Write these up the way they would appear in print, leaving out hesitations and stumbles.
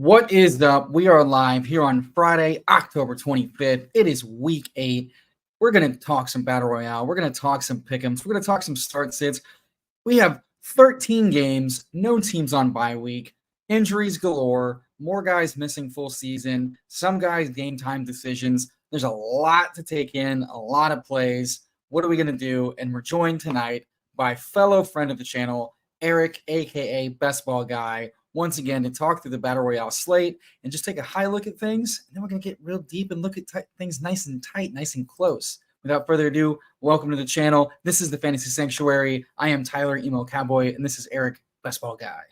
What is up? We are live here on Friday, October 25th. It is week 8. We're going to talk some Battle Royale. We're going to talk some pick'ems. We're going to talk some start sits. We have 13 games, no teams on bye week, injuries galore, more guys missing full season, some guys game time decisions. There's a lot to take in, a lot of plays. What are we going to do? And we're joined tonight by fellow friend of the channel, Eric, a.k.a. Best Ball Guy, once again to talk through the Battle Royale slate and just take a high look at things. And then we're going to get real deep and look at things nice and tight, nice and close. Without further ado, welcome to the channel. This is the Fantasy Sanctuary. I am Tyler, Emo Cowboy, and this is Eric, Best Ball Guy.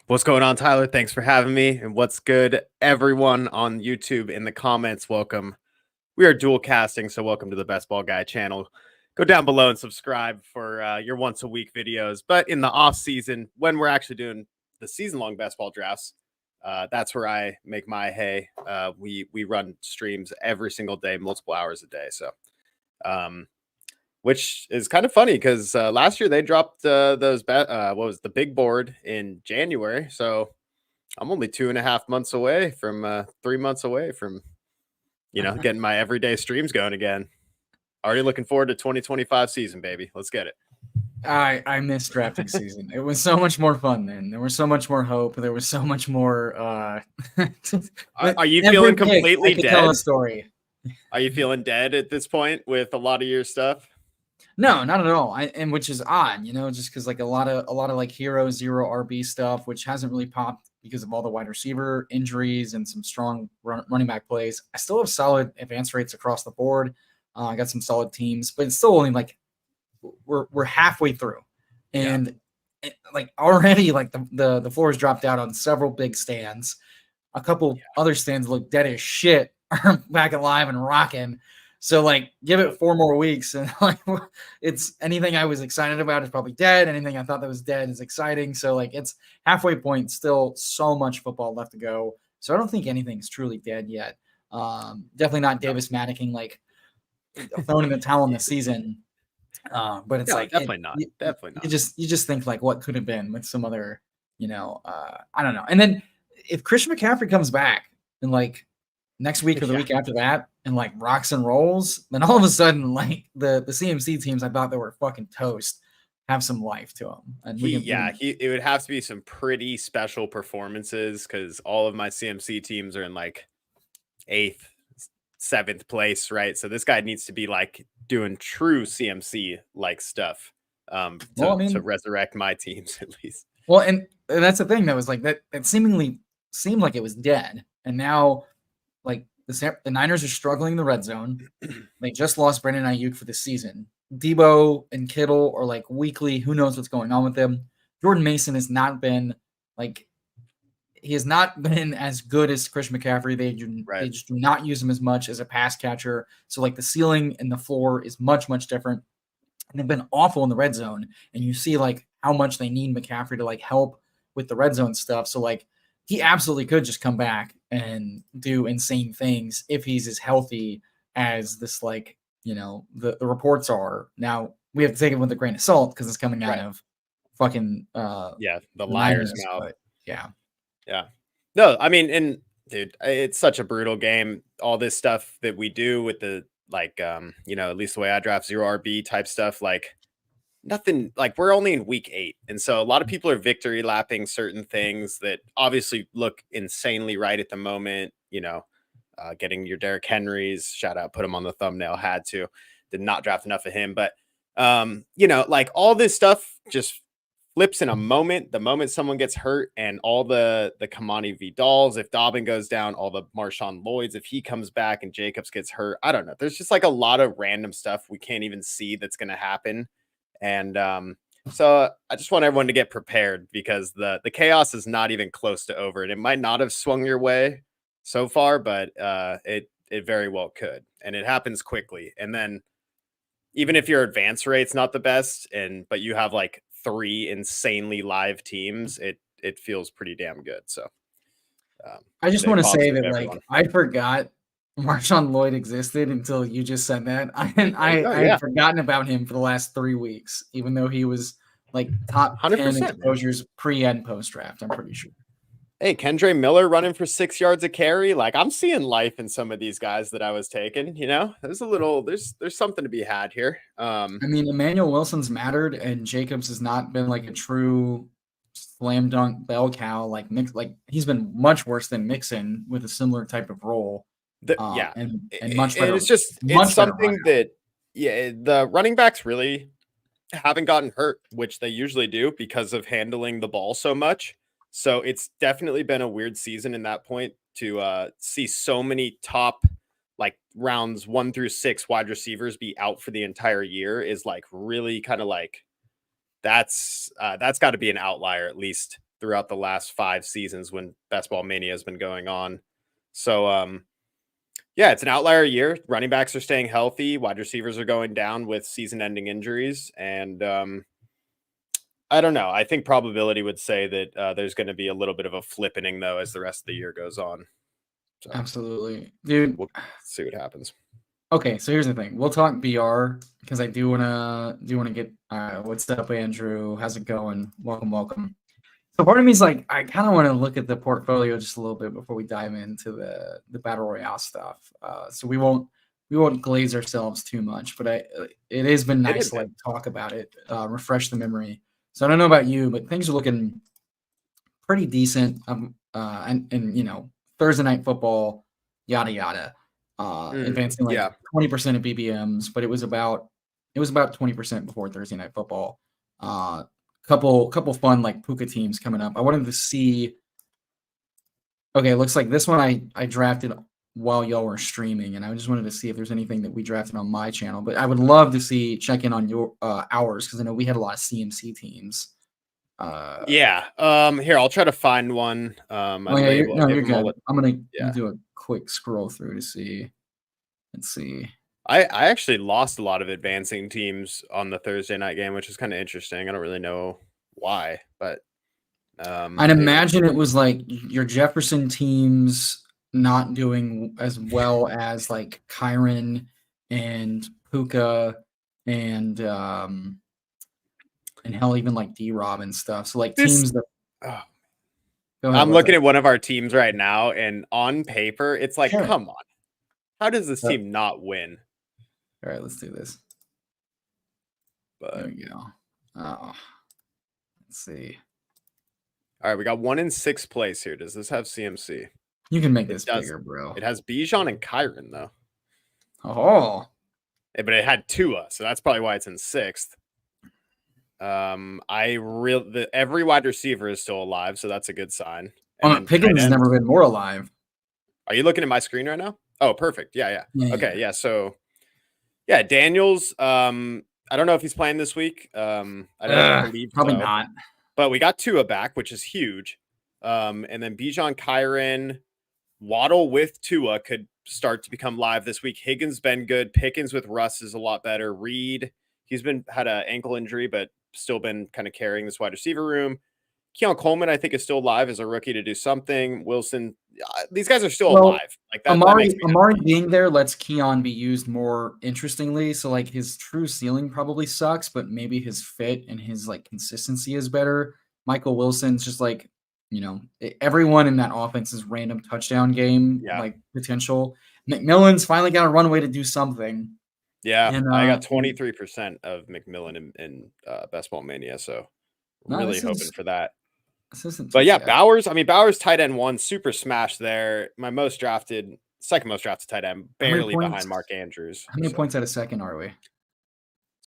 What's going on, Tyler? Thanks for having me. And what's good, everyone on YouTube in the comments? Welcome. We are dual casting, so welcome to the Best Ball Guy channel. Go down below and subscribe for your once-a-week videos. But in the off-season, when we're actually doing the season-long best ball drafts, that's where I make my hay. We run streams every single day, multiple hours a day. So, which is kind of funny because last year they dropped what was the big board in January. So I'm only 2.5 months away from 3 months away from, getting my everyday streams going again. Already looking forward to 2025 season, baby. Let's get it. I missed drafting season. It was so much more fun then. There was so much more hope. There was so much more. Are you feeling completely dead? Tell a story. Are you feeling dead at this point with a lot of your stuff? No, not at all. And which is odd, just because like a lot of like hero zero RB stuff, which hasn't really popped because of all the wide receiver injuries and some strong running back plays. I still have solid advance rates across the board. I got some solid teams, but it's still only like we're halfway through, and like already like the floor has dropped out on several big stands. A couple other stands look dead as shit are back alive and rocking. So like give it 4 more weeks, and like it's anything I was excited about is probably dead. Anything I thought that was dead is exciting. So like it's halfway point, still so much football left to go. So I don't think anything's truly dead yet. Definitely not Davis Maddicking like throwing in the towel in the season. But it's like definitely not. You just think like what could have been with some other, I don't know. And then if Christian McCaffrey comes back and like next week or the week after that and like rocks and rolls, then all of a sudden like the CMC teams I thought they were fucking toast have some life to them. And it would have to be some pretty special performances because all of my CMC teams are in like 8th, 7th place, right? So this guy needs to be like doing true CMC like stuff to resurrect my teams at least. Well, and that's the thing that was like that seemingly seemed like it was dead, and now like the Niners are struggling in the red zone. They just lost Brandon Ayuk for the season. Debo and Kittle are like weekly. Who knows what's going on with them? Jordan Mason has not been like. He has not been as good as Christian McCaffrey. They just do not use him as much as a pass catcher. So like the ceiling and the floor is much, much different. And they've been awful in the red zone. And you see like how much they need McCaffrey to like help with the red zone stuff. So like he absolutely could just come back and do insane things if he's as healthy as this like, the reports are. Now we have to take it with a grain of salt because it's coming out of fucking the liar's mouth. But, yeah. Yeah. No, I mean, and dude, it's such a brutal game. All this stuff that we do with the like, at least the way I draft 0 RB type stuff, like nothing, like we're only in week 8. And so a lot of people are victory lapping certain things that obviously look insanely right at the moment, getting your Derrick Henrys, shout out, put him on the thumbnail, had to, did not draft enough of him. But, like all this stuff just flips in a moment, the moment someone gets hurt, and all the Kamani Vidals, if Dobbin goes down, all the Marshawn Lloyds, if he comes back and Jacobs gets hurt, I don't know. There's just like a lot of random stuff we can't even see that's going to happen. And so I just want everyone to get prepared because the chaos is not even close to over. And it might not have swung your way so far, but it very well could. And it happens quickly. And then even if your advance rate's not the best, but you have like 3 insanely live teams, it feels pretty damn good. So I just want to say that everyone. Like I forgot Marshawn Lloyd existed until you just said that. I had forgotten about him for the last 3 weeks, even though he was like top 10 exposures pre and post draft. I'm pretty sure. Hey, Kendre Miller running for 6 yards a carry. Like, I'm seeing life in some of these guys that I was taking. There's something to be had here. I mean, Emmanuel Wilson's mattered, and Jacobs has not been like a true slam dunk bell cow. Like he's been much worse than Mixon with a similar type of role. Yeah, And much and better, it's much better run something that the running backs really haven't gotten hurt, which they usually do because of handling the ball so much. So it's definitely been a weird season in that point to see so many top like rounds 1 through 6 wide receivers be out for the entire year is like really kind of like that's got to be an outlier at least throughout the last 5 seasons when Best Ball Mania has been going on. So yeah, it's an outlier year. Running backs are staying healthy. Wide receivers are going down with season-ending injuries, and I don't know. I think probability would say that there's going to be a little bit of a flippening though as the rest of the year goes on. So Absolutely, dude. we'll see what happens. Okay, so here's the thing. We'll talk BR because I do wanna get what's up, Andrew? How's it going? Welcome. So part of me is like, I kind of want to look at the portfolio just a little bit before we dive into the Battle Royale stuff. So we won't glaze ourselves too much, but it has been nice to like talk about it, refresh the memory. So I don't know about you, but things are looking pretty decent. And you know, Thursday night football, yada yada, advancing like 20% of BBMs, but it was about 20% before Thursday night football. Couple fun like Puka teams coming up. I wanted to see. Okay, it looks like this one I drafted while y'all were streaming, and I just wanted to see if there's anything that we drafted on my channel. But I would love to check in on your ours because I know we had a lot of CMC teams. Here I'll try to find one. You're good. I'm gonna do a quick scroll through to see. Let's see. I actually lost a lot of advancing teams on the Thursday night game, which is kind of interesting. I don't really know why, but I'd imagine it was like your Jefferson teams not doing as well as like Kyron and Puka and hell even like D-Rob and stuff. So like teams that I'm looking at one of our teams right now, and on paper, it's like, come on. How does this team not win? All right, let's do this. But there we go. Oh, let's see. All right, we got 1 in 6th place here. Does this have CMC? You can make this bigger, bro. It has Bijan and Kyron though. Oh, but it had Tua, so that's probably why it's in 6th. Every wide receiver is still alive, so that's a good sign. Pickens has never been more alive. Are you looking at my screen right now? Oh, perfect. Yeah. Okay, yeah. So, yeah, Daniels. I don't know if he's playing this week. I don't believe probably not. But we got Tua back, which is huge. And then Bijan, Kyron, Waddle with Tua could start to become live this week. Higgins been good. Pickens with Russ is a lot better. Reed, he's had an ankle injury, but still been kind of carrying this wide receiver room. Keon Coleman, I think, is still alive as a rookie to do something. Wilson, these guys are still alive. Like that, Amari being there lets Keon be used more interestingly. So like his true ceiling probably sucks, but maybe his fit and his like consistency is better. Michael Wilson's just like, you know, everyone in that offense is random touchdown game like potential. McMillan's finally got a runway to do something. Yeah, and, I got 23% of McMillan in Best Ball Mania, so really hoping for that. But yeah, Bowers tight end 1, super smash there. My second most drafted tight end, barely behind Mark Andrews. How many points out of second are we?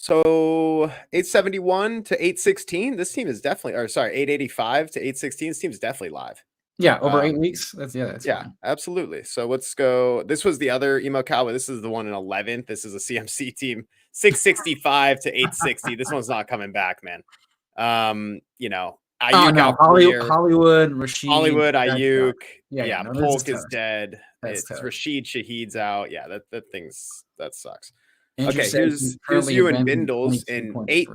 So 871 to 816. This team is definitely, 885 to 816. This team is definitely live. Yeah, over 8 weeks. That's fine. Absolutely. So let's go. This was the other emo Cowboy. This is the one in 11th. This is a CMC team, 665 to 860. This one's not coming back, man. You know, Ayuk Hollywood, Rashid. Ayuk. Polk is dead. It's Rashid Shaheed's out. Yeah, that sucks. Andrew okay, here's you and Bindles in 8.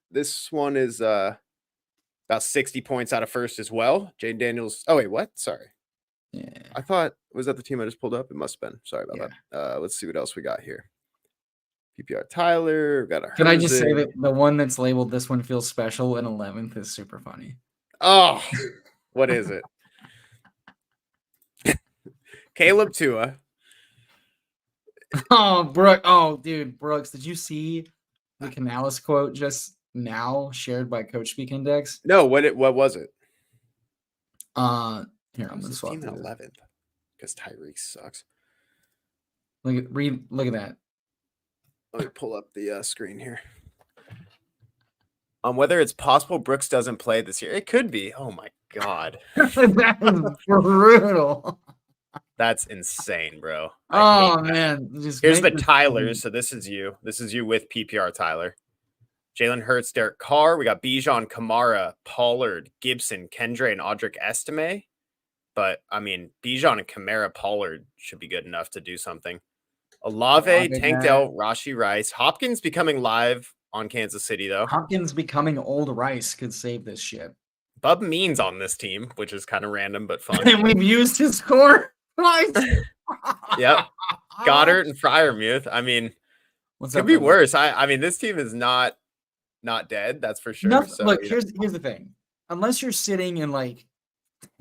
This one is about 60 points out of first as well. Jaden Daniels. Oh wait, what? Sorry. Yeah. I thought, was that the team I just pulled up? It must have been. Sorry about that. Let's see what else we got here. PPR Tyler, got a. Can I just say that the one that's labeled "This one feels special" in 11th is super funny. Oh, what is it? Caleb Tua. Oh, Brooke. Oh, dude, Brooks, did you see the Canales quote just now shared by Coach Speak Index? No, what was it? Here, I'm How's gonna this swap team in through this. 11th? Because Tyreek sucks. Look at that. Let me pull up the screen here. Whether it's possible Brooks doesn't play this year. It could be. Oh my god. That is brutal. That's insane, bro. I hate Oh that. man, just Here's make the this Tylers. So this is you. This is you with PPR Tyler. Jalen Hurts, Derek Carr. We got Bijan, Kamara, Pollard, Gibson, Kendre, and Audric Estime. But I mean, Bijan and Kamara, Pollard should be good enough to do something. Olave, Tank Dell, Rashi Rice. Hopkins becoming live on Kansas City, though. Hopkins becoming old Rice could save this shit. Bub Means on this team, which is kind of random but fun. And we've used his score twice. Yep. Goddard and Fryermuth. I mean, could be worse. I mean, this team is not dead, that's for sure. Nothing, so look, here's the thing. Unless you're sitting in like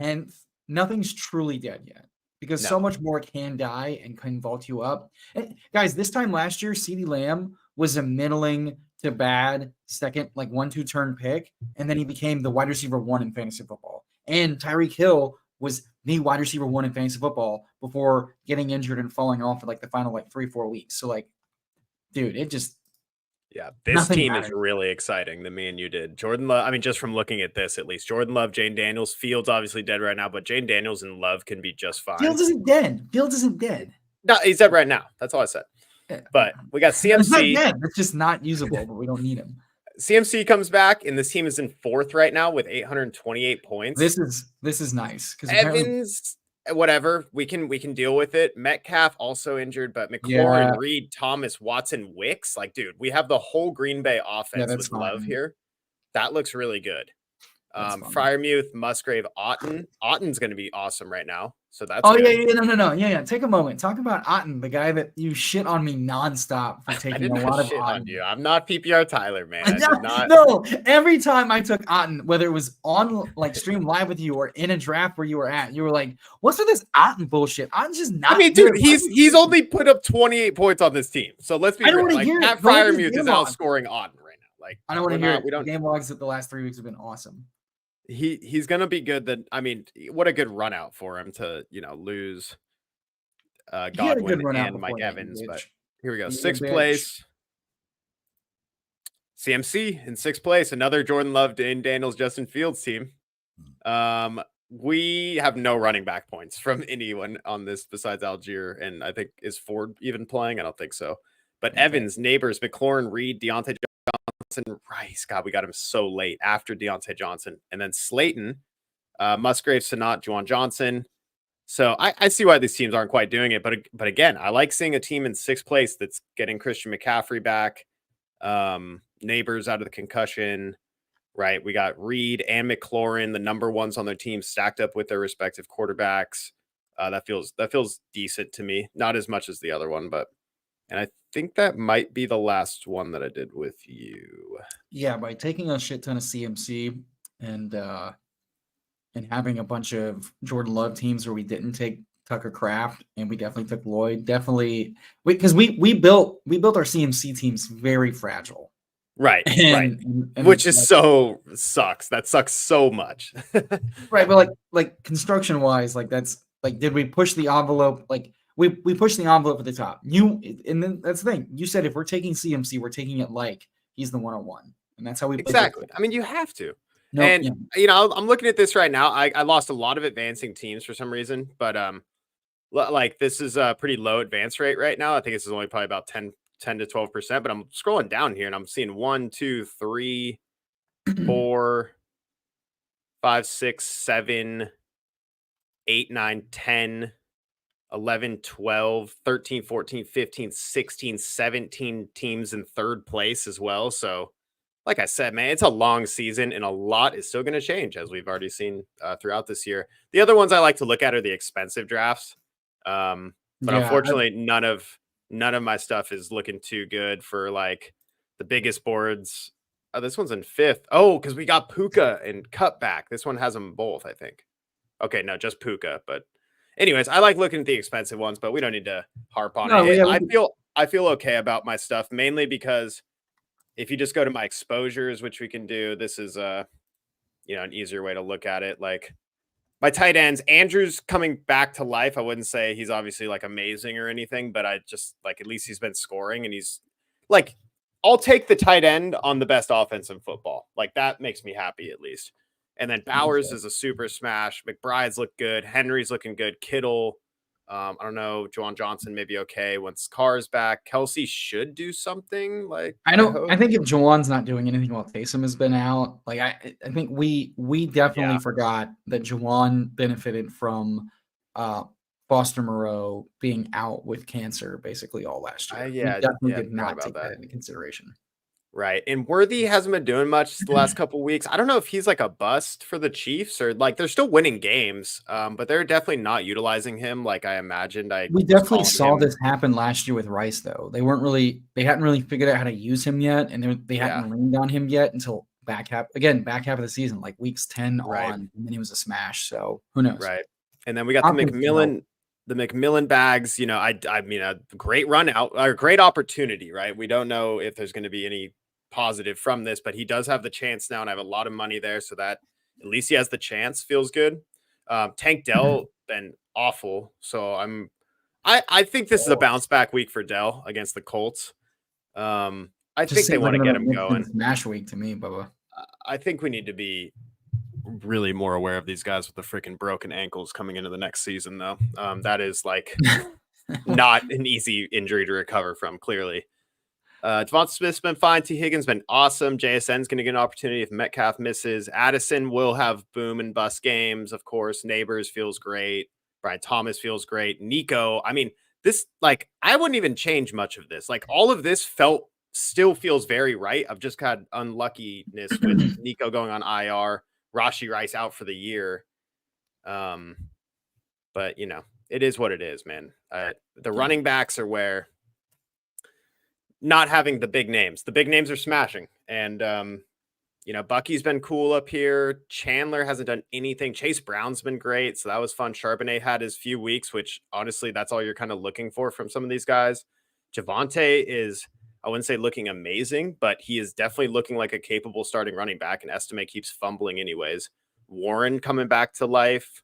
10th, nothing's truly dead yet. Because so much more can die and can vault you up. And guys, this time last year, CeeDee Lamb was a middling to bad second, like 1-2 turn pick, and then he became the wide receiver 1 in fantasy football. And Tyreek Hill was the wide receiver 1 in fantasy football before getting injured and falling off for like the final like 3-4 weeks. So like, dude, it just this team is really exciting. The me and you did. Jordan Love, I mean, just from looking at this, at least Jordan Love, Jane Daniels, Fields obviously dead right now, but Jane Daniels and Love can be just fine. Fields isn't dead. Fields isn't dead. No, he's dead right now. That's all I said. But we got CMC. It's just not usable, but we don't need him. CMC comes back, and this team is in 4th right now with 828 points. This is nice because Evans, whatever, we can deal with it. Metcalf also injured, but McLaurin, Reed, Thomas, Watson, Wicks, like, dude, we have the whole Green Bay offense with Love here. That looks really good. Fryermuth, Musgrave, Otten's going to be awesome right now. So that's no. Take a moment. Talk about Otten, the guy that you shit on me nonstop for taking a lot of shit Otten. on you. I'm not PPR Tyler, man. No, every time I took Otten, whether it was on like stream live with you or in a draft where you were at, you were like, "What's with this Otten bullshit?" Otten's just not. I mean, dude, he's only put up 28 points on this team. So let's be real. Like, Pat Fryermuth is outscoring Otten right now. Like, I don't want to hear it. The game logs at the last 3 weeks have been awesome. He's gonna be good. I mean, what a good run out for him to lose Godwin and Mike Evans. But here we go, 6th place. CMC in 6th place. Another Jordan Love, Dane Daniels, Justin Fields team. We have no running back points from anyone on this besides Algier, and I think is Ford even playing? I don't think so. But Evans, Neighbors, McLaurin, Reed, Deontay Johnson, Rice. God, we got him so late after Deontay Johnson. And then Slayton, Musgrave, Sanat, Juwan Johnson. So I see why these teams aren't quite doing it. But again, I like seeing a team in 6th place that's getting Christian McCaffrey back. Neighbors out of the concussion, right? We got Reed and McLaurin, the number ones on their team, stacked up with their respective quarterbacks. That feels decent to me. Not as much as the other one, but and I think that might be the last one that I did with you. Yeah, by taking a shit ton of CMC and having a bunch of Jordan Love teams where we didn't take Tucker Kraft and we definitely took Lloyd. Definitely, because we built our CMC teams very fragile. Right, and which is so sucks. That sucks so much. Right, but like construction wise, like that's like, did we push the envelope? Like we pushed the envelope at the top. And then that's the thing. You said if we're taking CMC, we're taking it like he's the 101, and that's how we exactly. I mean, you have to. No, and I'm looking at this right now. I lost a lot of advancing teams for some reason, but like this is a pretty low advance rate right now. I think this is only probably about 10 to 12%, but I'm scrolling down here and I'm seeing 1, 2, 3, 4, 5, 6, 7, 8, 9, 10, 11, 12, 13, 14, 15, 16, 17 teams in 3rd place as well. So like I said, man, it's a long season and a lot is still going to change, as we've already seen throughout this year. The other ones I like to look at are the expensive drafts. But unfortunately, none of my stuff is looking too good for like the biggest boards. Oh, this one's in 5th. Oh, because we got Puka and Cutback. This one has them both, I think. Okay, no, just Puka. But anyways, I like looking at the expensive ones, but we don't need to harp on No, it. yeah, I feel okay about my stuff, mainly because if you just go to my exposures, which we can do, this is an easier way to look at it. Like my tight ends, Andrew's coming back to life. I wouldn't say he's obviously like amazing or anything, but I just like at least he's been scoring and he's like, I'll take the tight end on the best offense in football. Like that makes me happy at least. And then Bowers is a super smash. McBride's look good. Henry's looking good. Kittle. I don't know. Juwan Johnson may be okay once Carr's back. Kelsey should do something. Like I I know. hope. I think if Jawan's not doing anything while Taysom has been out, like I think we definitely Yeah. forgot that Jawan benefited from Foster Moreau being out with cancer basically all last year. We definitely I did forgot not about take that that. into consideration. Right. And Worthy hasn't been doing much the last couple weeks. I don't know if he's like a bust for the Chiefs or like they're still winning games, but they're definitely not utilizing him like I imagined. I We was definitely calling saw him. this happen last year with Rice, though. They hadn't really figured out how to use him yet, and they Yeah. hadn't leaned on him yet until back half of the season, like weeks 10 Right. on, and then he was a smash. So who knows? Right. And then we got Hopkins can help. The McMillan bags, I mean, a great run out or a great opportunity, right? We don't know if there's going to be any positive from this, but he does have the chance now, and I have a lot of money there. So that at least he has the chance, feels good. Tank Dell been awful. So I think this is a bounce back week for Dell against the Colts. I Just think they seems like want to get another him going. smash week to me, Bubba. I think we need to be really more aware of these guys with the freaking broken ankles coming into the next season, though. That is like not an easy injury to recover from, clearly. Devonta Smith's been fine. T. Higgins been awesome. JSN's going to get an opportunity if Metcalf misses. Addison will have boom and bust games, of course. Neighbors feels great. Brian Thomas feels great. Nico, I mean, this, like, I wouldn't even change much of this. Like, all of this still feels very right. I've just had unluckiness with Nico going on IR, Rashi Rice out for the year. But, it is what it is, man. The running backs are where not having the big names are smashing. And, Bucky's been cool up here. Chandler hasn't done anything. Chase Brown's been great. So that was fun. Charbonnet had his few weeks, which honestly, that's all you're kind of looking for from some of these guys. Javonte is, I wouldn't say looking amazing, but he is definitely looking like a capable starting running back, and Estimate keeps fumbling anyways. Warren coming back to life.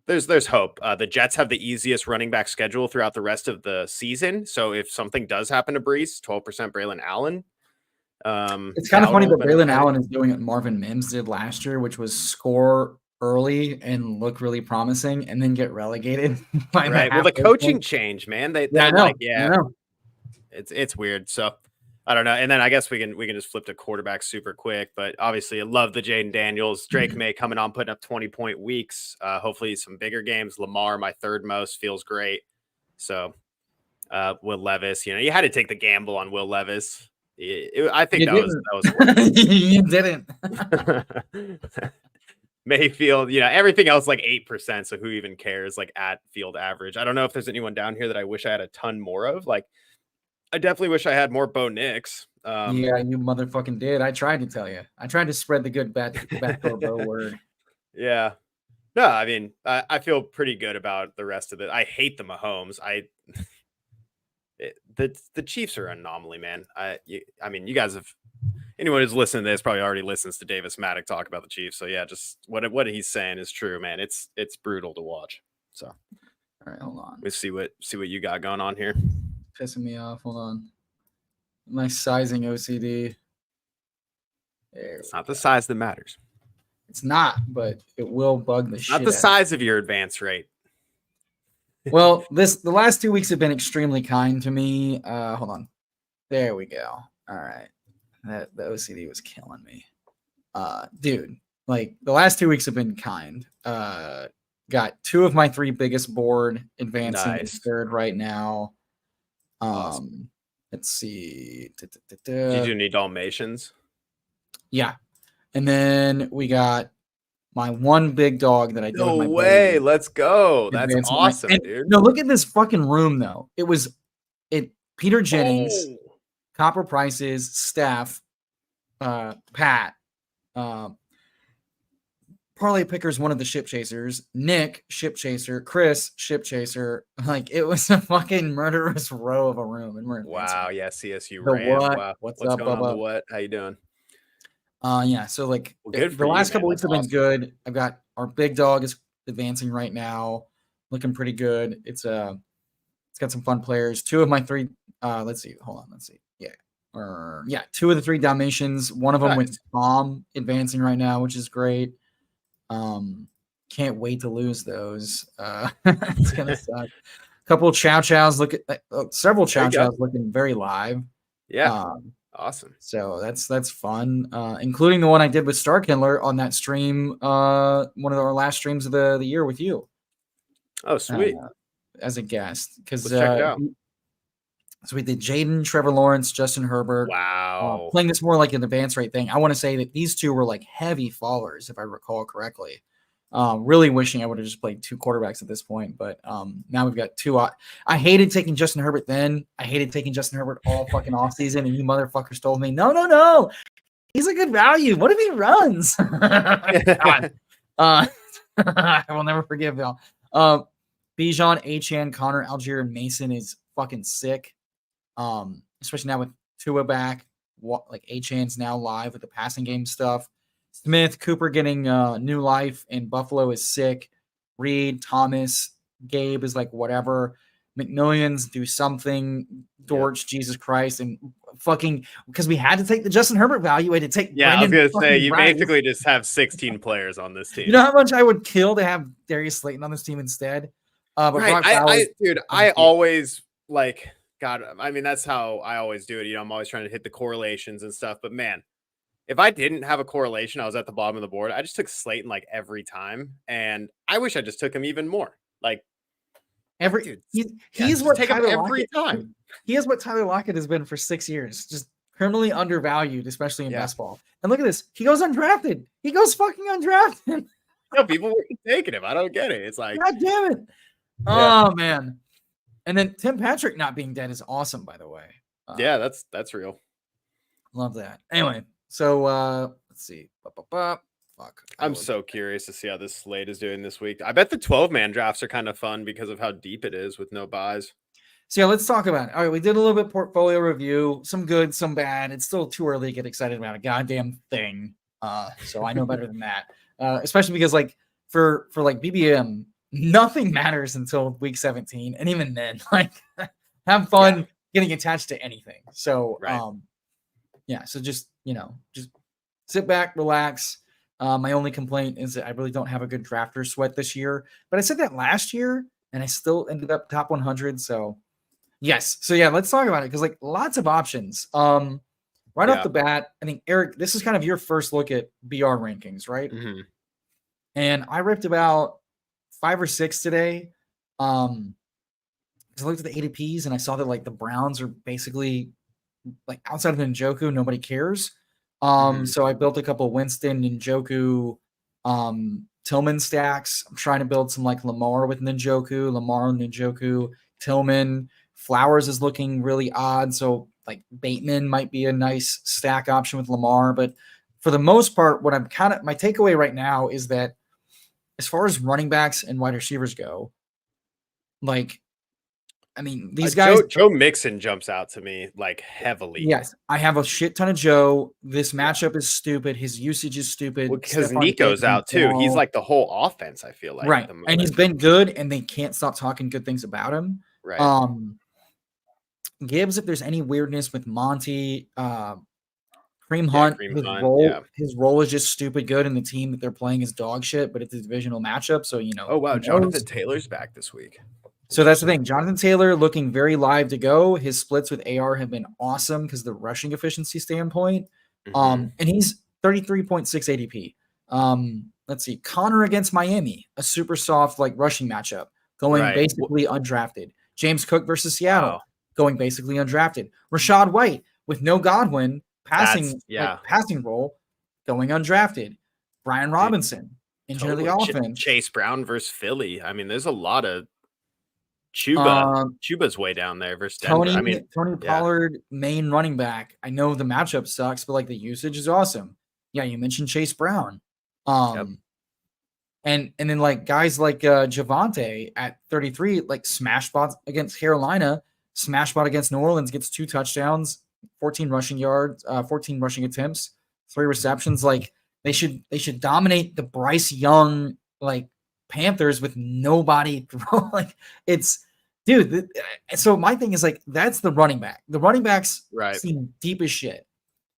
There's hope. The Jets have the easiest running back schedule throughout the rest of the season. So if something does happen to Brees, 12% Braylon Allen. It's kind of funny that Braylon Allen is doing what Marvin Mims did last year, which was score early and look really promising, and then get relegated. Right. Well, the coaching change, man. I know. It's weird. So I don't know. And then I guess we can just flip to quarterback super quick. But obviously, I love the Jaden Daniels. Drake May coming on, putting up 20-point weeks. Hopefully, some bigger games. Lamar, my third most, feels great. So Will Levis, you had to take the gamble on Will Levis. I think that was worth it. You didn't. Mayfield, everything else like 8%. So who even cares? Like at field average. I don't know if there's anyone down here that I wish I had a ton more of. Like, I definitely wish I had more Bo Nix. Yeah, you motherfucking did. I tried to tell you. I tried to spread the good backdoor Bo word. Yeah. No, I mean, I feel pretty good about the rest of it. I hate the Mahomes. The Chiefs are an anomaly, man. I mean, you guys have, anyone who's listening to this probably already listens to Davis Maddock talk about the Chiefs. So yeah, just what he's saying is true, man. It's brutal to watch. So, all right, hold on. We see what you got going on here. Pissing me off. Hold on. My sizing OCD. It's not the size that matters. It's not, but it will bug the shit. Not the size of your advance rate. Well, the last 2 weeks have been extremely kind to me. Hold on. There we go. All right. The OCD was killing me. Dude, like the last 2 weeks have been kind. Got 2 of my 3 biggest board advancing to third right now. Awesome. Let's see. Did you do any Dalmatians? Yeah. And then we got my one big dog that I did. No way. Buddy. Let's go. That's awesome, dude. No, look at this fucking room, though. Peter Jennings, Copper Prices, Staff, Pat, Parlay Picker's one of the ship chasers. Nick, ship chaser. Chris, ship chaser. Like, it was a fucking murderous row of a room, and we're advancing. Wow. Yeah. CSU The Ram. what? Wow. What's What's up, going on? The Bubba? what? How you doing? Yeah. So like Well, good for the you, last man. couple weeks That's have been awesome. good. I've got our big dog is advancing right now, looking pretty good. It's got some fun players. Two of my three. Let's see. Hold on. Let's see. Yeah. Two of the three Dalmatians. One of them with Nice. Bomb advancing right now, which is great. Can't wait to lose those. It's gonna suck. Couple of Chow Chows several There Chow you go. Chows looking very live. Yeah. Awesome. So that's fun. Including the one I did with Starkindler on that stream, one of our last streams of the year with you. Oh, sweet. As a guest. Because Let's check it out. so we did Jaden, Trevor Lawrence, Justin Herbert. Wow. Playing this more like an advanced rate thing. I want to say that these two were like heavy fallers, if I recall correctly. Really wishing I would have just played two quarterbacks at this point, but now we've got two. I hated taking Justin Herbert then. I hated taking Justin Herbert all fucking off season, and you motherfuckers told me, no. He's a good value. What if he runs? God. I will never forgive y'all. Bijan, Achane, Connor, Algier, and Mason is fucking sick. Especially now with Tua back, like Achane's now live with the passing game stuff. Smith, Cooper getting new life, and Buffalo is sick. Reed, Thomas, Gabe is like whatever. McMillions do something. Dortch, Jesus Christ, and fucking because we had to take the Justin Herbert value. We had to take. Yeah, Brendan I was gonna say you Rice. basically just have 16 players on this team. You know how much I would kill to have Darius Slayton on this team instead. But Right. I always like God. I mean, that's how I always do it. You know, I'm always trying to hit the correlations and stuff. But man, if I didn't have a correlation, I was at the bottom of the board. I just took Slayton like every time, and I wish I just took him even more. Like he's what take him Tyler every Lockett, time. He is what Tyler Lockett has been for 6 years, just criminally undervalued, especially in best ball. And look at this, he goes undrafted. He goes fucking undrafted. No, people were taking him. I don't get it. It's like, God damn it. Oh man. And then Tim Patrick not being dead is awesome, by the way. Yeah, that's real. Love that. Anyway, so let's see. Fuck. I'm so curious to see how this slate is doing this week. I bet the 12-man drafts are kind of fun because of how deep it is with no buys. So yeah, let's talk about it. All right, we did a little bit portfolio review, some good, some bad. It's still too early to get excited about a goddamn thing. So I know better than that. Especially because like for like BBM, nothing matters until week 17, and even then, like have fun getting attached to anything. So so just sit back, relax. My only complaint is that I really don't have a good drafter sweat this year, but I said that last year and I still ended up top 100. So yes. So yeah, let's talk about it. Cause like lots of options. Right off the bat, I think Eric, this is kind of your first look at BR rankings, right? Mm-hmm. And I ripped about 5 or 6 today. Cause I looked at the ADPs and I saw that like the Browns are basically like outside of Njoku, nobody cares. So I built a couple Winston, Njoku, Tillman stacks. I'm trying to build some like Lamar with Njoku, Tillman. Flowers is looking really odd. So like Bateman might be a nice stack option with Lamar. But for the most part, what I'm my takeaway right now is that as far as running backs and wide receivers go, like, I mean, these guys. Joe Mixon jumps out to me like heavily. Yes, I have a shit ton of Joe. This matchup is stupid. His usage is stupid. Because Nico's out too. He's like the whole offense, I feel like. Right. And he's been good, and they can't stop talking good things about him. Right. Gibbs, if there's any weirdness with Monty, Kareem Hunt, his role is just stupid good, and the team that they're playing is dog shit, but it's a divisional matchup. So, Oh, wow. Jonathan Taylor's back this week. So that's the thing. Jonathan Taylor looking very live to go. His splits with AR have been awesome because the rushing efficiency standpoint. And he's 33.6 ADP. Let's see. Connor against Miami, a super soft like rushing matchup, going basically undrafted. James Cook versus Seattle, going basically undrafted. Rashad White with no Godwin passing role, going undrafted. Brian Robinson, engine of the offense. Chase Brown versus Philly. I mean, there's a lot of Chuba's way down there versus Denver. Tony Pollard, main running back. I know the matchup sucks, but like the usage is awesome. Yeah, you mentioned Chase Brown. And then like guys like Javante at 33, like smash spots against Carolina, smash spot against New Orleans, gets 2 touchdowns, 14 rushing yards, 14 rushing attempts, 3 receptions. Like they should dominate the Bryce Young like Panthers with nobody throw. Like it's dude. So my thing is like that's the running back. The running backs Right. seem deep as shit.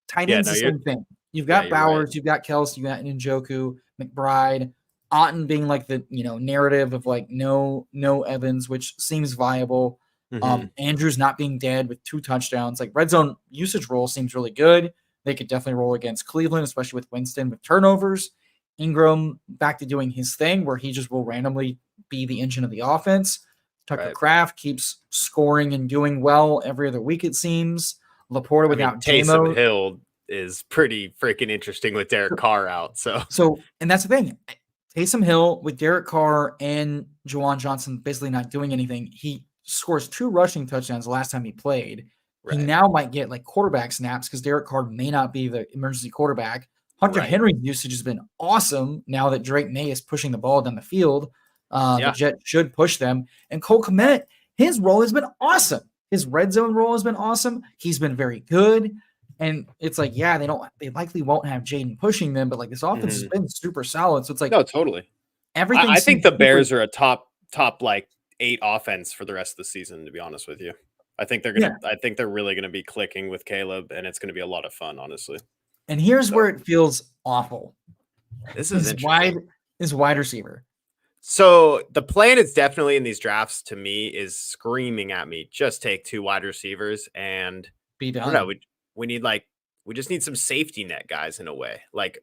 Tight Yeah, ends no, the you're same thing. You've yeah, got you're right. Bowers, you've got Kelsey, you got Njoku, McBride, Otton being like the narrative of like no Evans, which seems viable. Mhm. Andrews not being dead with 2 touchdowns. Like red zone usage role seems really good. They could definitely roll against Cleveland, especially with Winston with turnovers. Ingram back to doing his thing where he just will randomly be the engine of the offense. Tucker Right. Kraft keeps scoring and doing well every other week, it seems. Laporta I mean, without Taysom JMO. Hill is pretty freaking interesting with Derek Carr out. So So, and that's the thing. Taysom Hill with Derek Carr and Juwan Johnson basically not doing anything. He scores 2 rushing touchdowns the last time he played. He right. now might get like quarterback snaps because Derek Carr may not be the emergency quarterback. Hunter Right. Henry's usage has been awesome now that Drake May is pushing the ball down the field. The Yeah. Jets should push them. And Cole Kmet, his role has been awesome. His red zone role has been awesome. He's been very good. And it's like, yeah, they likely won't have Jaden pushing them, but like this offense has Mhm. been super solid. So it's like No, totally. everything I think seems the super. Bears are a top like 8 offense for the rest of the season, to be honest with you. Yeah. I think they're really gonna be clicking with Caleb, and it's gonna be a lot of fun, honestly. And here's So where it feels awful. this is Is interesting. wide receiver. So the plan is definitely in these drafts to me is screaming at me, just take 2 wide receivers, and Be I don't know, done. we need like we just need some safety net guys in a way. Like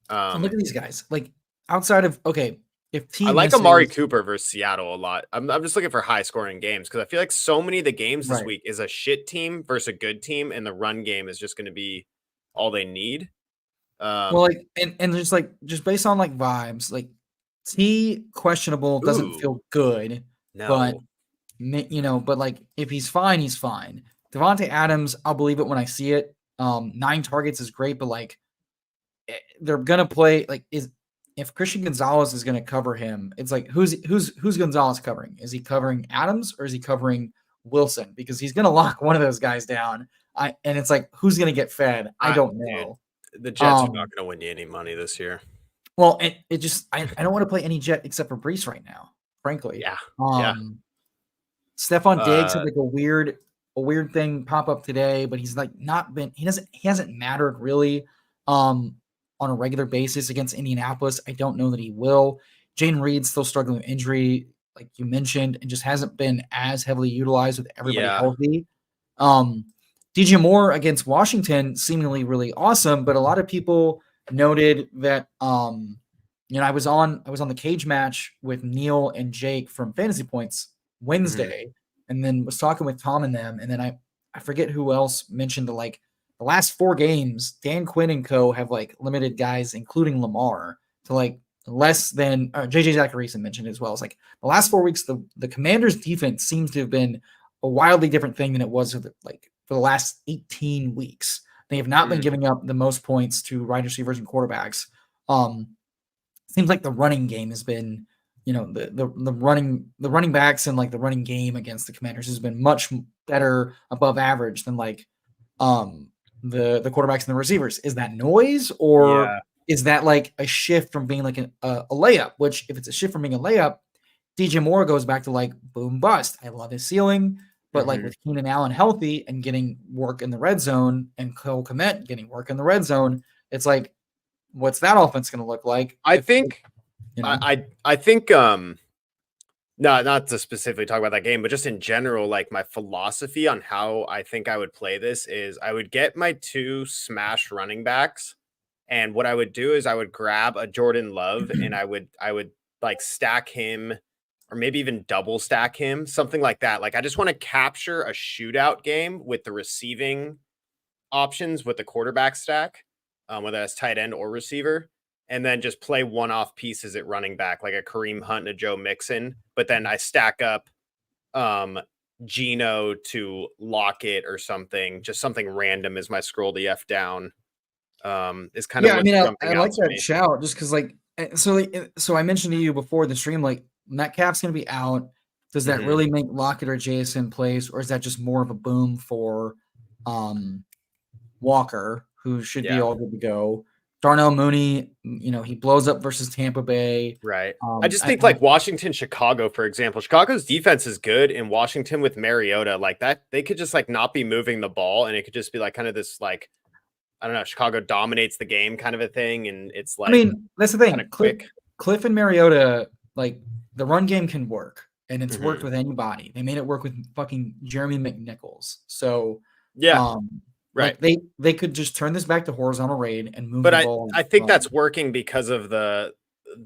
And look at these guys. Like outside of okay, if I T like Amari misses, Cooper versus Seattle a lot. I'm just looking for high scoring games because I feel like so many of the games this right. week is a shit team versus a good team, and the run game is just going to be all they need. Well, Um, like and just like just based on like vibes, like T questionable doesn't ooh, feel good, but no, but like if he's fine, he's fine. Devontae Adams, I'll believe it when I see it. 9 targets is great, but like they're gonna play like is if Christian Gonzalez is gonna cover him, it's like who's Gonzalez covering? Is he covering Adams or is he covering Wilson? Because he's gonna lock one of those guys down. And it's like who's gonna get fed? I don't dude, know. the Jets are not Um, going to win you any money this year. well, it just I don't want to play any Jet except for Brees right now, frankly. Yeah, yeah, Um, Stephon Diggs had uh, like a weird thing pop up today, but he's like not been he hasn't mattered really um on a regular basis against Indianapolis. I don't know that he will. Jane Reed's still struggling with injury, like you mentioned, and just hasn't been as heavily utilized with everybody yeah, healthy. Um DJ Moore against Washington seemingly really awesome, but a lot of people noted that I was on the cage match with Neil and Jake from Fantasy Points mhm, Wednesday, and then was talking with Tom and them, and then I forget who else mentioned the last 4 games, Dan Quinn and co have like limited guys, including Lamar, to like less than JJ Zacharyson mentioned as well. It's like the last 4 weeks, the Commanders defense seems to have been a wildly different thing than it was for the last 18 weeks. They have not been mhm. giving up the most points to wide receivers and quarterbacks. Um, Seems like the running game has been, the running backs and like the running game against the Commanders has been much better above average than like um the quarterbacks and the receivers. Is that noise or Yeah, is that like a shift from being like a layup? Which if it's a shift from being a layup, DJ Moore goes back to like boom bust. I love his ceiling, but like mhm. with Keenan Allen healthy and getting work in the red zone and Cole Kmet getting work in the red zone, it's like what's that offense going to look like I if think you know? I think no, not to specifically talk about that game, but just in general, like my philosophy on how I think I would play this is I would get my 2 smash running backs, and what I would do is I would grab a Jordan Love and I would like stack him or maybe even double stack him, something like that. Like I just want to capture a shootout game with the receiving options with the quarterback stack, whether that's tight end or receiver, and then just play one-off pieces at running back, like a Kareem Hunt and a Joe Mixon. But then I stack up um Gino to Lockett or something, just something random as my scroll the F down. Is kind of Yeah, I what's mean, I jumping out like to that me. shout just because like So I mentioned to you before the stream, like Metcalf's going to be out. Does that Mhm. really make Lockett or Jason plays, or is that just more of a boom for Walker, who should be Yeah. all good to go? Darnell Mooney, he blows up versus Tampa Bay. Right. I just think like Washington, Chicago, for example. Chicago's defense is good, and Washington with Mariota, like that, they could just like not be moving the ball, and it could just be like kind of this like I don't know, Chicago dominates the game kind of a thing, and it's I like mean, that's the kind thing. of quick. Cliff and Mariota, like the run game can work, and it's worked Mhm. with anybody. They made it work with fucking Jeremy McNichols. So, Yeah, right. like they could just turn this back to horizontal raid and move But the I ball I think from. that's working because of the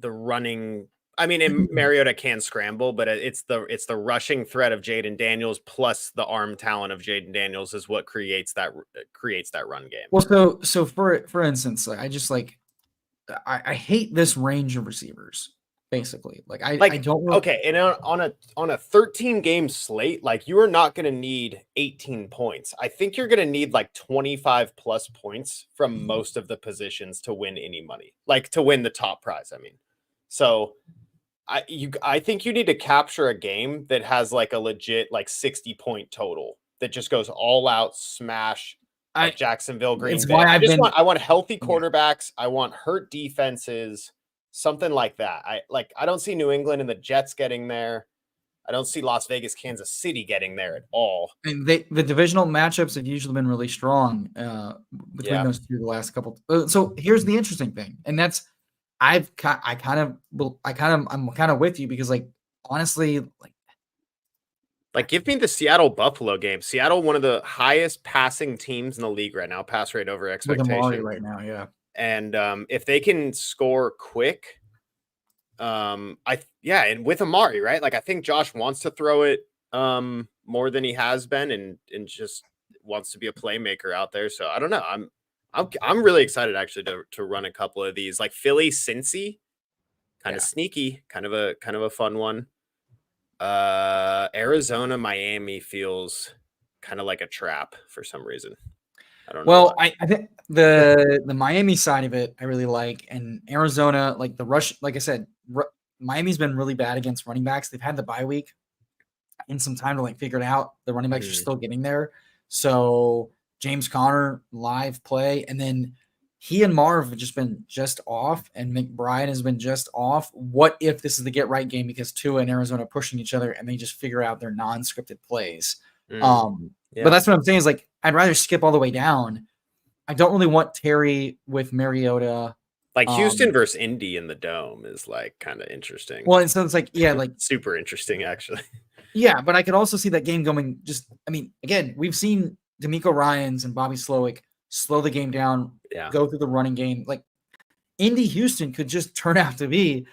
running. I mean, and Mariota can scramble, but it's the rushing threat of Jaden Daniels plus the arm talent of Jaden Daniels is what creates that run game. Well, so for instance, like, I just like I hate this range of receivers. Basically, like I Like, don't know. okay, and on a 13 game slate, like you are not going to need 18 points. I think you're going to need like 25 plus points from most of the positions to win any money, like to win the top prize. I mean, so I think you need to capture a game that has like a legit like 60-point total that just goes all out smash like I Jacksonville, Green It's Bay. why I've been. I want healthy Yeah. quarterbacks. I want hurt defenses, something like that. I don't see New England and the Jets getting there. I don't see Las Vegas, Kansas City getting there at all. And the divisional matchups have usually been really strong between Yeah. those two the last couple. So here's the interesting thing, and that's I'm kind of with you because like honestly, Like, give me the Seattle Buffalo game. Seattle, one of the highest passing teams in the league right now, pass rate over with Amari expectation. right now, yeah. And if they can score quick, and with Amari, right? Like I think Josh wants to throw it more than he has been, and just wants to be a playmaker out there. So I don't know. I'm really excited actually to run a couple of these like Philly, Cincy, kind of Yeah. sneaky, kind of a fun one. Arizona, Miami feels kind of like a trap for some reason. I don't know why. Well, I think the Miami side of it I really like, and Arizona, like the rush, like I said, Miami's been really bad against running backs. They've had the bye week and some time to like figure it out. The running backs are Mhm. still getting there. So James Conner live play, and then he and Marv have just been just off, and McBride has been just off. What if this is the get right game because Tua and Arizona are pushing each other and they just figure out their non-scripted plays? Mm, But yeah. that's what I'm saying is like I'd rather skip all the way down. I don't really want Terry with Mariota. Like Houston Um, versus Indy in the dome is like kind of interesting. well, and so it's like, yeah, like Super interesting, actually. yeah, but I could also see that game going just I mean, again, we've seen D'Amico Ryans and Bobby Slowick slow the game down, Yeah. go through the running game. Like Indy Houston could just turn out to be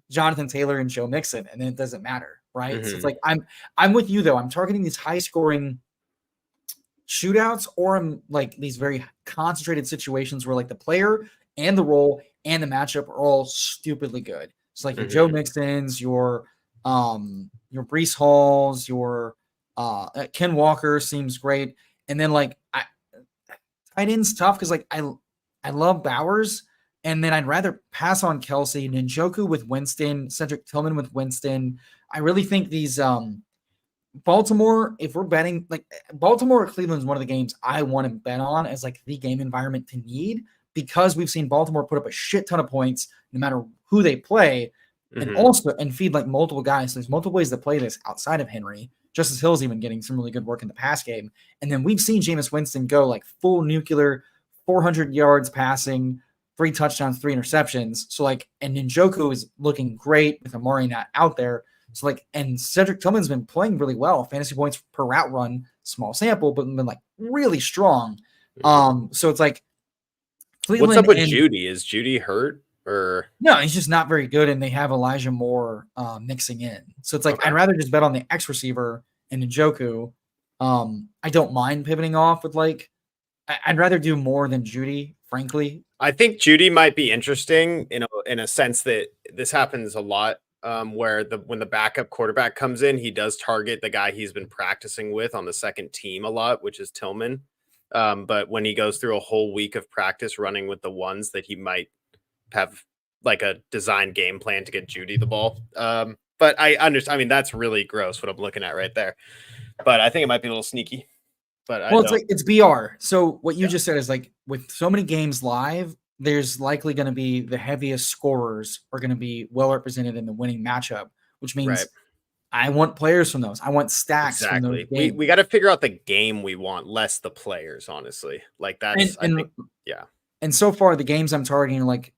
Jonathan Taylor and Joe Mixon, and then it doesn't matter, right? So it's Mhm. like I'm with you though. I'm targeting these high scoring shootouts, or I'm like these very concentrated situations where like the player and the role and the matchup are all stupidly good. It's like your Joe Mhm. Mixons, your Brees Halls, your Ken Walker seems great. And then like tight end's tough because like I love Bowers, and then I'd rather pass on Kelsey, Njoku with Winston, Cedric Tillman with Winston. I really think these Baltimore, if we're betting like Baltimore or Cleveland is one of the games I want to bet on as like the game environment to need because we've seen Baltimore put up a shit ton of points no matter who they play, and Mhm. also and feed like multiple guys. So there's multiple ways to play this outside of Henry. Justice Hill's even getting some really good work in the pass game. And then we've seen Jameis Winston go like full nuclear, 400 yards passing, 3 touchdowns, 3 interceptions. So like, and Njoku is looking great with Amari not out there. So like, and Cedric Tillman's been playing really well. Fantasy points per route run, small sample, but been like really strong. Mhm. So it's like What's up Cleveland with and Judy? Is Judy hurt or no, he's just not very good, and they have Elijah Moore mixing in. So it's like okay? I'd rather just bet on the X receiver and Njoku. I don't mind pivoting off with like I'd rather do more than Judy, frankly. I think Judy might be interesting in a sense that this happens a lot. Where when the backup quarterback comes in, he does target the guy he's been practicing with on the second team a lot, which is Tillman. But when he goes through a whole week of practice running with the ones that he might have like a design game plan to get Judy the ball. But I understand. I mean, that's really gross what I'm looking at right there. But I think it might be a little sneaky. But I Well, it's don't. like it's BR. So what you Yeah. just said is like with so many games live, there's likely going to be the heaviest scorers are going to be well represented in the winning matchup, which Right. means I want players from those. I want stacks from those Exactly. We got games. to figure out the game we want, less the players. Honestly, like And that's I and think. Yeah. and so far the games I'm targeting are like,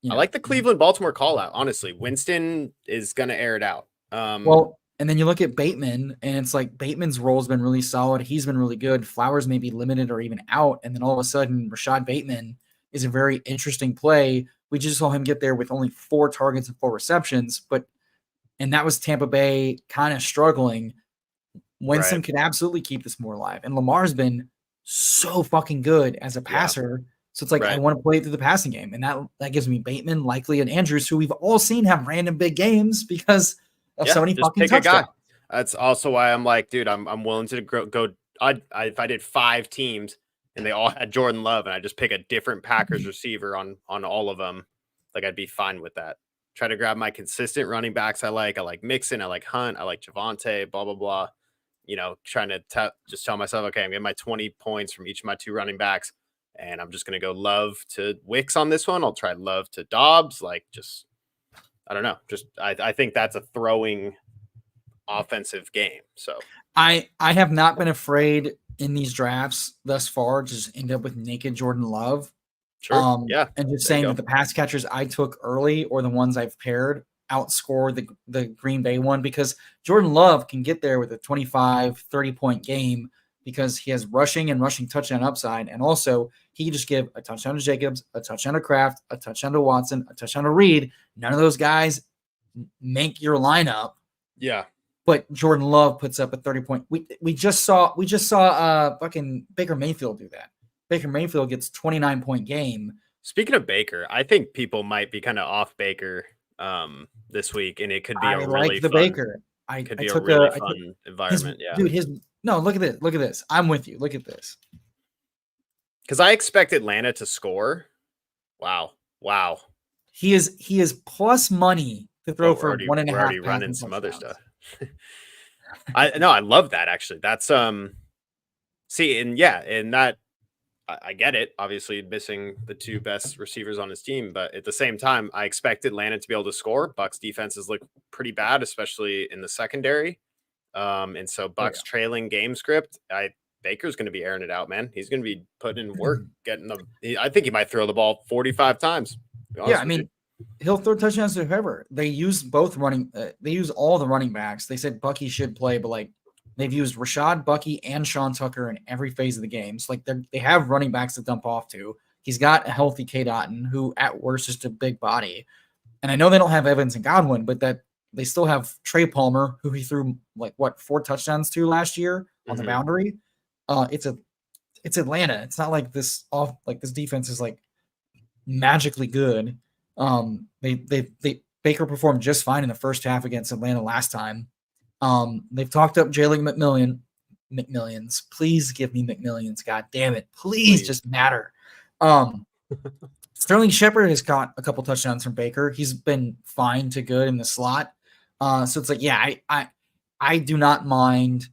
you I know, like the Cleveland Baltimore call out. Honestly, Winston is gonna air it out. well, and then you look at Bateman, and it's like Bateman's role has been really solid. He's been really good. Flowers may be limited or even out, and then all of a sudden, Rashad Bateman is a very interesting play. We just saw him get there with only 4 targets and 4 receptions, and that was Tampa Bay kind of struggling. Right. Winston could absolutely keep this more alive, and Lamar's been so fucking good as a Yeah. passer. So it's like I Right. want to play through the passing game, and that gives me Bateman, Likely, and Andrews, who we've all seen have random big games because of Yeah. so many Just fucking pick a guy. touchdowns. That's also why I'm like, dude, I'm willing to go. If I did 5 teams and they all had Jordan Love, and I just pick a different Packers receiver on all of them, like I'd be fine with that. Try to grab my consistent running backs. I like Mixon. I like Hunt. I like Javante. Blah blah blah. Trying to just tell myself, okay, I'm getting my 20 points from each of my 2 running backs, and I'm just gonna go Love to Wicks on this one. I'll try Love to Dobbs. Like just I don't know. Just I think that's a throwing offensive game. So I have not been afraid in these drafts thus far to just end up with naked Jordan Love. sure, yeah, And just there you saying go. that the pass catchers I took early or the ones I've paired outscore the Green Bay one because Jordan Love can get there with a 25, 30-point game because he has rushing and rushing touchdown upside. And also, he can just give a touchdown to Jacobs, a touchdown to Kraft, a touchdown to Watson, a touchdown to Reed. None of those guys make your lineup, Yeah. but Jordan Love puts up a 30-point. We just saw fucking Baker Mayfield do that. Baker Mayfield gets 29-point game. Speaking of Baker, I think people might be kind of off Baker this week, and it could be I a like really the fun, Baker. I could be a took really I took fun his environment. Yeah, dude, his no, look at this. Look at this. I'm with you. Look at this. because I expect Atlanta to score. Wow. He is plus money to throw Oh, for one and a we're half already running passing some other touchdowns. stuff. I love that actually. That's see, and yeah, and that I get it. Obviously, missing the 2 best receivers on his team, but at the same time, I expect Atlanta to be able to score. Bucks defenses look pretty bad, especially in the secondary. And so Oh Bucks trailing game script. Baker's going to be airing it out, man. He's going to be putting in work, yeah. I think he might throw the ball 45 times. To be Yeah, honest I with you. mean, he'll throw touchdowns to whoever. They use both running. They use all the running backs. They said Bucky should play, but like they've used Rashad, Bucky, and Sean Tucker in every phase of the game. So like they have running backs to dump off to. He's got a healthy K. Dotton, who at worst is just a big body. And I know they don't have Evans and Godwin, but that they still have Trey Palmer, who he threw like 4 touchdowns to last year on the boundary. It's Atlanta. It's not like this defense is like magically good. They Baker performed just fine in the first half against Atlanta last time. They've talked up Jalen McMillions. Please give me McMillions. God damn it. Please just matter. Sterling Shepard has caught a couple touchdowns from Baker. He's been fine to good in the slot. So it's like, yeah, I do not mind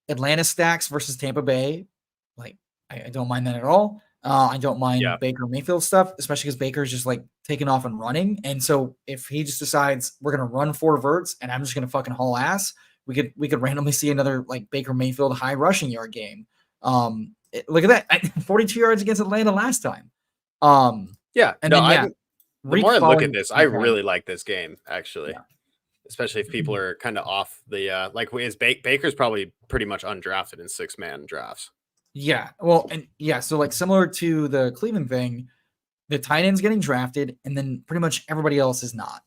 Atlanta stacks versus Tampa Bay. Like, I don't mind that at all. I don't mind Baker Mayfield stuff, especially because Baker's just like taking off and running. And so if he just decides we're gonna run 4 verts and I'm just gonna fucking haul ass, we could randomly see another like Baker Mayfield high rushing yard game. Look at that, 42 yards against Atlanta last time. Yeah, and no, then the more I look at this, I really like this game actually. Yeah. Especially if people are kind of off the Baker's probably pretty much undrafted in 6-man drafts. Yeah. Well, and yeah, so like similar to the Cleveland thing, the tight end's getting drafted, and then pretty much everybody else is not.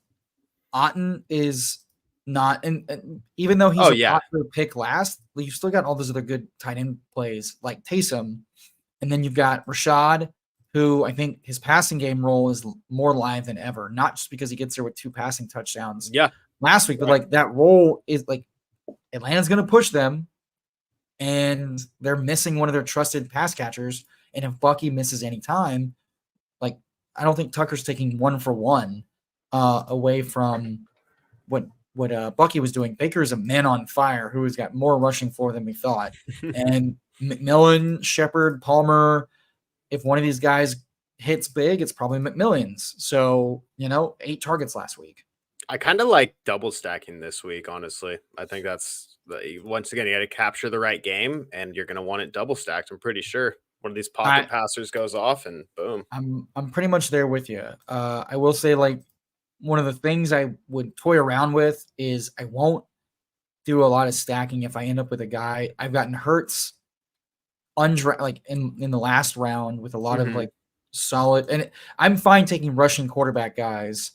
Otten is not, and even though he's popular pick last, you've still got all those other good tight end plays like Taysom, and then you've got Rashad, who I think his passing game role is more live than ever, not just because he gets there with 2 passing touchdowns last week, but like that role is like Atlanta's going to push them, and they're missing one of their trusted pass catchers. And if Bucky misses any time, like I don't think Tucker's taking 1-for-1 away from what Bucky was doing. Baker is a man on fire who has got more rushing floor than we thought. And McMillan, Shepard, Palmer, if one of these guys hits big, it's probably McMillan's. So, 8 targets last week. I kind of like double stacking this week, honestly. I think that's, once again, you got to capture the right game, and you're going to want it double stacked, I'm pretty sure. One of these pocket passers goes off, and boom. I'm pretty much there with you. I will say, like, one of the things I would toy around with is I won't do a lot of stacking if I end up with a guy. I've gotten Hurts like in the last round with a lot of like solid, and I'm fine taking rushing quarterback guys.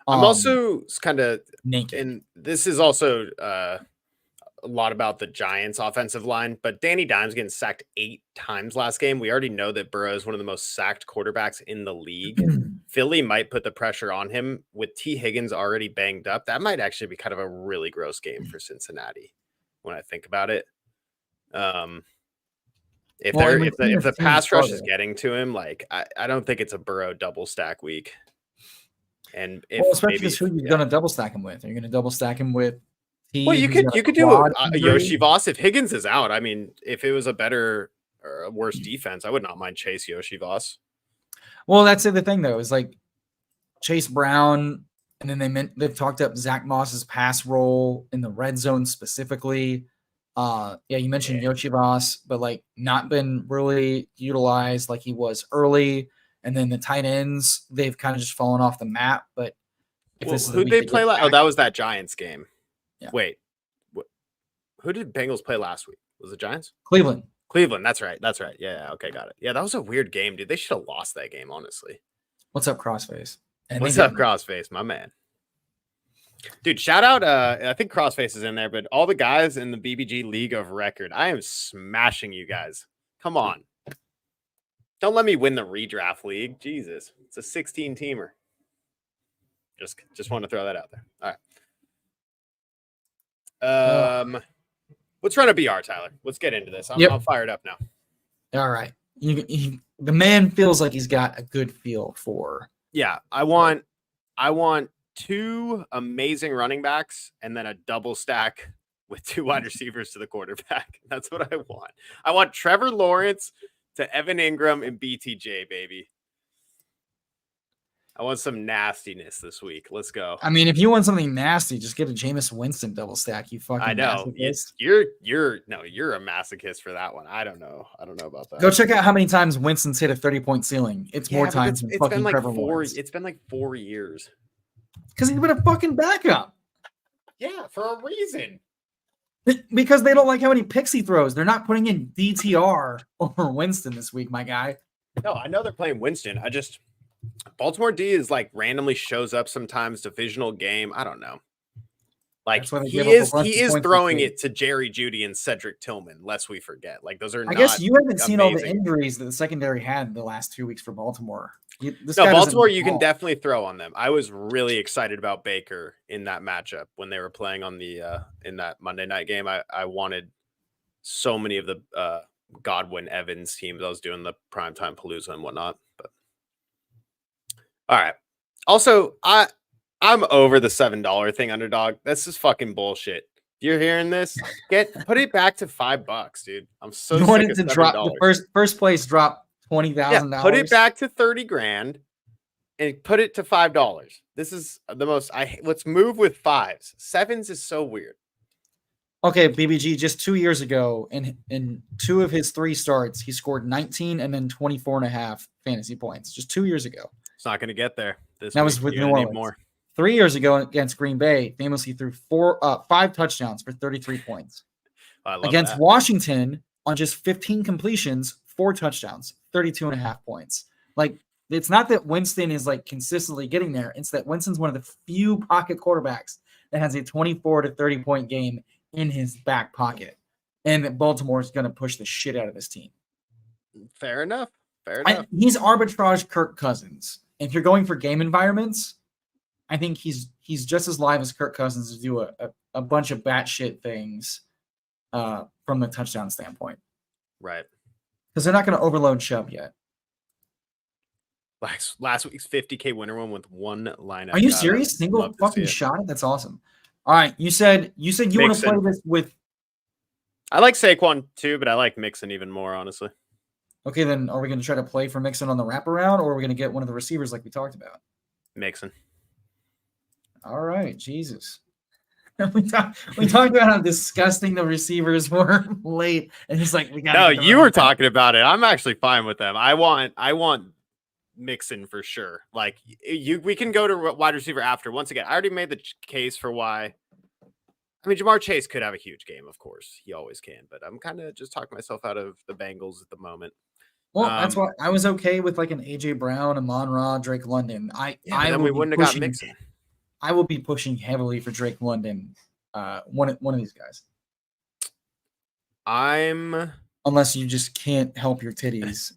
I'm also kind of naked. And this is also a lot about the Giants offensive line, but Danny Dimes getting sacked 8 times last game. We already know that Burrow is one of the most sacked quarterbacks in the league. Philly might put the pressure on him with T. Higgins already banged up. That might actually be kind of a really gross game for Cincinnati when I think about it. If the pass rush is getting to him, like I don't think it's a Burrow double stack week. And especially because who you're going to double stack him with? Are you going to double stack him with? Well, you could do a Yoshi Voss if Higgins is out. I mean, if it was a better or a worse defense, I would not mind Chase Yoshi Voss. Well, that's the thing though, is like Chase Brown, and then they've talked up Zach Moss's pass role in the red zone specifically. You mentioned Yoshi Voss, but like not been really utilized like he was early. And then the tight ends, they've kind of just fallen off the map. But who'd they play last? Oh, that was that Giants game. Yeah. Wait, who did Bengals play last week? Was it Giants? Cleveland. That's right. Yeah. Okay, got it. Yeah, that was a weird game, dude. They should have lost that game, honestly. What's up, Crossface? What's up, Crossface, my man? Dude, shout out. I think Crossface is in there, but all the guys in the BBG League of Record, I am smashing you guys. Come on. Don't let me win the redraft league. Jesus. It's a 16-teamer. Just want to throw that out there. All right. Let's run a BR, Tyler. Let's get into this. I'm fired up now. All right. The man feels like he's got a good feel for. Yeah, I want 2 amazing running backs and then a double stack with 2 wide receivers to the quarterback. That's what I want. I want Trevor Lawrence to Evan Ingram and BTJ, baby. I want some nastiness this week. Let's go. I mean, if you want something nasty, just get a Jameis Winston double stack. You fucking. I know. You're a masochist for that one. I don't know about that. Go check out how many times Winston's hit a 30-point ceiling. It's more times than fucking Trevor Lawrence. It's been like 4 years. Because he's been a fucking backup. Yeah, for a reason. Because they don't like how many picks he throws. They're not putting in DTR over Winston this week, my guy. No, I know they're playing Winston. Baltimore D is like randomly shows up sometimes, divisional game. I don't know. Like he is throwing it to Jerry Jeudy and Cedric Tillman, lest we forget. Like those are. I guess you haven't seen all the injuries that the secondary had the last 2 weeks for Baltimore. Baltimore, you can definitely throw on them. I was really excited about Baker in that matchup when they were playing on the in that Monday night game. I wanted so many of the Godwin Evans teams. I was doing the primetime Palooza and whatnot, but. All right. Also, I'm over the $7 thing, Underdog. This is fucking bullshit. You're hearing this? Put it back to $5, dude. I'm so sick wanted of to $7. drop the first place drop $20,000. Yeah, put it back to 30 grand and put it to $5. This is the most let's move with 5s. 7s is so weird. Okay, BBG, just 2 years ago, in 2 of his 3 starts, he scored 19 and then 24.5 fantasy points. Just 2 years ago. It's not going to get there. That was with New Orleans. 3 years ago against Green Bay, famously threw 5 touchdowns for 33 points. Against Washington, on just 15 completions, 4 touchdowns, 32.5 points. Like, it's not that Winston is like consistently getting there. It's that Winston's one of the few pocket quarterbacks that has a 24 to 30 point game in his back pocket. And that Baltimore is going to push the shit out of this team. Fair enough. He's arbitrage Kirk Cousins. If you're going for game environments, I think he's just as live as Kirk Cousins to do a bunch of batshit things from the touchdown standpoint. Right. Because they're not going to overload Chubb yet. Last week's 50K winner one with one lineup. Are you serious? Single fucking shot it? That's awesome. All right, you said you want to play this with. I like Saquon too, but I like Mixon even more, honestly. Okay, then are we going to try to play for Mixon on the wraparound, or are we going to get one of the receivers like we talked about? Mixon. All right, Jesus. we talked about how disgusting the receivers were late, and he's like, "We got." No, you were talking about it. I'm actually fine with them. I want Mixon for sure. Like we can go to wide receiver after. Once again, I already made the case for why. I mean, Jamar Chase could have a huge game, of course. He always can, but I'm kind of just talking myself out of the Bengals at the moment. Well, that's why I was okay with like an AJ Brown, Amon-Ra, Drake London. We wouldn't have got Mixon. I will be pushing heavily for Drake London. One of these guys. Unless you just can't help your titties.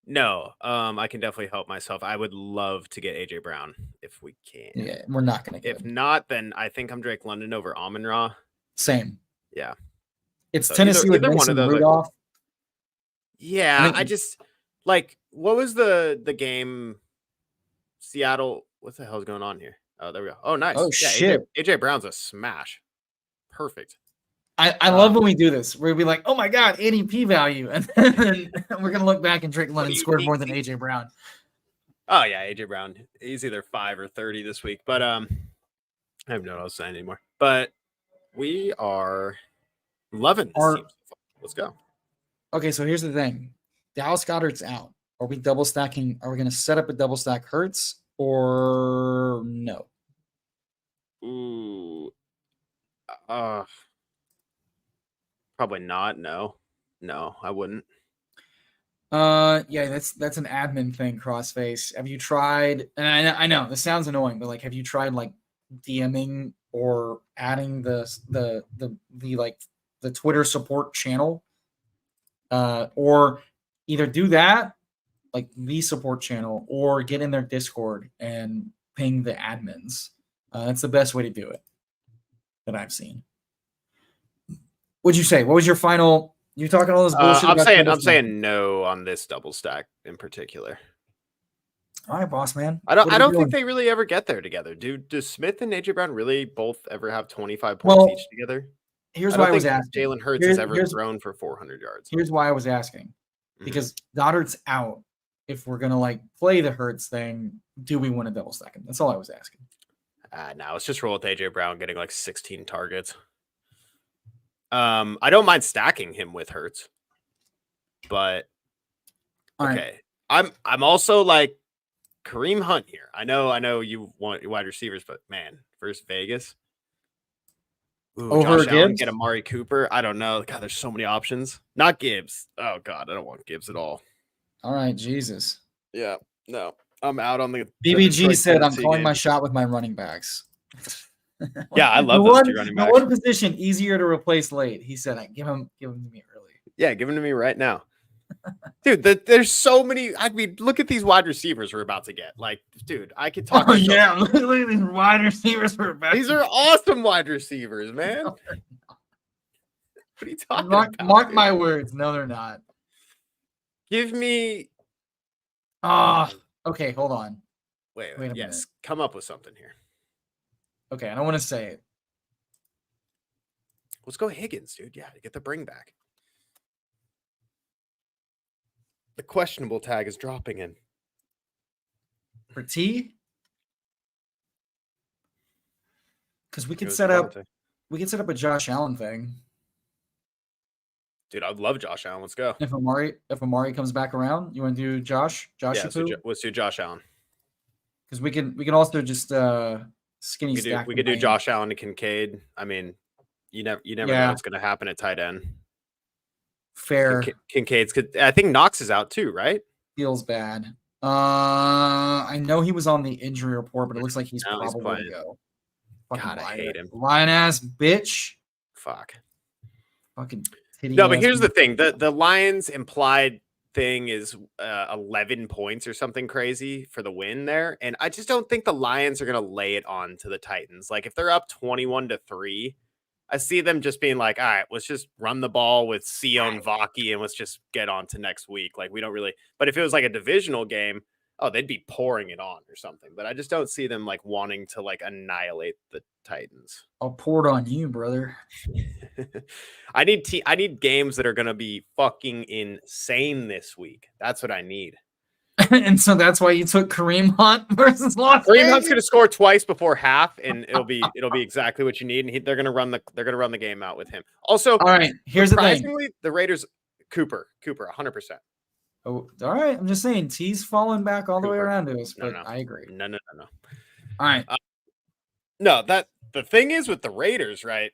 No, I can definitely help myself. I would love to get AJ Brown if we can. Yeah, we're not gonna get him. If not, then I think I'm Drake London over Amon-Ra. Same. Yeah. It's so Tennessee with Mason Rudolph. Like, yeah, I just like what was the game? Seattle. What the hell is going on here? Oh, there we go. Oh, nice. Oh, yeah, shit. AJ Brown's a smash. Perfect. I love when we do this. We'll be like, oh my God, ADP value. And then we're going to look back and Drake London scored more than AJ Brown. Oh, yeah, AJ Brown. He's either 5 or 30 this week. But I have no else to say anymore. But we are loving this team. Let's go. Okay, so here's the thing. Dallas Goedert's out. Are we double stacking? Are we going to set up a double stack Hurts or no? Ooh. Probably not. No, I wouldn't. Yeah, that's an admin thing, Crossface. Have you tried? And I know this sounds annoying, but like, have you tried like DMing or adding the Twitter support channel? Or either do that, like the support channel, or get in their Discord and ping the admins. That's the best way to do it that I've seen. What'd you say? What was your final? You talking all this bullshit? I'm saying no on this double stack in particular. All right, boss man. I don't think they really ever get there together. Does Smith and AJ Brown really both ever have 25 points each together? Here's why I was asking. Jalen Hurts has ever thrown for 400 yards. Here's why I was asking. Because Goddard's out. If we're gonna like play the Hurts thing, do we want to double stack him? That's all I was asking. No, let's just roll with AJ Brown getting like 16 targets. I don't mind stacking him with Hurts, but okay. Right. I'm also like Kareem Hunt here. I know you want wide receivers, but man, versus Vegas. Ooh, over Josh Gibbs? Allen, get Amari Cooper. I don't know. God, there's so many options. Not Gibbs. Oh God, I don't want Gibbs at all. All right, Jesus. Yeah, no, I'm out on the. BBG said I'm calling my shot with my running backs. Yeah, I love those two running backs. The one position easier to replace late. He said, "Give him to me early." Yeah, give him to me right now, dude. There's so many. I mean, look at these wide receivers we're about to get. Like, dude, I could talk. Oh yeah, look at these wide receivers we're about. These are awesome wide receivers, man. What are you talking about? Mark my words. No, they're not. Give me. Okay, hold on. Wait a minute. Come up with something here. Okay, I don't want to say it. Let's go Higgins, dude. Yeah, to get the bring back. The questionable tag is dropping in. For T? Because we could set up a Josh Allen thing. Dude, I'd love Josh Allen. Let's go. If Amari comes back around, you want to do Josh? Yeah, let's do Josh Allen. Because we can also just skinny stack. We could do Josh Allen to Kincaid. I mean, you never know what's going to happen at tight end. Fair. Kincaid's good. I think Knox is out too, right? Feels bad. I know he was on the injury report, but it looks like he's probably going to go. God, I hate him. Lion ass bitch. Fuck. Fucking. No, but here's the thing: the Lions implied thing is 11 points or something crazy for the win there, and I just don't think the Lions are going to lay it on to the Titans. Like if they're up 21-3, I see them just being like, all right, let's just run the ball with Sion Vaki and let's just get on to next week. Like we don't really. But if it was like a divisional game, oh, they'd be pouring it on or something. But I just don't see them like wanting to like annihilate the Titans. I'll pour it on you, brother. I need games that are gonna be fucking insane this week. That's what I need. And so that's why you took Kareem Hunt versus Las Kareem Vegas. Hunt's gonna score twice before half, and it'll be exactly what you need. And they're gonna run the game out with him. Also, all right, here's the thing. Surprisingly, the Raiders, Cooper, 100%. Oh, all right. I'm just saying, T's falling back all the way Cooper. around to us, but No. I agree. No. All right. No, the thing is with the Raiders, right?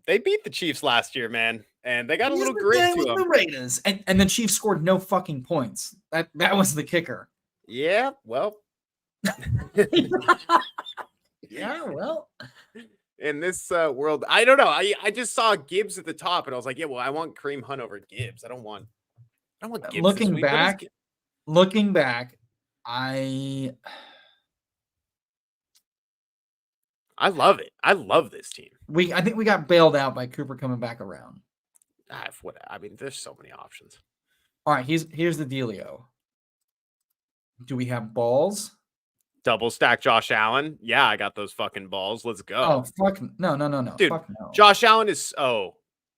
They beat the Chiefs last year, man, and they got a little grit to them. The Raiders, and the Chiefs scored no fucking points. That was the kicker. Yeah, well. Yeah, well. In this world, I don't know. I just saw Gibbs at the top, and I was like, yeah, well, I want Kareem Hunt over Gibbs. I don't want Gibbs. Looking back, I love it. I love this team. I think we got bailed out by Cooper coming back around. I mean, there's so many options. All right, here's the dealio. Do we have balls? Double stack Josh Allen. Yeah, I got those fucking balls. Let's go. Oh, fuck. No. Dude, fuck no. Josh Allen is,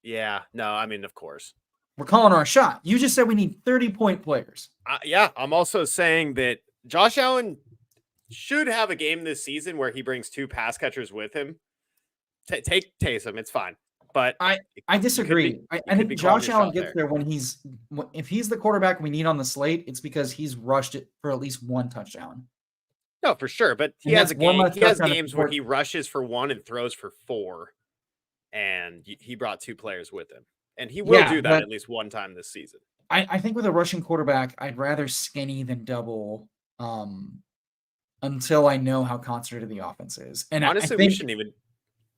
yeah. No, I mean, of course. We're calling our shot. You just said we need 30-point players. Yeah, I'm also saying that Josh Allen should have a game this season where he brings 2 pass catchers with him. Take Taysom. It's fine. But I disagree. I think Josh Allen gets there when if he's the quarterback we need on the slate, it's because he's rushed it for at least 1 touchdown. No, for sure. But he has games where he rushes for 1 and throws for 4. And he brought 2 players with him. And he will do that at least 1 time this season. I think with a rushing quarterback, I'd rather skinny than double until I know how concentrated the offense is. And honestly, we shouldn't even.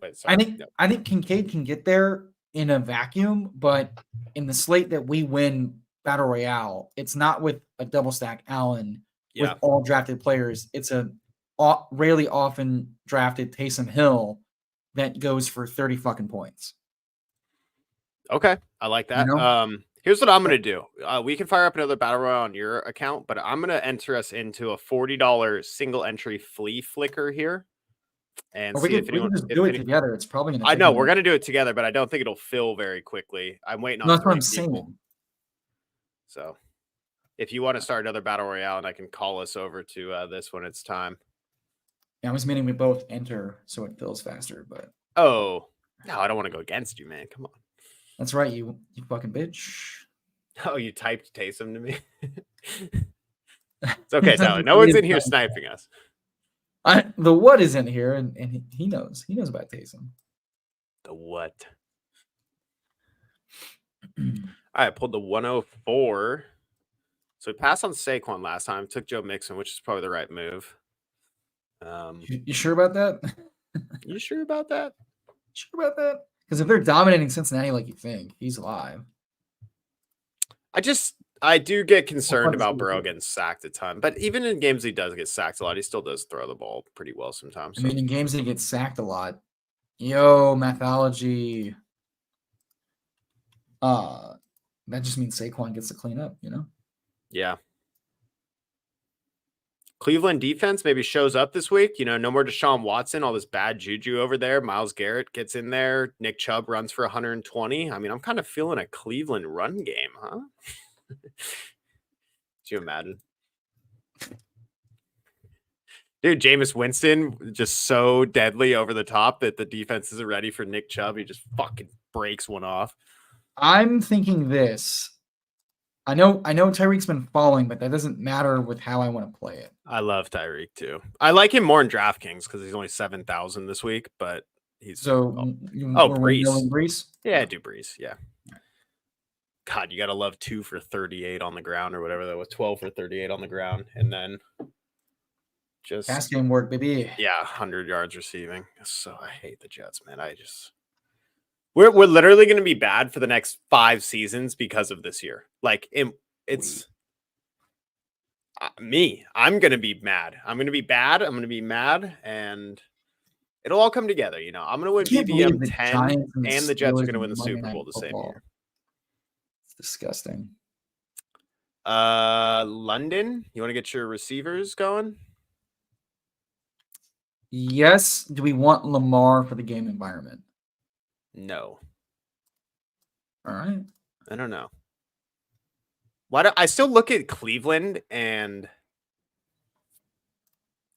Wait, sorry. I think Kincaid can get there in a vacuum, but in the slate that we win Battle Royale, it's not with a double stack Allen with all drafted players. It's a rarely often drafted Taysom Hill that goes for 30 fucking points. Okay, I like that. You know? Here's what I'm going to do. We can fire up another Battle Royale on your account, but I'm going to enter us into a $40 single entry flea flicker here. And see if anyone can just do it together. It's probably going to. I know we're going to do it together, but I don't think it'll fill very quickly. I'm waiting on. That's what I'm people. saying. So, if you want to start another Battle Royale, and I can call us over to this when it's time. Yeah, I was meaning we both enter so it fills faster, but. Oh no, I don't want to go against you, man. Come on. That's right, you fucking bitch. Oh, you typed Taysom to me. It's okay, Tyler. No one's in here sniping us. The what is in here, and he knows. He knows about Taysom. The what? All right, I pulled the 104. So we passed on Saquon last time. Took Joe Mixon, which is probably the right move. You sure about that? You sure about that? Sure about that? Because if they're dominating Cincinnati like you think, he's alive. I do get concerned about Burrow getting sacked a ton, but even in games he does get sacked a lot, he still does throw the ball pretty well sometimes. So. I mean, in games he gets sacked a lot. Yo, Mathology. That just means Saquon gets to clean up, you know? Yeah. Cleveland defense maybe shows up this week. You know, no more Deshaun Watson, all this bad juju over there. Myles Garrett gets in there. Nick Chubb runs for 120. I mean, I'm kind of feeling a Cleveland run game, huh? Could you imagine? Dude, Jameis Winston just so deadly over the top that the defense isn't ready for Nick Chubb. He just fucking breaks one off. I'm thinking this. I know Tyreek's been falling, but that doesn't matter with how I want to play it. I love Tyreek too. I like him more in DraftKings because he's only 7,000 this week, but he's Brees. Yeah, I do Brees. Yeah. God, you gotta love 2 for 38 on the ground or whatever that was, 12 for 38 on the ground, and then just pass game work, baby. Yeah, 100 yards receiving. So I hate the Jets, man. We're literally going to be bad for the next 5 seasons because of this year. Like it's me. I'm going to be mad. I'm going to be bad. I'm going to be mad, and it'll all come together. You know, I'm going to win BBM 10, and the Jets are going to win the Super Bowl the same year. It's disgusting. London, you want to get your receivers going? Yes. Do we want Lamar for the game environment? No. All right. I don't know. Why do I still look at Cleveland and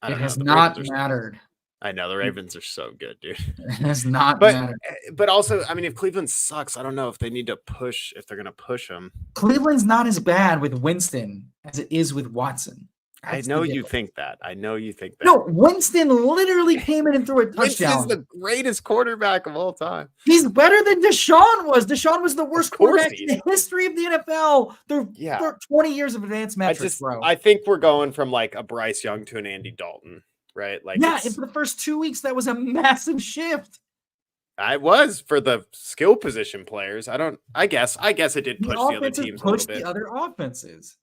I It don't know. has The not Ravens mattered. I know the Ravens are so good, dude. It has not But mattered. but also, I mean, if Cleveland sucks, I don't know if they need to push if they're gonna push them. Cleveland's not as bad with Winston as it is with Watson. I That's know the you difference. think that. I know you think that. No, Winston literally came in and threw a Winston's touchdown. the greatest quarterback of all time. He's better than Deshaun was. Deshaun was the worst course quarterback he in the history of the NFL. They're 20 years of advanced metrics, bro. I think we're going from like a Bryce Young to an Andy Dalton, right? Like, yeah, and for the first 2 weeks, that was a massive shift. I was for the skill position players. I guess it did push the other teams a little bit. The other offenses.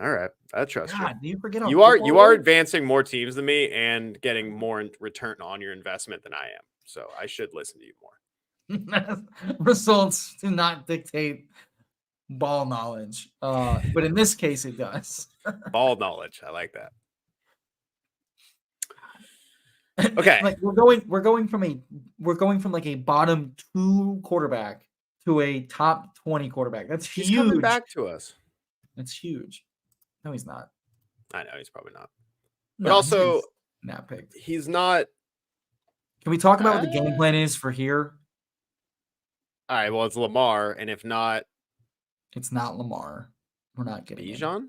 All right, I trust God, do you forget? you. You are advancing more teams than me and getting more in return on your investment than I am. So I should listen to you more. Results do not dictate ball knowledge, but in this case, it does. Ball knowledge, I like that. Okay, like we're going from like a bottom 2 quarterback to a top 20 quarterback. That's he's huge. coming back to us. That's huge. No, he's not. I know he's probably not. But also, he's not picked. He's not. Can we talk about what the game plan is for here? All right. Well, it's Lamar, and if not, it's not Lamar. We're not getting Bijan.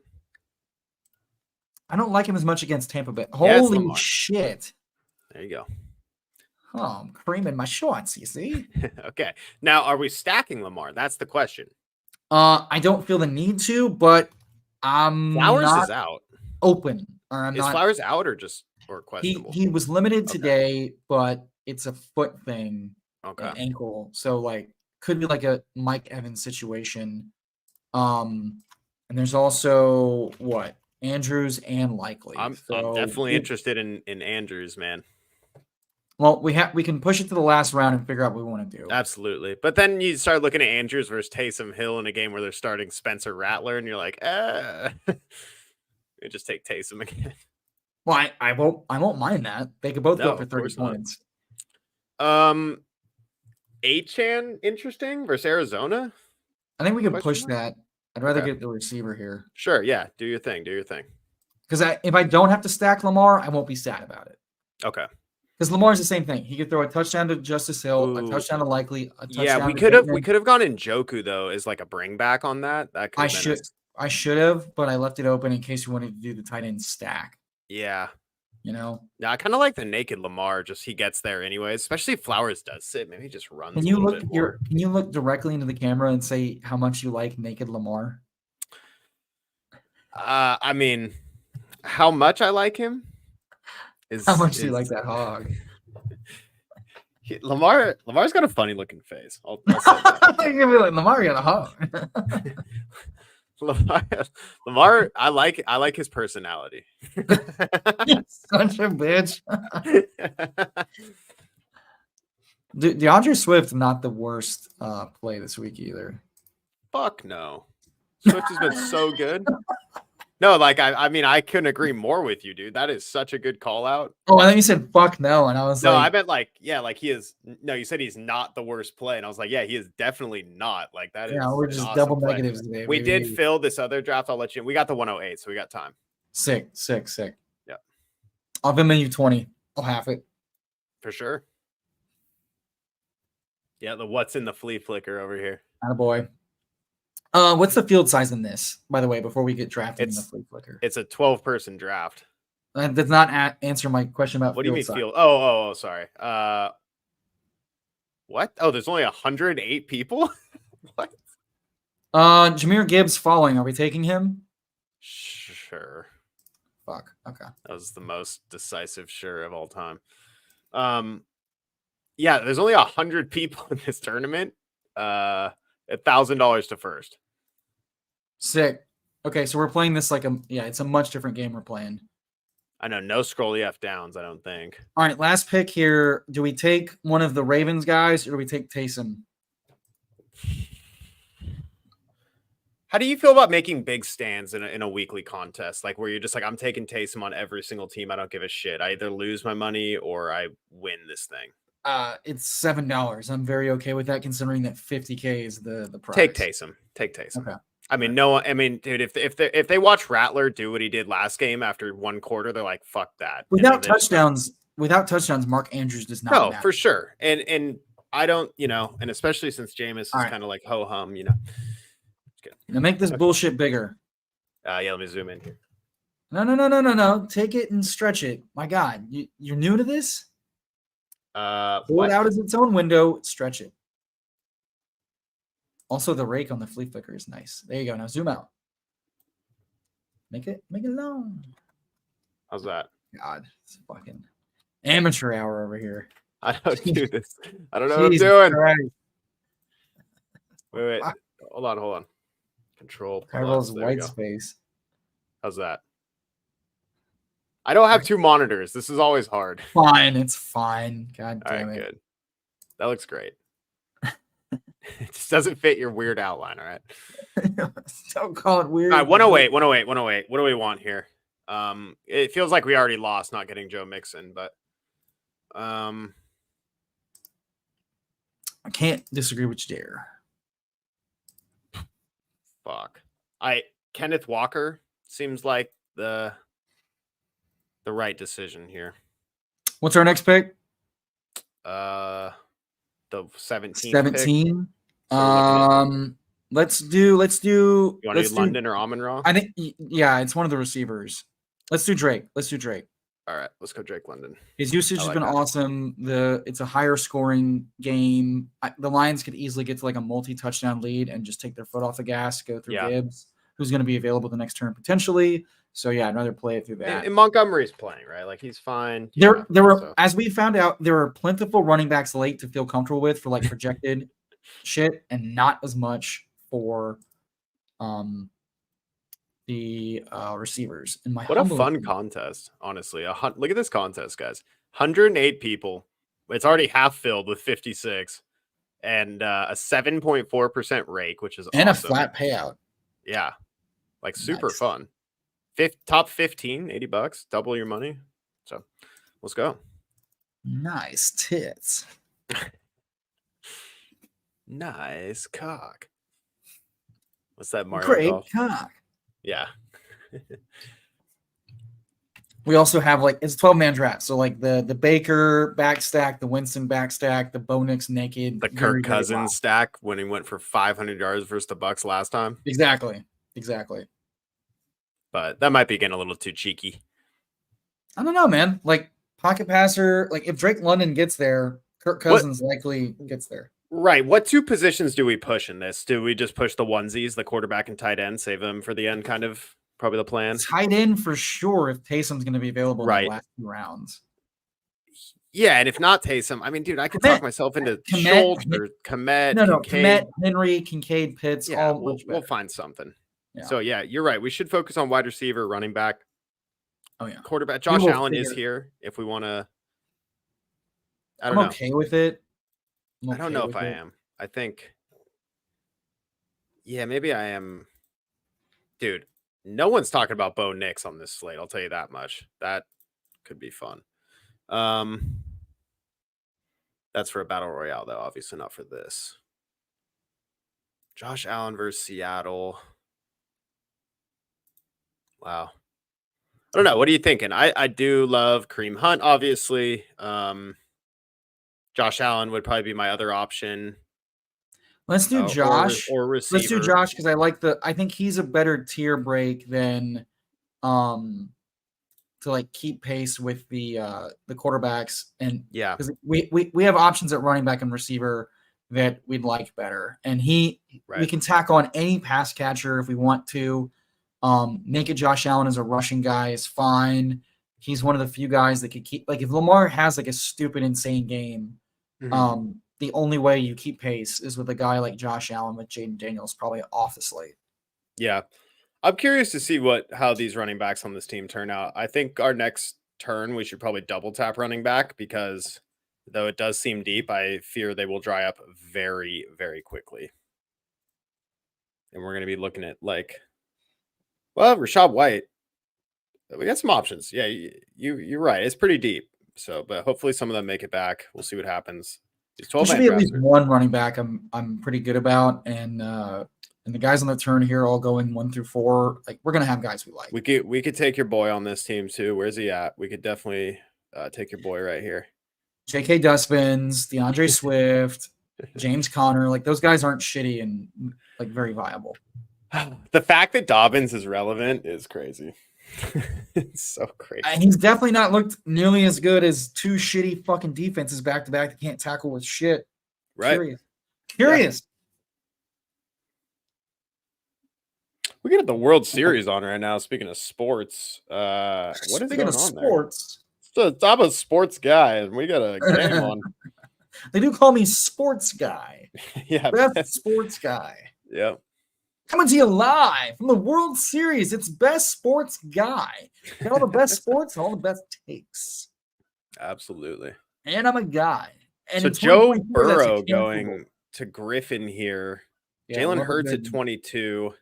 I don't like him as much against Tampa Bay. Holy shit! There you go. Oh, I'm creaming my shorts. You see? Okay. Now, are we stacking Lamar? That's the question. I don't feel the need to, but Flowers is out. Open. Or I'm is not. Flowers out or questionable? He was limited today, but it's a foot thing. Okay. Ankle. So like could be like a Mike Evans situation. And there's also what? Andrews and Likely. I'm definitely interested in Andrews, man. Well, we can push it to the last round and figure out what we want to do. Absolutely. But then you start looking at Andrews versus Taysom Hill in a game where they're starting Spencer Rattler, and you're like, you just take Taysom again. Well, I won't mind that. They could both go for 30 points. Achane interesting versus Arizona. I think we can push that. I'd rather get the receiver here. Sure, yeah. Do your thing. Because if I don't have to stack Lamar, I won't be sad about it. Okay. Because Lamar's the same thing. He could throw a touchdown to Justice Hill, a touchdown to Likely, a touchdown. Yeah, we could have gone in Njoku though as like a bring back on that. I should have, but I left it open in case you wanted to do the tight end stack. Yeah. Yeah, I kind of like the naked Lamar. Just he gets there anyways. Especially if Flowers does sit. Maybe he just runs. Can you look directly into the camera and say how much you like naked Lamar? I mean, how much I like him. How much do you like that hog? Lamar's got a funny looking face. I'll say that. You're gonna be like, Lamar got a hog. Lamar, I like his personality. Such a bitch. DeAndre Swift not the worst play this week either. Fuck no. Swift has been so good. No, like I mean, I couldn't agree more with you, dude. That is such a good call out. Oh, I think you said fuck no, and I was no, I meant like, yeah, like he is. No, you said he's not the worst play, and I was like, yeah, he is definitely not. Like that is. Yeah, we're just double negatives today. We did fill this other draft. I'll let you. We got the 108, so we got time. Sick. Yeah, I'll Venmo you 20. I'll have it for sure. Yeah, the what's in the flea flicker over here. Attaboy. What's the field size in this, by the way, before we get drafted in the flea flicker? It's a 12-person draft. That does not answer my question about what do you mean size. field? Oh, sorry. What? Oh, there's only 108 people? What? Jahmyr Gibbs falling. Are we taking him? Sure. Fuck. Okay. That was the most decisive sure of all time. Yeah, there's only 100 people in this tournament. $1,000 to first. Sick. Okay, so we're playing this like it's a much different game we're playing. I know, no scroll EF downs, I don't think. All right, last pick here. Do we take one of the Ravens guys or do we take Taysom? How do you feel about making big stands in a weekly contest? Like where you're just like, I'm taking Taysom on every single team. I don't give a shit. I either lose my money or I win this thing. It's $7. I'm very okay with that, considering that 50K is the Take prize. Taysom. Take Taysom. Okay. I mean, no. I mean, dude, if they watch Rattler do what he did last game after one quarter, they're like, fuck that. Without touchdowns, Mark Andrews does not No, matter. for sure. And I don't, and especially since Jameis is kind of like ho hum, Now make this bullshit bigger. Yeah, let me zoom in here. No. Take it and stretch it. My God, you're new to this? Pull it out as its own window. Stretch it. Also, the rake on the flea flicker is nice. There you go. Now zoom out. Make it long. How's that? God, it's fucking amateur hour over here. I don't do this. I don't know what I'm doing. Christ. Wait. Hold on. Control. Carvel's white space. How's that? I don't have two monitors. This is always hard. Fine. It's fine. God damn it. Good. That looks great. It just doesn't fit your weird outline. All right. Don't call it weird. All right. 108. What do we want here? It feels like we already lost not getting Joe Mixon, but I can't disagree with you there. Fuck. Kenneth Walker seems like the right decision here. What's our next pick? The 17th 17. Let's do. You want to do London or Amon-Ra? I think it's one of the receivers. Let's do Drake. All right, let's go Drake London. His usage has been awesome. It's a higher scoring game. The Lions could easily get to like a multi-touchdown lead and just take their foot off the gas, go through Gibbs, who's going to be available the next turn potentially. So yeah, I'd rather play it through that. And Montgomery's playing, right? Like he's fine. As we found out, there were plentiful running backs late to feel comfortable with for like projected shit, and not as much for the receivers. In my what a fun contest, honestly. Look at this contest, guys. 108 people. It's already half filled with 56, and a 7.4% rake, which is and awesome. A flat payout. Yeah, like super fun. Top 15, $80, double your money. So let's go. Nice tits. Nice cock. What's that, Mario? Great cock. Yeah. We also have it's a 12-man draft. So like the Baker backstack, the Winston backstack, the Bo Nix naked, the Kirk Cousins stack when he went for 500 yards versus the Bucks last time. Exactly. But that might be getting a little too cheeky. I don't know, man. Like pocket passer, like if Drake London gets there, Kirk Cousins likely gets there. Right. What two positions do we push in this? Do we just push the onesies, the quarterback and tight end, save them for the end, kind of probably the plan? Tight end for sure if Taysom's going to be available in the last 2 rounds. Yeah, and if not Taysom, I mean, dude, I could talk myself into Schultz or Komet. Komet, Henry, Kincaid, Pitts. Yeah, we'll find something. Yeah. So, yeah, you're right. We should focus on wide receiver, running back. Oh, yeah. Quarterback. Josh Allen is here if we want to. I'm okay with it. I don't know if I am. I think. Yeah, maybe I am. Dude, no one's talking about Bo Nix on this slate. I'll tell you that much. That could be fun. That's for a battle royale, though. Obviously not for this. Josh Allen versus Seattle. Wow. I don't know. What are you thinking? I do love Kareem Hunt, obviously. Josh Allen would probably be my other option. Let's do Josh or receiver. Let's do Josh because I think he's a better tier break than to like keep pace with the quarterbacks, and because we have options at running back and receiver that we'd like better, and we can tack on any pass catcher if we want to. Naked Josh Allen as a rushing guy is fine. He's one of the few guys that could keep, like, if Lamar has like a stupid, insane game, the only way you keep pace is with a guy like Josh Allen with Jaden Daniels probably off the slate. Yeah. I'm curious to see how these running backs on this team turn out. I think our next turn, we should probably double tap running back because though it does seem deep, I fear they will dry up very, very quickly. and we're going to be looking at like, well, Rashad White. We got some options. Yeah, you're right. It's pretty deep. So, but hopefully some of them make it back. We'll see what happens. These There 12 should man be at drafts least are, one running back I'm pretty good about, and the guys on the turn here all going 1 through 4. Like we're gonna have guys we like. we could take your boy on this team too. Where's he at? We could definitely take your boy right here. J.K. Dospins, DeAndre Swift, James Conner, like those guys aren't shitty and like very viable. The fact that Dobbins is relevant is crazy. It's so crazy. And he's definitely not looked nearly as good as 2 shitty fucking defenses back to back that can't tackle with shit. Right. Curious. We got the World Series on right now. Speaking of sports, what is Speaking going of on sports, there? I'm a sports guy, and we got a game on. They do call me sports guy. Yeah, Best sports guy. Yep. Coming to you live from the World Series. It's best sports guy. Got all the best sports, all the best takes. Absolutely. And I'm a guy. And so in Joe 2024, that's a Burrow cancel. going to Griffin here. Yeah, Jalen Hurts good. at 22.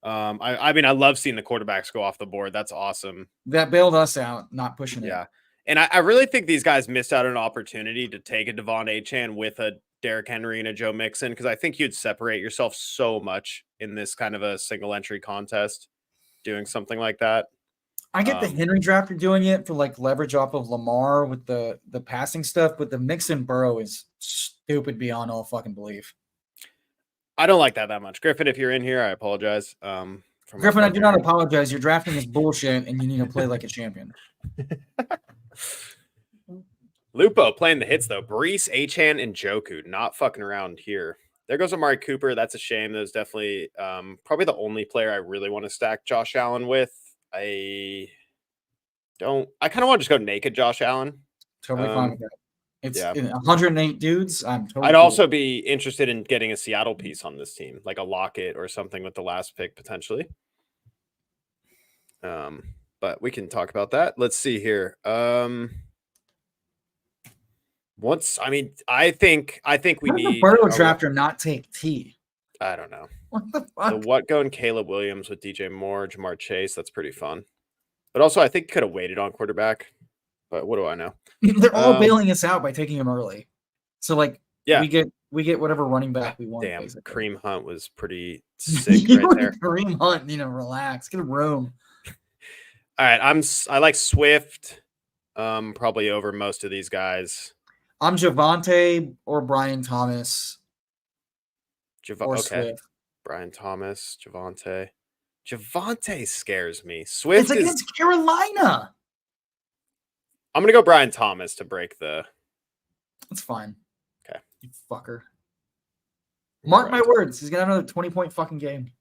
I mean, I love seeing the quarterbacks go off the board. That's awesome. That bailed us out, not pushing it. Yeah. And I really think these guys missed out on an opportunity to take a Devon Achane with a Derrick Henry and a Joe Mixon, because I think you'd separate yourself so much in this kind of a single entry contest doing something like that. I get the Henry draft you're doing it for like leverage off of Lamar with the passing stuff, but the Mixon Burrow is stupid beyond all fucking belief. I don't like that much. Griffin, if you're in here, I apologize. Griffin, I do not apologize. Your drafting is bullshit, and you need to play like a champion. Lupo playing the hits, though. Brees, Achane, and Joku not fucking around here. There goes Amari Cooper. That's a shame. That was definitely probably the only player I really want to stack Josh Allen with. I kind of want to just go naked Josh Allen. Totally fine with that. It's 108 dudes. I'd also be interested in getting a Seattle piece on this team, like a Lockett or something with the last pick potentially. But we can talk about that. Let's see here. I think we need the Burrow drafter not take T. I don't know. What the fuck? The what going Caleb Williams with DJ Moore, Jamar Chase. That's pretty fun. But also, I think could have waited on quarterback. But what do I know? They're all bailing us out by taking him early. So yeah, we get whatever running back we want. Damn, basically. Kareem Hunt was pretty sick right there. Kareem Hunt, relax, get a room. All right, I like Swift, probably over most of these guys. I'm Javonte or Brian Thomas. Okay. Swift. Brian Thomas, Javonte. Javonte scares me. Swift it's against Carolina. I'm gonna go Brian Thomas to break the. That's fine. Okay. You fucker. Mark my words. He's gonna have another 20-point fucking game.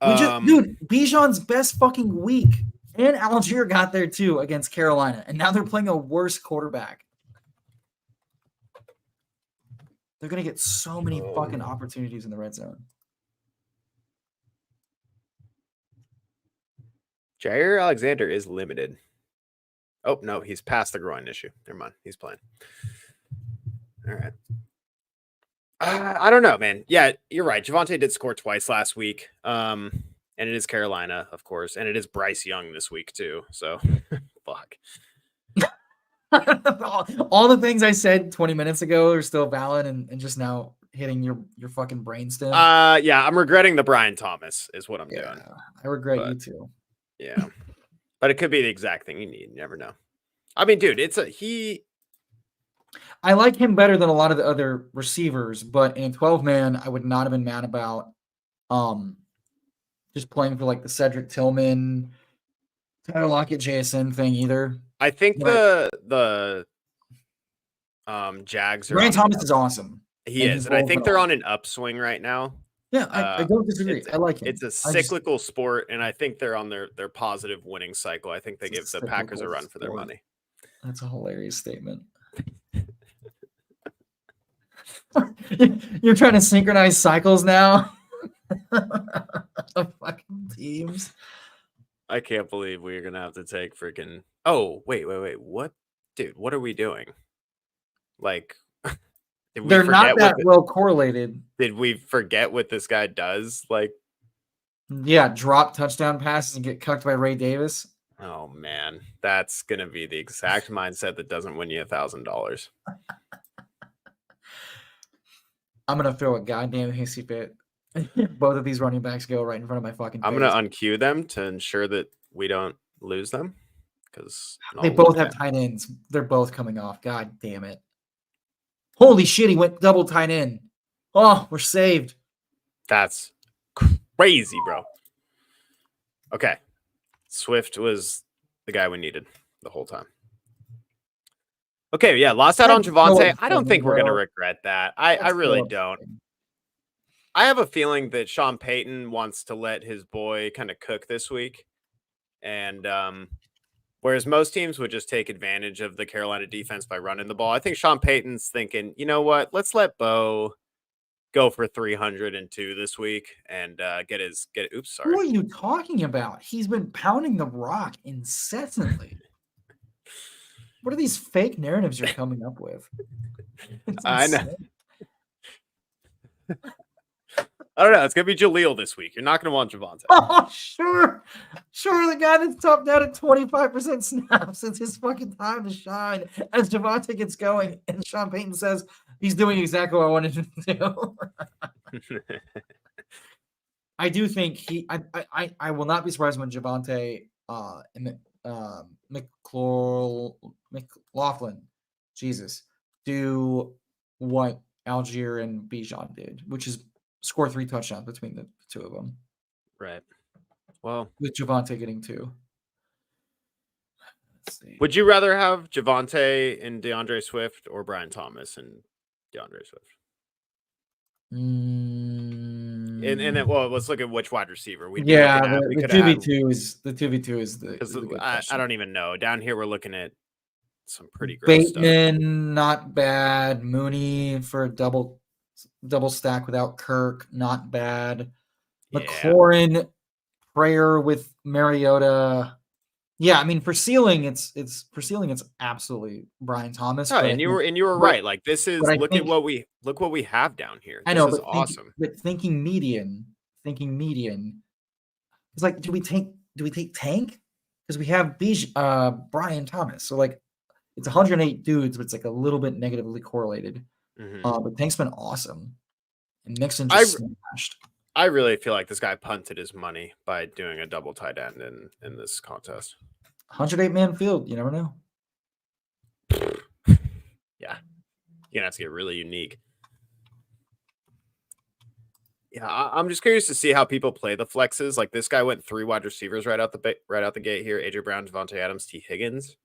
Dude, Bijan's best fucking week. And Algier got there too against Carolina. And now they're playing a worse quarterback. They're going to get so many fucking opportunities in the red zone. Jair Alexander is limited. Oh, no, he's past the groin issue. Never mind. He's playing. All right. I don't know, man. Yeah, you're right. Javonte did score twice last week. And it is Carolina, of course. And it is Bryce Young this week, too. So, fuck. All the things I said 20 minutes ago are still valid and just now hitting your fucking brainstem. Yeah, I'm regretting the Brian Thomas is what I'm doing. I regret you too. Yeah. But it could be the exact thing you need. You never know. I mean, dude, I like him better than a lot of the other receivers, but in 12-man, I would not have been mad about just playing for like the Cedric Tillman, Tyler Lockett, JSN thing either. I think the Jags are. Brian Thomas is awesome. He is, and I think they're on an upswing right now. Yeah, I don't disagree. I like him. It's a cyclical sport, and I think they're on their positive winning cycle. I think they give the Packers a run for their money. That's a hilarious statement. You're trying to synchronize cycles now? Fucking teams. I can't believe we're gonna have to take freaking. Oh, wait. What, dude? What are we doing? Like, They're not that well correlated. Did we forget what this guy does? Like, yeah, drop touchdown passes and get cucked by Ray Davis. Oh man, that's gonna be the exact mindset that doesn't win you $1,000. I'm gonna throw a goddamn hissy fit. Both of these running backs go right in front of my fucking face. I'm gonna unqueue them to ensure that we don't lose them because they both have tight ends. They're both coming off. God damn it! Holy shit! He went double tight end. Oh, we're saved. That's crazy, bro. Okay. Swift was the guy we needed the whole time. Okay, yeah, lost out on Javonte. I don't think we're going to regret that. I really don't. I have a feeling that Sean Payton wants to let his boy kind of cook this week. And whereas most teams would just take advantage of the Carolina defense by running the ball, I think Sean Payton's thinking, you know what, let's let Bo go for 302 this week and get oops, sorry. What are you talking about? He's been pounding the rock incessantly. What are these fake narratives you're coming up with? I know. I don't know. It's gonna be Jaleel this week. You're not gonna want Javonte. Oh, sure. The guy that's topped out at 25% snaps. It's his fucking time to shine. As Javonte gets going, and Sean Payton says he's doing exactly what I wanted him to do. I do think I will not be surprised when Javonte McLaughlin, Jesus, do what Algier and Bijan did, which is score 3 touchdowns between the two of them. Right. Well, with Javonte getting 2. Let's see. Would you rather have Javonte and DeAndre Swift or Brian Thomas and DeAndre Swift? And then, well, let's look at which wide receiver we. Yeah, the 2v2 is the. I don't even know. Down here, we're looking at some pretty gross Bateman, stuff. Not bad. Mooney for a double stack without Kirk, not bad. Yeah. McLaurin, Prayer with Mariota. Yeah, I mean for ceiling, it's absolutely Brian Thomas. Oh, and you were right. Like this is look what we have down here. I know, this is awesome. But thinking median. It's like, do we take Tank? Because we have Brian Thomas. So like it's 108 dudes, but it's like a little bit negatively correlated. Mm-hmm. But Tank's been awesome. And Mixon just smashed. I really feel like this guy punted his money by doing a double tight end in this contest. 108-man field. You never know. Yeah. You're going to have to get really unique. Yeah, I'm just curious to see how people play the flexes. Like this guy went 3 wide receivers right out the gate here. AJ Brown, Devontae Adams, T. Higgins.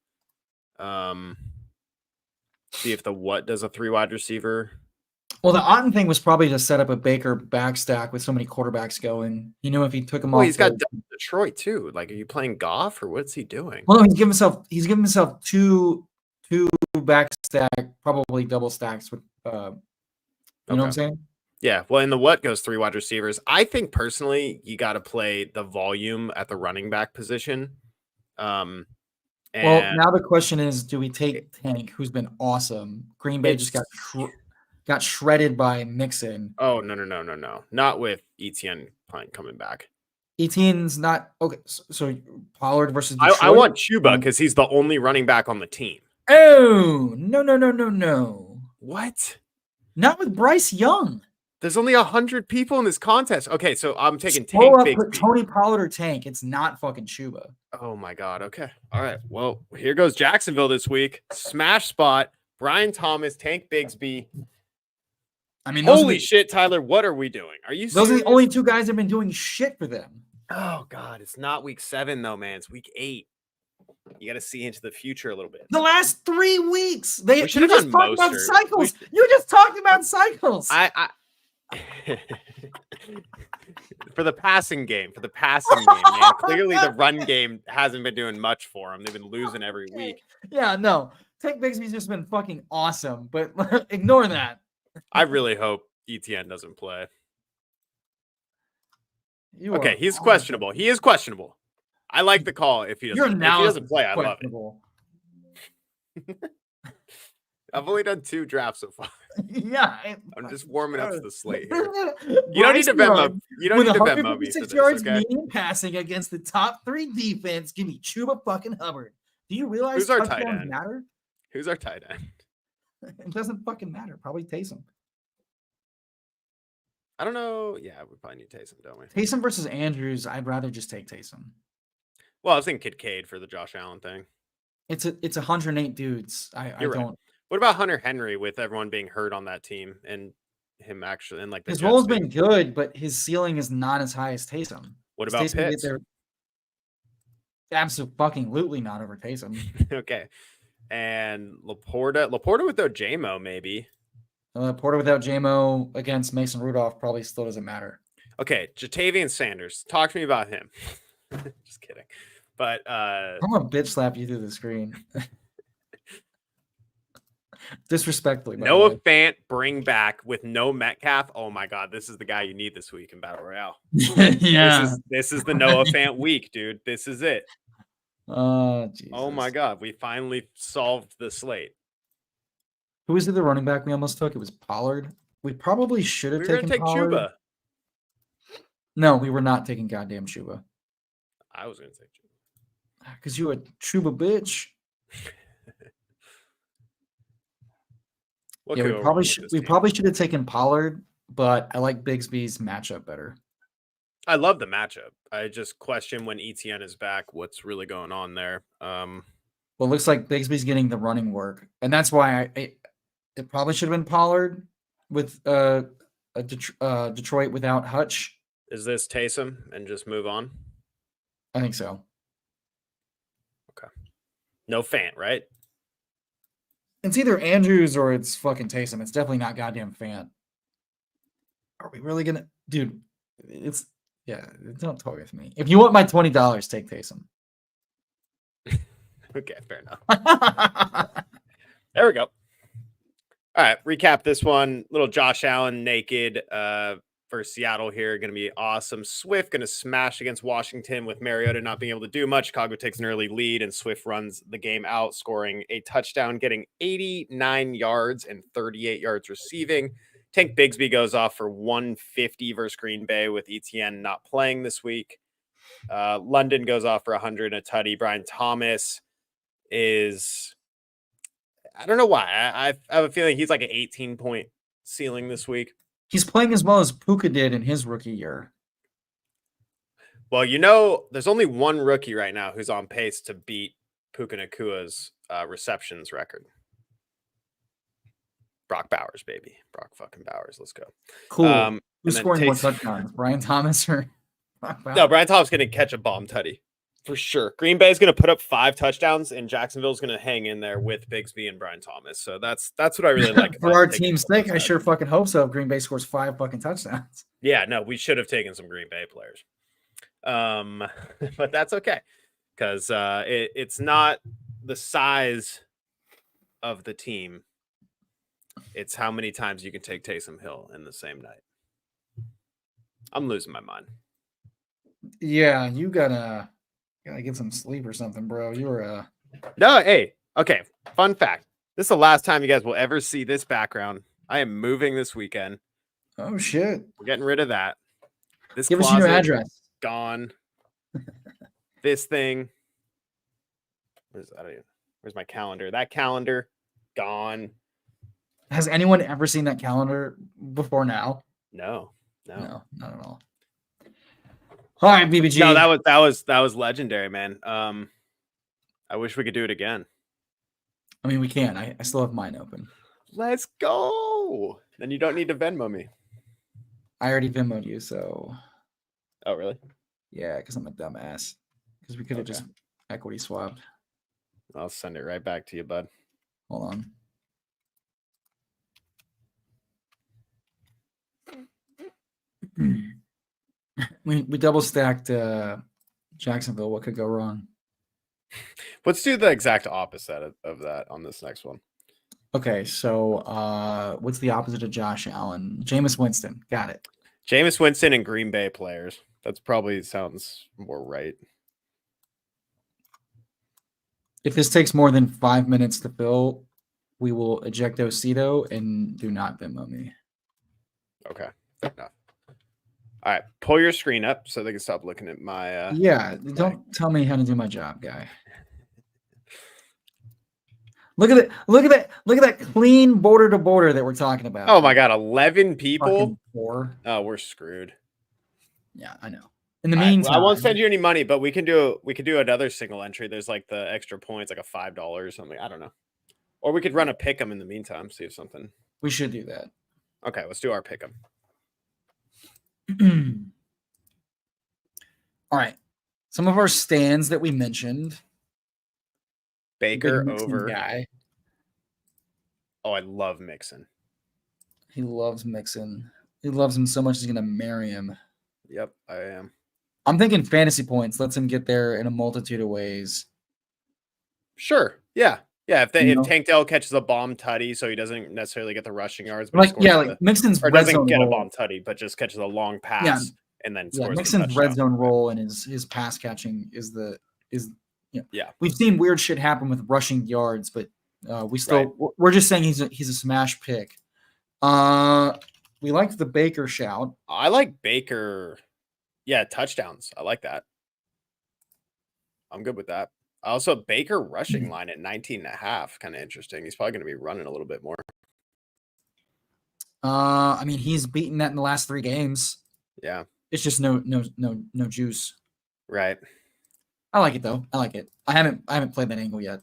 See if the what does a 3 wide receiver. Well, the Otten thing was probably to set up a Baker backstack with so many quarterbacks going. You know, if he took him off. He's got Detroit too. Like, are you playing Goff or what's he doing? Well, he's giving himself two backstack, probably double stacks with. You know what I'm saying? Yeah. Well, in the what goes 3 wide receivers. I think personally, you got to play the volume at the running back position. Well, now the question is, do we take Tank, who's been awesome? Green Bay just got shredded by Mixon. Oh, no. Not with Etienne coming back. Etienne's not okay. So Pollard versus Detroit? I want Chuba because he's the only running back on the team. Oh, no. What? Not with Bryce Young. There's only 100 people in this contest. Okay, so I'm taking Tank. Put Tony Pollard or Tank. It's not fucking Chuba. Oh my God. Okay. All right. Well, here goes Jacksonville this week. Smash spot. Brian Thomas, Tank Bigsby. I mean, holy shit, Tyler. What are we doing? Are you serious? Those are the only 2 guys that have been doing shit for them. Oh God. It's not week 7 though, man. It's week 8. You got to see into the future a little bit. The last 3 weeks. You just talked about cycles. You just talked about cycles. For the passing game, man. Clearly the run game hasn't been doing much for them. They've been losing every week. Yeah, no. Tank Bigsby's just been fucking awesome, but ignore that. I really hope Etienne doesn't play. Okay, he's questionable. He is questionable. I like the call if he doesn't play. I love it. I've only done 2 drafts so far. Yeah, I'm just warming up to the slate here. You You don't need to Venmo. You don't need to Venmo me for 156 this, yards okay? median passing against the top 3 defense. Give me Chuba fucking Hubbard. Do you realize Who's our tight touchdowns end? matter? Who's our tight end? It doesn't fucking matter. Probably Taysom. I don't know. Yeah, we probably need Taysom, don't we? Taysom versus Andrews. I'd rather just take Taysom. Well, I was thinking Kincaid for the Josh Allen thing. It's 108 dudes. I don't. Right. What about Hunter Henry with everyone being hurt on that team and him actually and like the His Jets role's being... been good, but his ceiling is not as high as Taysom. What about Taysom Pitts? Absolutely not over Taysom. Okay. And Laporta without JMO, maybe. Porter without JMO against Mason Rudolph probably still doesn't matter. Okay, Jatavian Sanders. Talk to me about him. Just kidding. But I'm gonna bitch slap you through the screen. Disrespectfully. Noah Fant bring back with no Metcalf. Oh my God, this is the guy you need this week in Battle Royale. Yeah. This is the Noah Fant week, dude. This is it. Jesus. Oh my God, we finally solved the slate. Who was the running back we almost took? It was Pollard. We probably should have taken Pollard. Chuba. No, we were not taking goddamn Chuba. I was going to take Chuba. Because you a Chuba bitch. Yeah, we probably should have taken Pollard, but I like Bigsby's matchup better. I love the matchup. I just question when ETN is back, what's really going on there. Well, it looks like Bigsby's getting the running work, and that's why it probably should have been Pollard with Detroit without Hutch. Is this Taysom and just move on? I think so. Okay. No Fant, right? It's either Andrews or it's fucking Taysom. It's definitely not goddamn Fant. Are we really gonna, dude? It's don't toy with me. If you want my $20, take Taysom. Okay, fair enough. There we go. All right, recap this one. Little Josh Allen naked for Seattle here. Going to be awesome. Swift going to smash against Washington with Mariota not being able to do much. Chicago takes an early lead, and Swift runs the game out, scoring a touchdown, getting 89 yards and 38 yards receiving. Tank Bigsby goes off for 150 versus Green Bay with ETN not playing this week. London goes off for 100 and a tutty. Brian Thomas is... I don't know why. I have a feeling he's like an 18-point ceiling this week. He's playing as well as Puka did in his rookie year. Well, you know, there's only one rookie right now who's on pace to beat Puka Nakua's receptions record. Brock Bowers, baby. Brock fucking Bowers. Let's go. Cool. Who's scoring more touchdowns? Brian Thomas or Brock Bowers? No, Brian Thomas is going to catch a bomb tutty. For sure. Green Bay is going to put up 5 touchdowns, and Jacksonville is going to hang in there with Bigsby and Brian Thomas. So that's what I really like. For our team's sake, I sure fucking hope so. If Green Bay scores 5 fucking touchdowns. Yeah, no, we should have taken some Green Bay players. But that's okay because it's not the size of the team. It's how many times you can take Taysom Hill in the same night. I'm losing my mind. Yeah, you gotta get some sleep or something, bro. You were No, hey, okay. Fun fact. This is the last time you guys will ever see this background. I am moving this weekend. Oh shit. We're getting rid of that. This Give us your address. Gone. This thing. Where's my calendar? That calendar gone. Has anyone ever seen that calendar before now? No, not at all. All right, BBG. No, that was legendary, man. I wish we could do it again. I mean, we can. I still have mine open. Let's go. Then you don't need to Venmo me. I already Venmo'd you, so. Oh, really? Yeah, because I'm a dumbass. Because we could have just equity swapped. I'll send it right back to you, bud. Hold on. We double stacked Jacksonville. What could go wrong? Let's do the exact opposite of that on this next one. Okay, so what's the opposite of Josh Allen? Jameis Winston. Got it. Jameis Winston and Green Bay players. That's probably sounds more right. If this takes more than 5 minutes to fill, we will ejectocito and do not Venmo me. Okay. Fair enough. All right. Pull your screen up so they can stop looking at my. Yeah, don't tell me how to do my job, guy. Look at it. Look at that. Look at that clean border to border that we're talking about. Oh my God. 11 people. Four. Oh, we're screwed. Yeah, I know. In the meantime, I won't send you any money, but we can do another single entry. There's like the extra points, like a $5 or something. I don't know. Or we could run a pick 'em in the meantime, see if something. We should do that. Okay, let's do our pick 'em. All right. Some of our stands that we mentioned. Baker over guy. Oh, I love Mixon. He loves Mixon. He loves him so much he's gonna marry him. Yep, I am. I'm thinking fantasy points lets him get there in a multitude of ways. Sure. Yeah. Yeah. If Tank Dell catches a bomb tutty, so he doesn't necessarily get the rushing yards, but like Mixon's or red doesn't zone get roll. a bomb tutty, but just catches a long pass and then scores. Mixon's red zone roll and his pass catching is We've seen weird shit happen with rushing yards, but we're just saying he's a smash pick. We like the Baker shout. I like Baker. Yeah, touchdowns. I like that. I'm good with that. Also, Baker rushing line at 19.5. Kind of interesting. He's probably going to be running a little bit more. I mean, he's beaten that in the last 3 games. Yeah. It's just no juice. Right. I like it though. I like it. I haven't played that angle yet.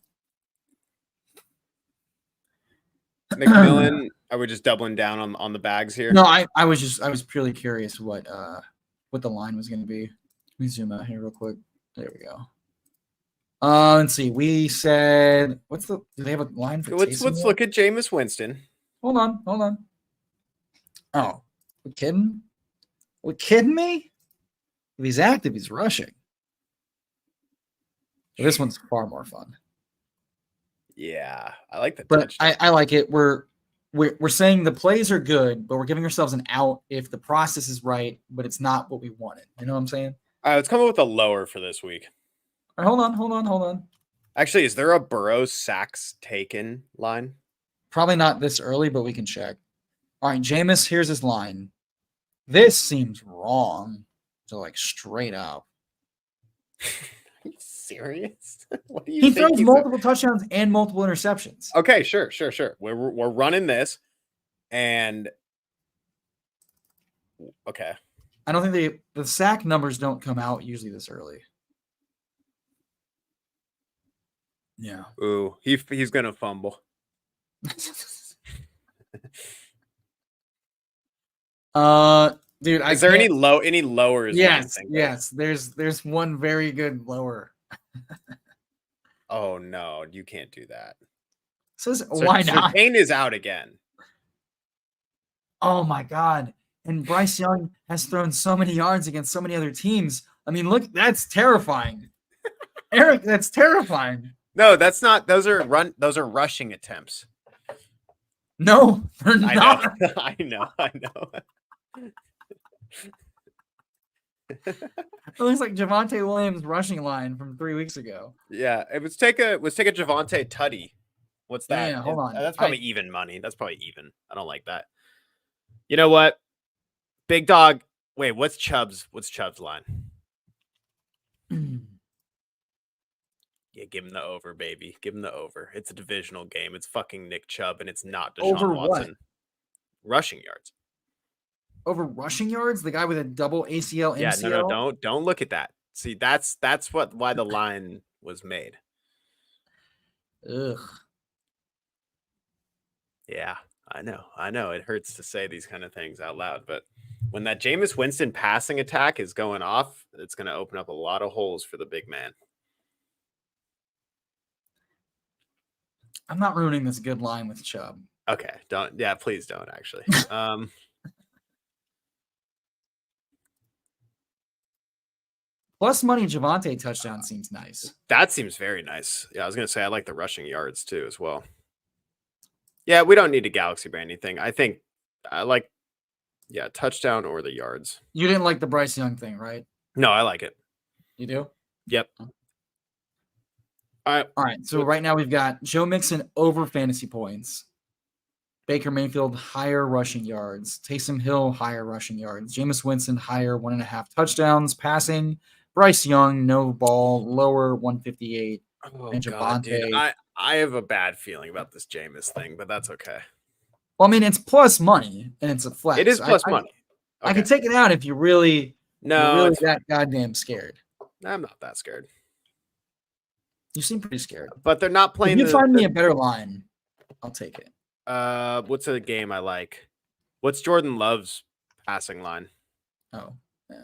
McMillan, are we just doubling down on the bags here? No, I was purely curious what the line was going to be. Let me zoom out here real quick. There we go. Let's see. We said do they have a line for? Let's look at Jameis Winston. Hold on. Oh, we're kidding? We're kidding me? If he's active, he's rushing. Well, this one's far more fun. Yeah, I like that. But I like it. We're saying the plays are good, but we're giving ourselves an out if the process is right, but it's not what we wanted. You know what I'm saying? All right, let's come up with a lower for this week. All right, hold on. Actually, is there a Burrow sacks taken line? Probably not this early, but we can check. All right, Jameis, here's his line. This seems wrong. So like straight up. Are you serious? What do you he throws multiple touchdowns and multiple interceptions. Okay, sure. We're running this, and okay. I don't think the sack numbers don't come out usually this early. Yeah. Ooh, he's gonna fumble. Dude, is there any lowers? Yes. There's one very good lower. Oh no, you can't do that. So why not? Kane is out again. Oh my God. And Bryce Young has thrown so many yards against so many other teams. I mean, look, that's terrifying. Eric, that's terrifying. No, that's not. Those are rushing attempts. No, they're not. I know. It looks like Javonte Williams' rushing line from 3 weeks ago. Yeah, let's take a Javonte Tutty. What's that? Yeah, hold on. That's probably even money. That's probably even. I don't like that. You know what? Big dog. Wait, what's Chubb's line? Yeah, give him the over, baby. Give him the over. It's a divisional game. It's fucking Nick Chubb, and it's not Deshaun over Watson. What? Rushing yards. Over rushing yards? The guy with a double ACL, MCL? Yeah, no, don't look at that. See, that's why the line was made. Ugh. Yeah, I know. It hurts to say these kind of things out loud, but when that Jameis Winston passing attack is going off, it's going to open up a lot of holes for the big man. I'm not ruining this good line with Chubb. Okay, don't. Yeah, please don't. Actually, plus money Javonte touchdown seems nice. That seems very nice. Yeah, I was gonna say I like the rushing yards too as well. Yeah, we don't need to galaxy brand anything. I think I like, touchdown or the yards. You didn't like the Bryce Young thing, right? No, I like it. You do? Yep. All right. So right now we've got Joe Mixon over fantasy points. Baker Mayfield, higher rushing yards. Taysom Hill, higher rushing yards. Jameis Winston, higher 1.5 touchdowns passing. Bryce Young, no ball, lower 158. Oh and God, dude. Javonte. I have a bad feeling about this Jameis thing, but that's okay. Well, I mean, it's plus money and it's a flex. It is plus money. I could take it out if you're really that goddamn scared. I'm not that scared. You seem pretty scared. But they're not playing. If you find me a better line, I'll take it. What's a game I like? What's Jordan Love's passing line? Oh, yeah.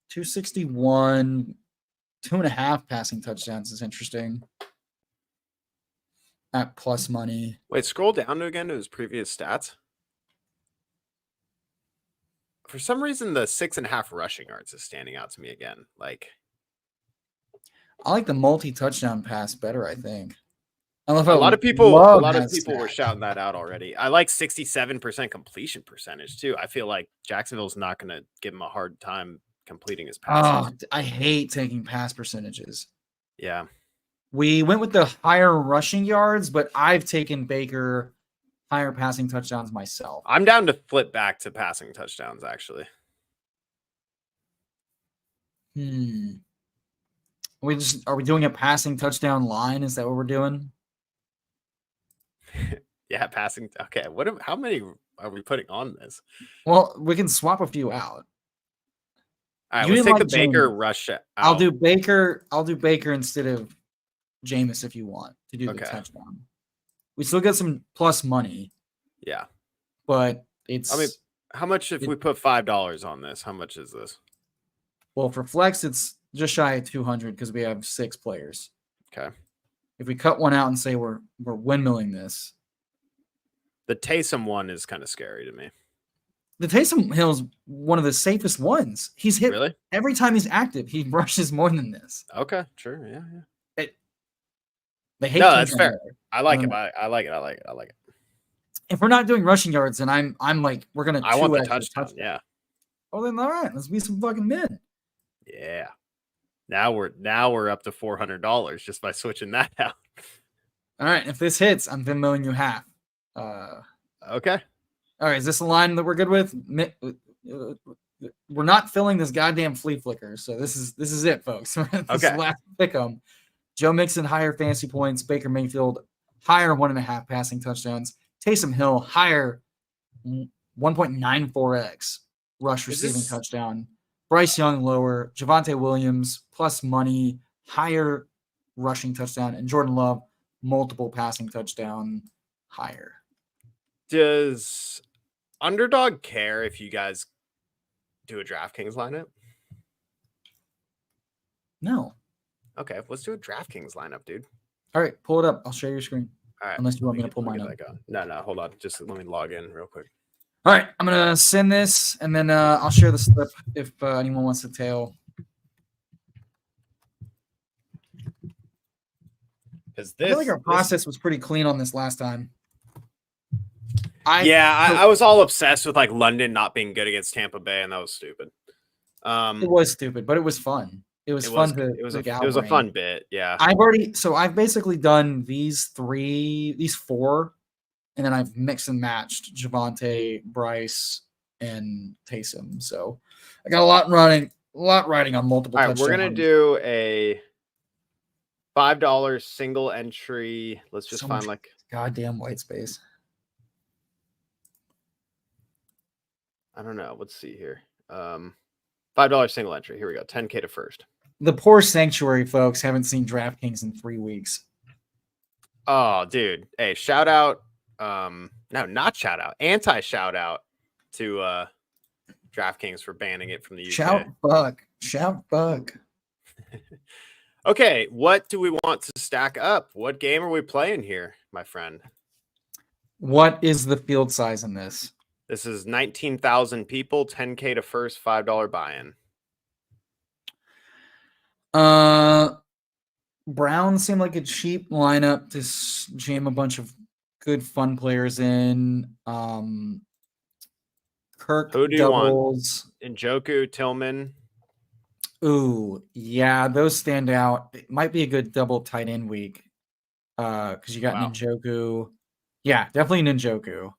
261, 2.5 passing touchdowns is interesting. At plus money. Wait, scroll down again to his previous stats. For some reason, the 6.5 rushing yards is standing out to me again. Like, I like the multi-touchdown pass better, I think. I love a lot of people were shouting that out already. I like 67% completion percentage too. I feel like Jacksonville's not going to give him a hard time completing his passes. Oh, I hate taking pass percentages. Yeah. We went with the higher rushing yards, but I've taken Baker higher passing touchdowns myself. I'm down to flip back to passing touchdowns, actually. Are we doing a passing touchdown line? Is that what we're doing? Yeah, passing. Okay, how many are we putting on this? Well, we can swap a few out. All right, let's take the Baker rush out. I'll do Baker instead of Jameis if you want to do the touchdown. We still get some plus money. Yeah. But it's... I mean, how much if we put $5 on this? How much is this? Well, for Flex, it's just shy of 200 because we have 6 players. Okay. If we cut one out and say we're windmilling this... The Taysom one is kind of scary to me. The Taysom Hill is one of the safest ones. He's hit every time he's active. He rushes more than this. Okay, sure, yeah. They hate. No, that's fair. I like it. I like it. If we're not doing rushing yards, then I'm like, we're gonna. I want the touchdown. Yeah. Oh, then all right. Let's be some fucking men. Yeah. Now we're up to $400 just by switching that out. All right. If this hits, I'm Venmoing you half. Okay. All right. Is this a line that we're good with? We're not filling this goddamn flea flicker, so this is it, folks. This is last pick 'em. Joe Mixon, higher fantasy points. Baker Mayfield, higher 1.5 passing touchdowns. Taysom Hill, higher 1.94x rush receiving touchdown. Bryce Young, lower. Javonte Williams, plus money, higher rushing touchdown. And Jordan Love, multiple passing touchdown, higher. Does Underdog care if you guys do a DraftKings lineup? No. Okay, let's do a DraftKings lineup, dude. All right, pull it up. I'll share your screen. All right. Unless you want me to pull mine up. No, hold on. Just let me log in real quick. All right, I'm going to send this, and then I'll share the slip if anyone wants to tail. I feel like our process was pretty clean on this last time. I was all obsessed with like London not being good against Tampa Bay, and that was stupid. It was stupid, but it was fun. It was fun. It was a fun bit. Yeah. I've basically done these 4, and then I've mixed and matched Javonte, Bryce, and Taysom. So I got a lot riding on multiple. All right, we're gonna do a $5 single entry. Let's just find like goddamn white space. I don't know. Let's see here. $5 single entry. Here we go. 10K to first. The poor sanctuary folks haven't seen DraftKings in 3 weeks. Oh, dude. Hey, shout out. No, not shout out. Anti shout out to DraftKings for banning it from the UK. Shout bug. Okay, what do we want to stack up? What game are we playing here, my friend? What is the field size in this? This is 19,000 people, 10K to first, $5 buy-in. Browns seem like a cheap lineup to jam a bunch of good fun players in. Kirk Who do you want? doubles. Njoku, Tillman. Ooh, yeah, those stand out. It might be a good double tight end week. Because you got Wow. Ninjoku. Yeah, definitely Ninjoku.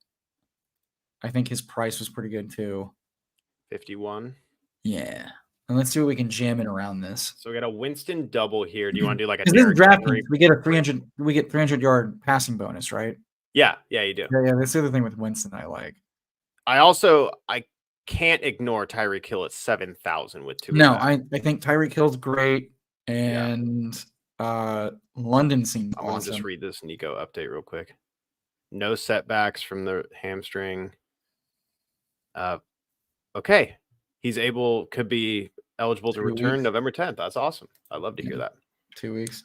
I think his price was pretty good too. 51. Yeah. And let's see what we can jam in around this. So we got a Winston double here. Do you want to do like a Because this is Derrick Henry? DraftKings, we get a 300-yard passing bonus, right? Yeah, you do. Yeah, that's the other thing with Winston I like. I can't ignore Tyreek Hill at 7,000 with 2. No, I think Tyreek Hill's great, and London seemed I'm gonna awesome. just read this Nico update real quick. No setbacks from the hamstring. Okay. Could be eligible to 2 return weeks. November 10th. That's awesome. I love to hear that. 2 weeks.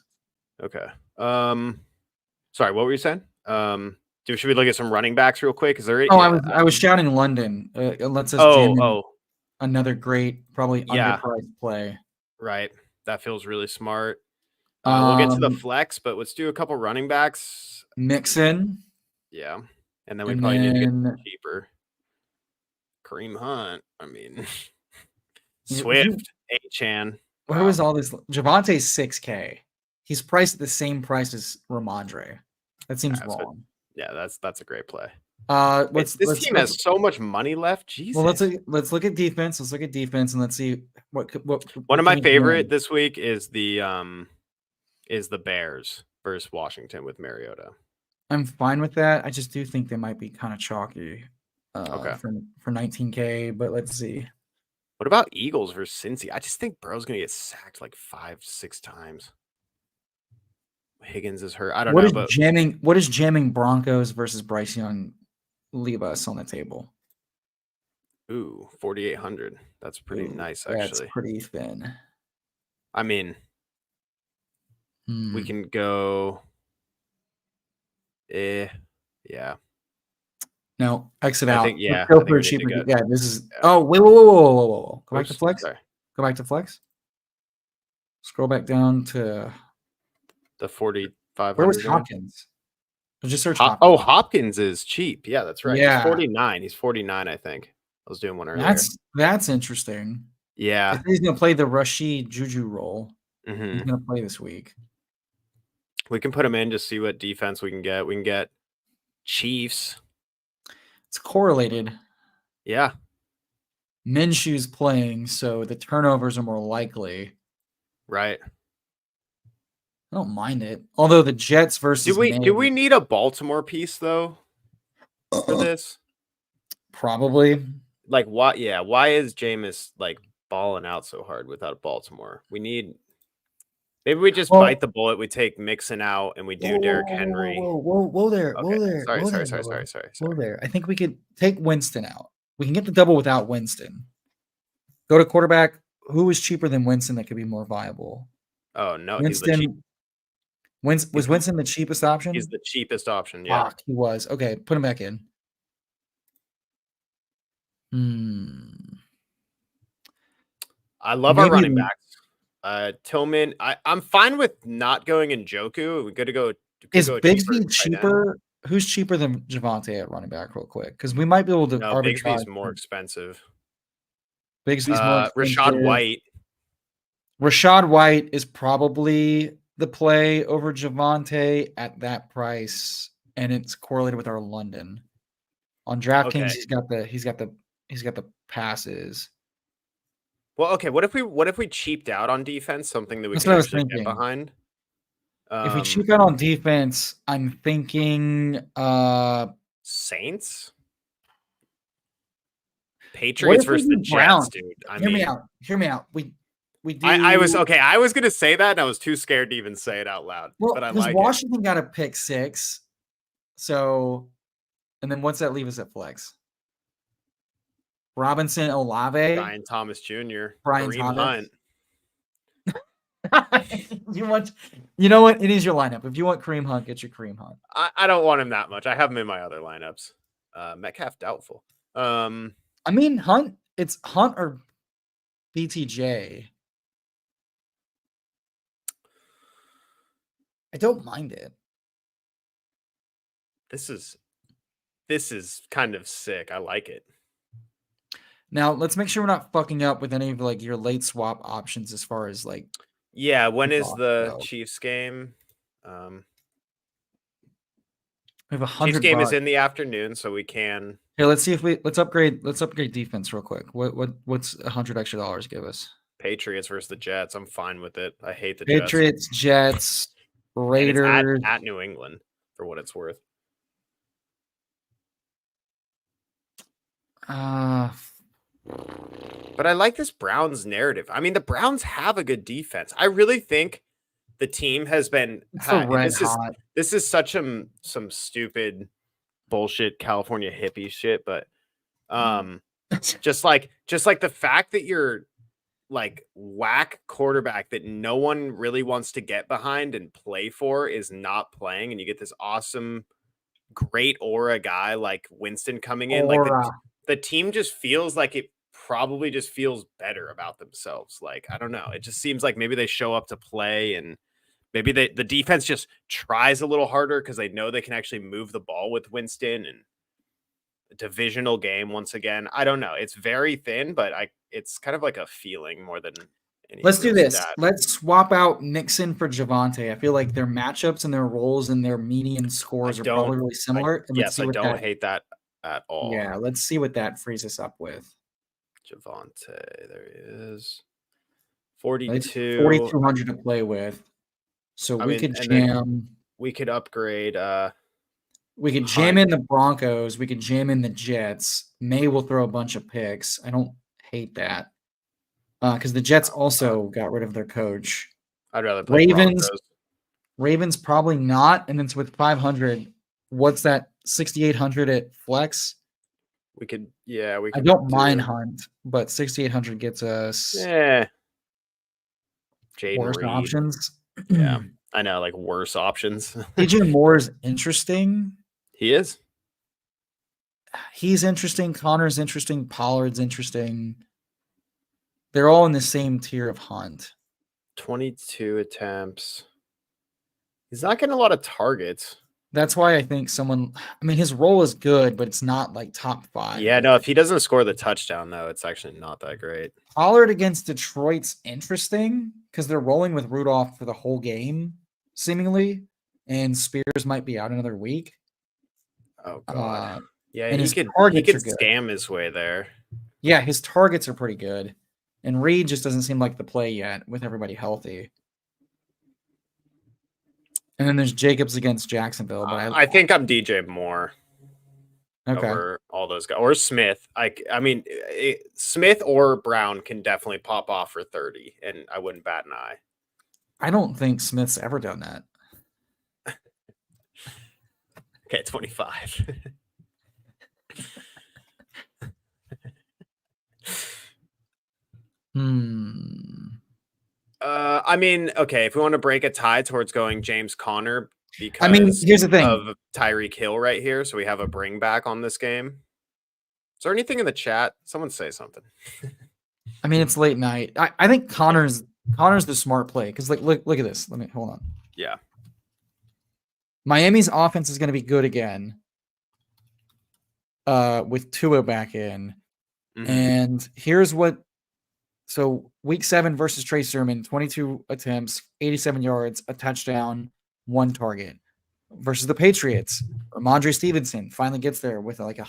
Okay. Sorry, what were you saying? Should we look at some running backs real quick? Is there any, I was shouting London. It lets us jam in another great, probably underpriced play. Right. That feels really smart. We'll get to the flex, but let's do a couple running backs. Mixon. Yeah. And then we probably need to get cheaper. Kareem Hunt. I mean, Swift, Achan. Where was all this? Javante's 6K. He's priced at the same price as Ramondre. That seems wrong. Yeah, that's a great play. This team has so much money left. Jesus. Well, let's look at defense. Let's look at defense and let's see what one of my favorite this week is the Bears versus Washington with Mariota. I'm fine with that. I just do think they might be kind of chalky. Okay. For 19K, but let's see. What about Eagles versus Cincy? I just think Burrow's gonna get sacked like 5-6 times. Higgins is hurt. I don't know. What is jamming Broncos versus Bryce Young leave us on the table? Ooh, 4,800. That's pretty nice, actually. That's pretty thin. I mean, we can go. Yeah. No, exit out. Yeah. Go for a cheaper. Yeah, this is. Oh, whoa. Go back to flex. Sorry. Go back to flex. Scroll back down to the 4,500. Where was Hopkins? Just search Hopkins. Oh, Hopkins is cheap. Yeah, that's right. Yeah. He's 49. He's 49, I think. I was doing one earlier. That's interesting. Yeah. He's going to play the Rashid Juju role. Mm-hmm. He's going to play this week. We can put him in, just see what defense we can get. We can get Chiefs. It's correlated. Yeah. Minshew's playing, so the turnovers are more likely. Right. I don't mind it. Although the Jets versus do we need a Baltimore piece though for this? Probably. Like why? Yeah. Why is Jameis like balling out so hard without Baltimore? Maybe we just bite the bullet. We take Mixon out and we do Derrick Henry. Whoa there. Sorry. I think we could take Winston out. We can get the double without Winston. Go to quarterback. Who is cheaper than Winston that could be more viable? Oh no, Winston. Was Winston the cheapest option? He's the cheapest option. Yeah, Fuck, he was. Okay, put him back in. I love our running backs. Tillman. I'm fine with not going in Njoku. We got to go. Is Bigsby cheaper? Who's cheaper than Javonte at running back? Real quick, because we might be able to. No, Bigsby's more expensive. Bigsby's more expensive. Rashad White. Rashad White is probably the play over Javonte at that price, and it's correlated with our London. On DraftKings, he's got the passes. Well, okay. What if we cheaped out on defense? Something that we can actually get behind. If we cheap out on defense, I'm thinking Saints, Patriots versus the Jets, dude. Hear me out. We do. I was gonna say that, and I was too scared to even say it out loud. Well, but I like Washington got a pick 6, so, and then what's that leave us at flex? Robinson, Olave, Brian Thomas Jr., Brian Kareem Thomas. Hunt. You know what? It is your lineup. If you want Kareem Hunt, get your Kareem Hunt. I don't want him that much. I have him in my other lineups. Metcalf doubtful. I mean Hunt. It's Hunt or BTJ. I don't mind it. This is kind of sick. I like it. Now let's make sure we're not fucking up with any of like your late swap options as far as like. Yeah, when is kickoff the go. Chiefs game? We have Chiefs game is $100. in the afternoon, so we can. Here, let's see if let's upgrade defense real quick. What's $100 extra give us? Patriots versus the Jets. I'm fine with it. I hate the Jets. Patriots, Jets, And it's Raiders. at New England for what it's worth. Uh, But I like this Browns narrative. I mean, the Browns have a good defense. I really think the team has been. it's the red hot. This is such some stupid bullshit California hippie shit, but just like the fact that you're like whack quarterback that no one really wants to get behind and play for is not playing, and you get this awesome, great aura guy like Winston coming in. Like the team just feels like it probably just feels better about themselves. Like, I don't know. It just seems like maybe they show up to play and maybe the defense just tries a little harder because they know they can actually move the ball with Winston, and a divisional game once again. I don't know. It's very thin, but it's kind of like a feeling more than any. Let's do this. Stat. Let's swap out Nixon for Javante. I feel like their matchups and their roles and their median scores are probably really similar. Yes, I don't hate that at all. Yeah, let's see what that frees us up with. Javante, there he is. 42. 4,200 to play with. So we could jam. We could upgrade. We could jam in the Broncos. We could jam in the Jets. May will throw a bunch of picks. I don't hate that. Because the Jets also got rid of their coach. I'd rather play Ravens. Ravens probably not. And then with 500, what's that? 6,800 at flex. We could. I don't mind Hunt, but 6,800 gets us. Yeah. Worse options. Yeah, I know, like worse options. DJ Moore is interesting. He is. He's interesting. Connor's interesting. Pollard's interesting. They're all in the same tier of Hunt. 22 attempts. He's not getting a lot of targets. That's why I think his role is good, but it's not like top 5. Yeah, no, if he doesn't score the touchdown, though, it's actually not that great. Pollard against Detroit's interesting because they're rolling with Rudolph for the whole game, seemingly, and Spears might be out another week. Oh, God. Yeah, and he could scam his way there. Yeah, his targets are pretty good. And Reed just doesn't seem like the play yet with everybody healthy. And then there's Jacobs against Jacksonville. But I think I'm DJ Moore. Okay. Over all those guys. Or Smith. Smith or Brown can definitely pop off for 30, and I wouldn't bat an eye. I don't think Smith's ever done that. Okay, 25. Okay, if we want to break a tie towards going James Conner, because here's the thing of Tyreek Hill right here, so we have a bring back on this game. Is there anything in the chat? Someone say something. It's late night. I think Connor's the smart play because look at this. Hold on. Yeah. Miami's offense is going to be good again. With Tua back in. Mm-hmm. And here's what. So week 7 versus Trey Sermon, 22 attempts, 87 yards, a touchdown, 1 target. Versus the Patriots, Ramondre Stevenson finally gets there with like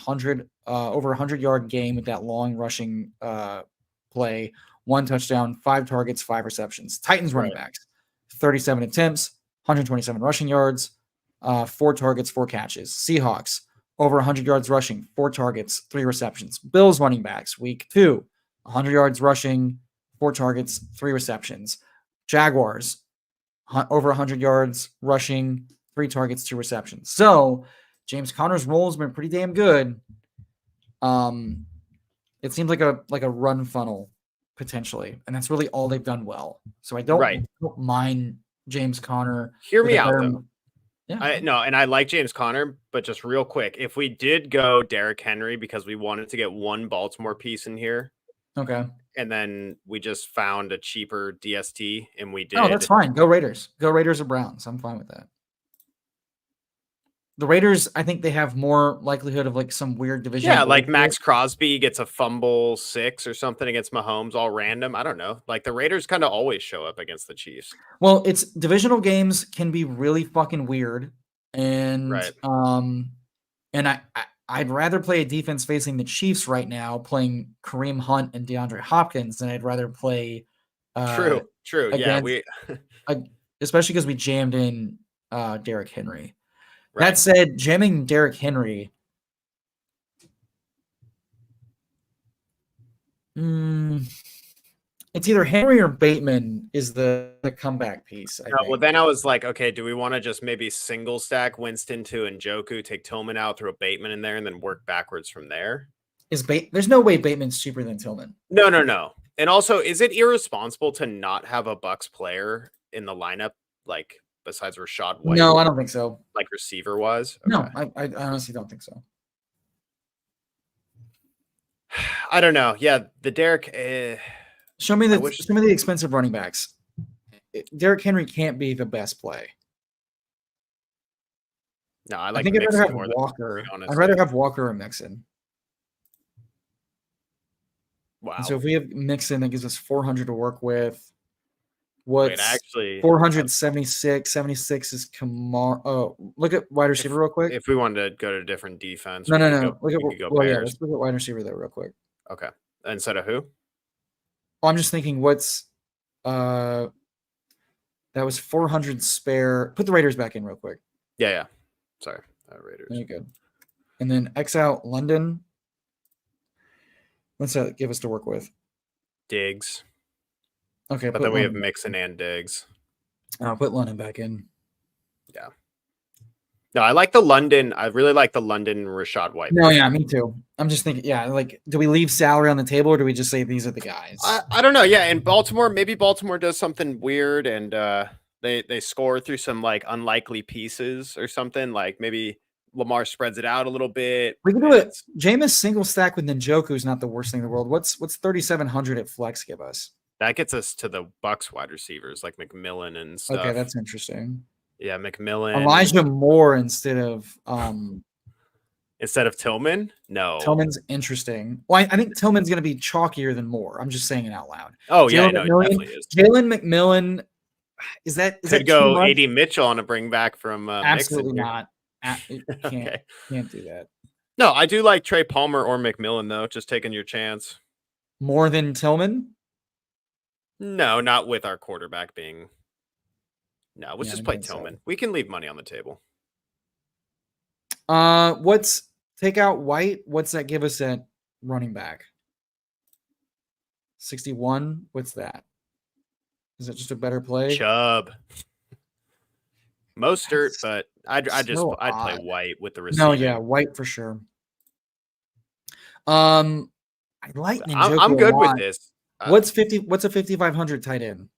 over 100-yard game with that long rushing play, 1 touchdown, 5 targets, 5 receptions. Titans running backs, 37 attempts, 127 rushing yards, 4 targets, 4 catches. Seahawks, over 100 yards rushing, 4 targets, 3 receptions. Bills running backs, week 2, 100 yards rushing, 4 targets, 3 receptions. Jaguars, over 100 yards rushing, 3 targets, 2 receptions. So James Conner's role has been pretty damn good. It seems like a run funnel potentially, and that's really all they've done well. So I don't mind James Conner. Hear me out, though. Yeah. I like James Conner, but just real quick, if we did go Derrick Henry because we wanted to get 1 Baltimore piece in here, okay, and then we just found a cheaper DST, and we did. Oh, that's fine. Go Raiders. Go Raiders or Browns. I'm fine with that. the Raiders, I think they have more likelihood of like some weird division. Yeah, like Max Crosby gets a fumble 6 or something against Mahomes, all random. I don't know. Like the Raiders kind of always show up against the Chiefs. Well, it's divisional games can be really fucking weird, and Right. I'd rather play a defense facing the Chiefs right now, playing Kareem Hunt and DeAndre Hopkins, than I'd rather play. True. Yeah, Against, especially because we jammed in Derrick Henry. right. That said, jamming Derrick Henry. It's either Henry or Bateman is the comeback piece. I think. Well, then I was like, okay, do we want to just maybe single stack Winston to Njoku, take Tillman out, throw Bateman in there, and then work backwards from there? There's no way Bateman's cheaper than Tillman. No. And also, is it irresponsible to not have a Bucks player in the lineup, like besides Rashad White? No, I don't think so. Like receiver wise? Okay. No, I honestly don't think so. I don't know. Yeah, the Derrick. Show me the expensive running backs. Derrick Henry can't be the best play. No, I think I'd rather have Walker. I'd rather have Walker or Mixon. Wow. And so if we have Mixon, that gives us 400 to work with. What's actually 476? 76 is Kamara. Oh, look at wide receiver real quick. If we wanted to go to a different defense, no. Look let's look at wide receiver though, real quick. Okay. Instead of who? I'm just thinking, what's that was 400 spare. Put the Raiders back in real quick. Yeah. Sorry, Raiders. Very good. And then X out London. What's that give us to work with? Diggs. Okay, but then we have Mixon and Diggs. I'll put London back in. Yeah. No, I like the London. I really like the London Rashad White. No, yeah, me too. I'm just thinking, like, do we leave salary on the table or do we just say these are the guys? I don't know. Yeah, in Baltimore, maybe Baltimore does something weird and they score through some like unlikely pieces or something. Like maybe Lamar spreads it out a little bit. We can do it. Jameis single stack with Njoku is not the worst thing in the world. What's 3,700 at flex give us? That gets us to the Bucks wide receivers like McMillan and stuff. Okay, that's interesting. Yeah, McMillan. Elijah Moore instead of Tillman? No. Tillman's interesting. Well, I think Tillman's going to be chalkier than Moore. I'm just saying it out loud. Oh, yeah, no, it definitely is. Jalen McMillan, could go AD Mitchell on a bring back from absolutely Mixon not. Can't do that. No, I do like Trey Palmer or McMillan, though. Just taking your chance. More than Tillman? No, not with our quarterback being... No, let's just play Tillman. So. We can leave money on the table. Take out White? What's that give us at running back? 61? What's that? Is it just a better play? Chubb. Mostert, but I'd play White with the receiver. No, yeah, White for sure. I like Njoku I'm good with this. What's a 5,500 tight end?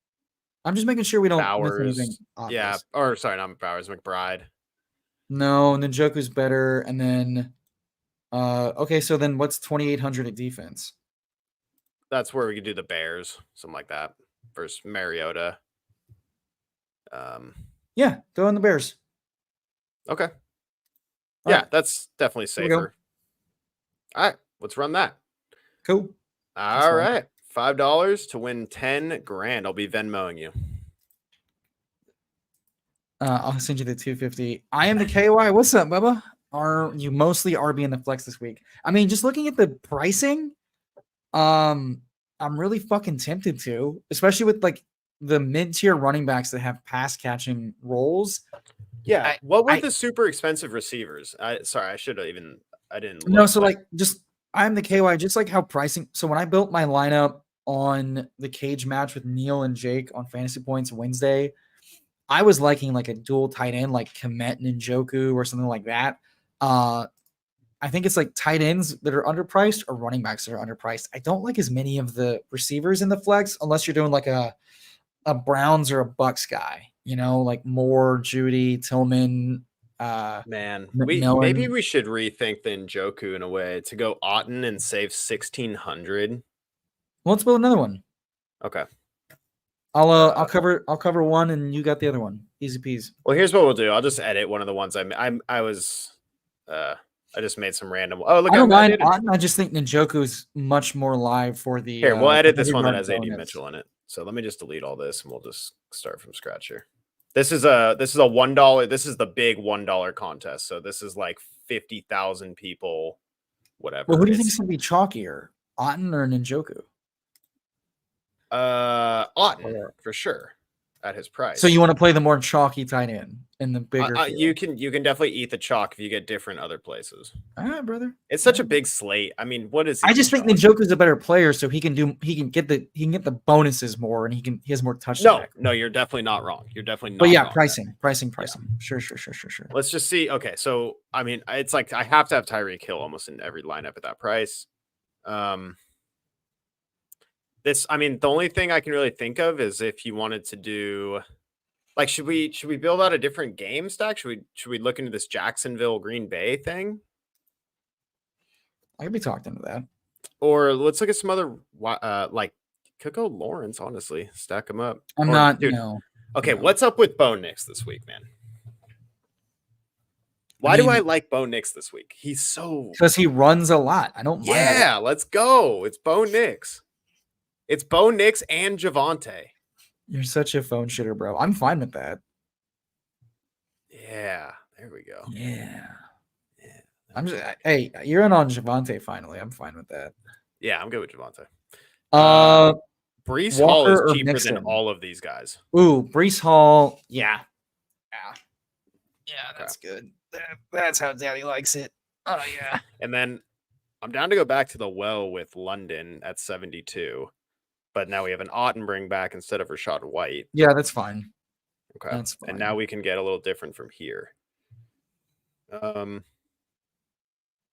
I'm just making sure we don't miss anything obvious. Yeah, or sorry, not Bowers, McBride. No, Njoku's better, and then okay, so then what's 2,800 at defense? That's where we could do the Bears, something like that, versus Mariota. Yeah, throw in the Bears. Okay. Yeah, that's definitely safer. All right, let's run that. Cool. All right. $5 to win 10 grand. I'll be Venmoing you. I'll send you the 250. I am the KY. What's up, Bubba? Are you mostly RB in the flex this week? I mean, just looking at the pricing, I'm really fucking tempted to, especially with like the mid-tier running backs that have pass catching roles. Yeah. What were the super expensive receivers? I didn't look. No, so like I'm the KY, just like how pricing. So when I built my lineup on the cage match with Neil and Jake on Fantasy Points Wednesday, I was liking like a dual tight end, like Komet and Njoku or something like that. I think it's like tight ends that are underpriced or running backs that are underpriced. I don't like as many of the receivers in the flex unless you're doing like a Browns or a Bucks guy, like Moore, Judy, Tillman. Man, maybe we should rethink the Njoku in a way to go Otten and save 1,600. Well, let's build another one. Okay. I'll cover one and you got the other one. Easy peasy. Well, here's what we'll do. I'll just edit one of the ones I just made some random. Oh, look, I don't mind did it. Otten. I just think Ninjoku's much more $1 for the. Here, we'll edit this heavy one that run has AD bonus. Mitchell in it. So let me just delete all this, and we'll just start from scratch here. This is a $1. This is the big $1 contest. So this is like 50,000 people, whatever. Well, who do you think is going to be chalkier, Otten or Ninjoku? Otten for sure at his price. So you want to play the more chalky tight end in the bigger. You can definitely eat the chalk if you get different other places. All right, brother. It's such a big slate. I mean, what is? I just think Ninjoku's a better player, so he can get the bonuses more, and he has more touchdowns. No, you're definitely not wrong. You're definitely not. But yeah, wrong pricing. Yeah. Sure. Let's just see. Okay, so I mean, it's like I have to have Tyreek Hill almost in every lineup at that price. The only thing I can really think of is if you wanted to do, like, should we build out a different game stack? Should we look into this Jacksonville Green Bay thing? I could be talked into that. Or let's look at some other like could go Lawrence, honestly. Stack them up. Dude. Okay, what's up with Bo Nix this week, man? Why do I like Bo Nix this week? He's so because he runs a lot. I don't mind. Yeah, let's go. It's Bo Nix. It's Bo Nix and Javonte. You're such a phone shitter, bro. I'm fine with that. Yeah, there we go. Yeah. Hey, you're in on Javonte finally. I'm fine with that. Yeah, I'm good with Javonte. Brees Walker Hall is cheaper Mixon? than all of these guys. Ooh, Brees Hall. Yeah, that's good. That's how Daddy likes it. Oh yeah. And then I'm down to go back to the well with London at 72. But now we have an Ottenbring back instead of Rashad White. Yeah, that's fine. Okay. That's fine. And now we can get a little different from here.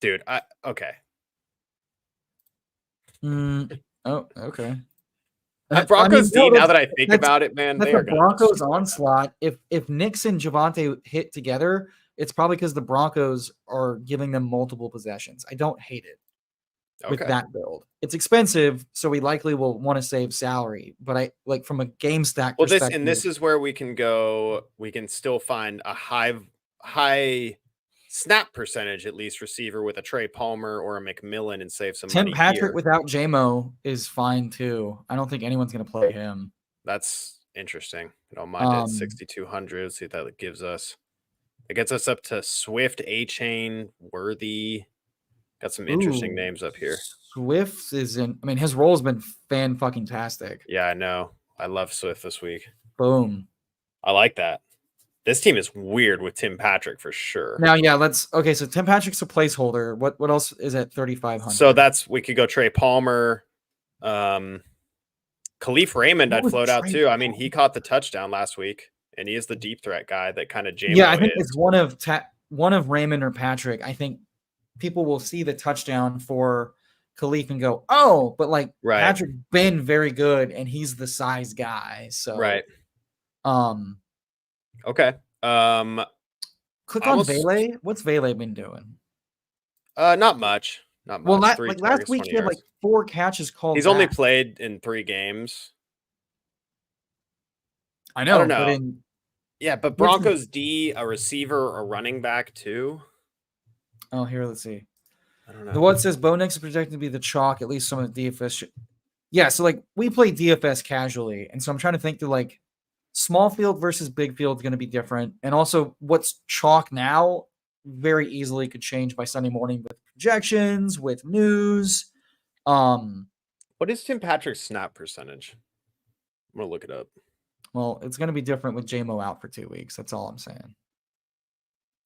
Dude, okay. Oh, okay. Broncos D, now that I think about it, man, that's a Broncos onslaught. If Knicks and Javonte hit together, it's probably because the Broncos are giving them multiple possessions. I don't hate it. With that build, it's expensive, so we likely will want to save salary. But I like from a game stack. Well, this is where we can go. We can still find a high snap percentage, at least receiver with a Trey Palmer or a McMillan and save some money. Tim Patrick without JMO is fine too. I don't think anyone's going to play him. That's interesting. I don't mind it. 6,200. See what that gives us. It gets us up to Swift, A-Chain, Worthy. Got some interesting names up here. Swift is in. I mean, his role has been fan-fucking-tastic. Yeah, I know. I love Swift this week. Boom. I like that. This team is weird with Tim Patrick for sure. Now, yeah, so Tim Patrick's a placeholder. What else is at 3,500? So we could go Trey Palmer. Khalif Raymond I'd float out too. I mean, he caught the touchdown last week, and he is the deep threat guy that kind of JMO. Yeah, I think it's one of Raymond or Patrick. I think people will see the touchdown for Khalif and go, oh, but like Patrick's been very good and he's the size guy. So okay. Click on Vele. What's Vele been doing? Not much. Not much. Well, last week he had like 4 catches called. He's only played in 3 games. I know. I don't know. But Broncos D, a receiver, a running back too. Oh, here, let's see. I don't know. The what says Bo Nix is projected to be the chalk, at least some of the DFS. Yeah, so like we play DFS casually, and so I'm trying to think through like small field versus big field is going to be different, and also what's chalk now very easily could change by Sunday morning with projections, with news. What is Tim Patrick's snap percentage? I'm gonna look it up. Well, it's going to be different with JMO out for 2 weeks. That's all I'm saying.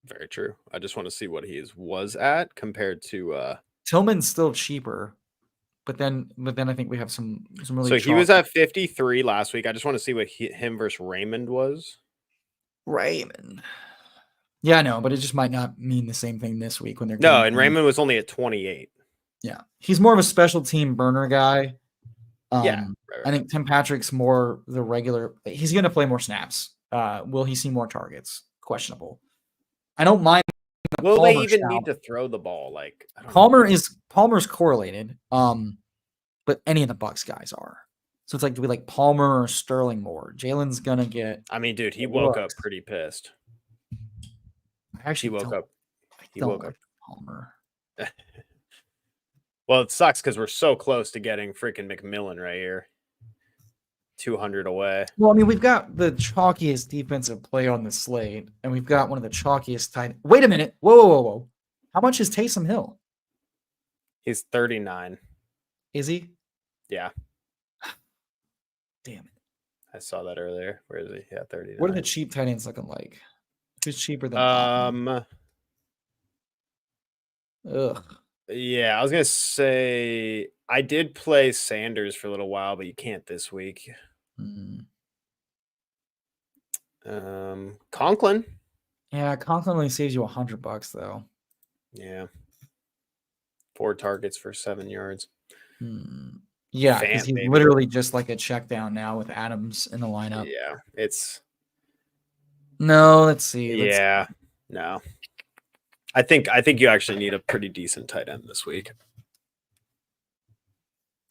Very true. I just want to see what he was at compared to Tillman's still cheaper, but then I think we have some really. So he was at 53 last week. I just want to see what him versus Raymond was. Raymond. Yeah, I know, but it just might not mean the same thing this week when they're and Raymond was only at 28. Yeah, he's more of a special team burner guy. Right. I think Tim Patrick's more the regular. He's going to play more snaps. Will he see more targets? Questionable. I don't mind. Will they even need to throw the ball? Like Palmer's correlated. But any of the Bucks guys are. So it's like, do we like Palmer or Sterling more? Jalen's gonna get. I mean, dude, he woke looks. up pretty pissed. I actually He woke don't. up. I He don't woke like up. Palmer. Well, it sucks because we're so close to getting freaking McMillan right here. 200 away. Well, I mean, we've got the chalkiest defensive play on the slate, and we've got one of the chalkiest tight. Wait a minute. Whoa. How much is Taysom Hill? He's 39. Is he? Yeah. Damn it. I saw that earlier. Where is he? Yeah, 39. What are the cheap tight ends looking like? Who's cheaper than Ugh. Yeah, I was gonna say I did play Sanders for a little while, but you can't this week. Conklin. Yeah, Conklin only saves you $100 though. Yeah. 4 targets for 7 yards. Yeah, because he's literally just like a check down now with Adams in the lineup. Yeah, it's no. Let's see. No. I think you actually need a pretty decent tight end this week.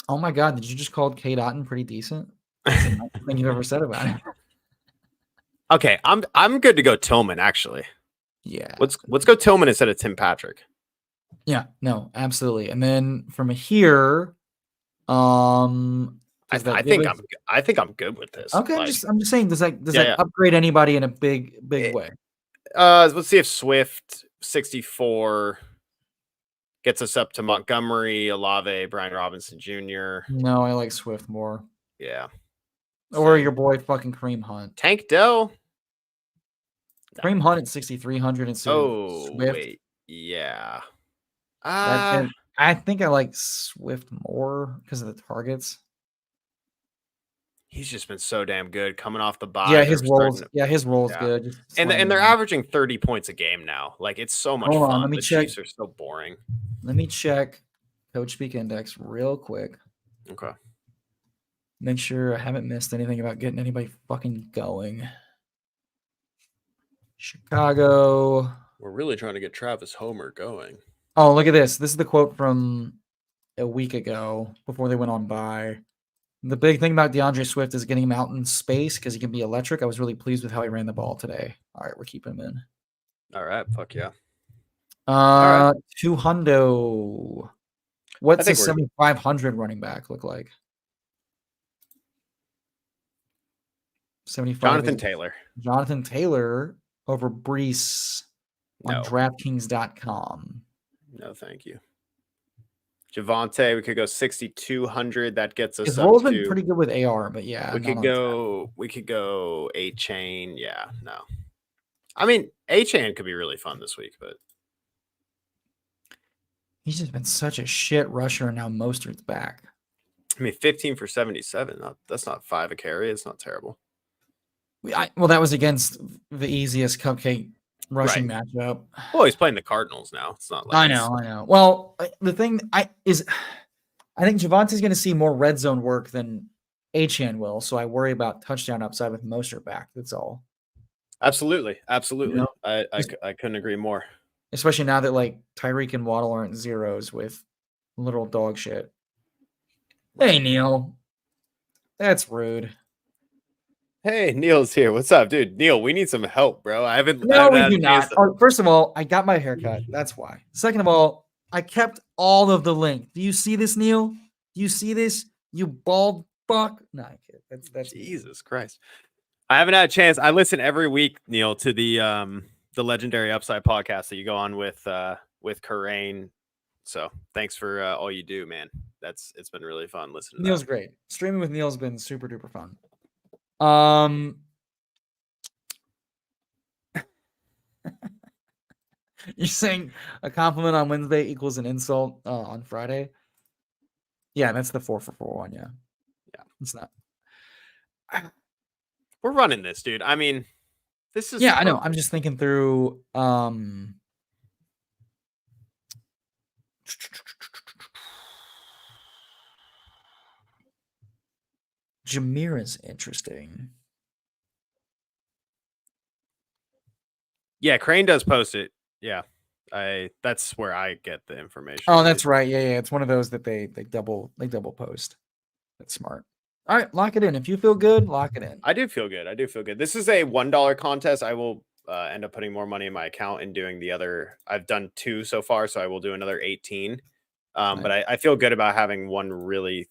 Oh my God! Did you just call Kate Otten pretty decent? That's the nicest thing you've ever said about it. Okay, I'm good to go Tillman actually. Yeah. Let's go Tillman instead of Tim Patrick. Yeah. No. Absolutely. And then from here, I think I'm good with this. Okay, like, I'm just saying, does that upgrade anybody in a big way? Let's see if Swift 64 gets us up to Montgomery, Olave, Brian Robinson Jr. No, I like Swift more. Yeah. Or your boy fucking Kareem Hunt. Tank Dell. Kareem Hunt at 6,300 instead of Swift. Wait. Yeah. I think I like Swift more because of the targets. He's just been so damn good coming off the bye. Yeah, his roll's good. And they're averaging 30 points a game now. Like, it's so much fun. Let me the check. Chiefs are so boring. Let me check Coach Speak Index real quick. Okay. Make sure I haven't missed anything about getting anybody fucking going. Chicago. We're really trying to get Travis Homer going. Oh, look at this. This is the quote from a week ago before they went on bye. The big thing about DeAndre Swift is getting him out in space because he can be electric. I was really pleased with how he ran the ball today. All right, we're keeping him in. All right, fuck yeah. 200. What's a 7,500 running back look like? 75. Jonathan Taylor over Brees on DraftKings.com. No, thank you. Javonte, we could go 6,200. That gets us. His roll's been pretty good with AR, but yeah, we could go A-Chain. Yeah, no. I mean, A-Chain could be really fun this week, but he's just been such a shit rusher, and now Mostert's back. I mean, 15 for 77. That's not 5 a carry. It's not terrible. Well, that was against the easiest cupcake rushing matchup. Well, he's playing the Cardinals now. It's not like I know. Well, the thing I think Javonte's going to see more red zone work than Achane will, so I worry about touchdown upside with Mostert back. That's all. Absolutely. You know? I couldn't agree more. Especially now that like Tyreek and Waddle aren't zeros with little dog shit. Hey, Neil. That's rude. Hey, Neil's here. What's up, dude? Neil, we need some help, bro. We do not. First of all, I got my haircut. That's why. Second of all, I kept all of the link. Do you see this, Neil? Do you see this? You bald fuck. No, I can't. That's Jesus Christ. I haven't had a chance. I listen every week, Neil, to the Legendary Upside podcast that you go on with Karain. So thanks for all you do, man. It's been really fun listening. Neil's great. Streaming with Neil's been super duper fun. You're saying a compliment on Wednesday equals an insult on Friday? Yeah, that's the 4 for 4 one. Yeah, it's not. We're running this, dude. I mean, this is I know. I'm just thinking through. Jameer is interesting. Yeah, Crane does post it. Yeah. That's where I get the information. Oh, that's right. Yeah. It's one of those that they double post. That's smart. All right, lock it in. If you feel good, lock it in. I do feel good. I do feel good. This is a $1 contest. I will end up putting more money in my account and doing the other. I've done 2 so far, so I will do another 18. But I feel good about having one really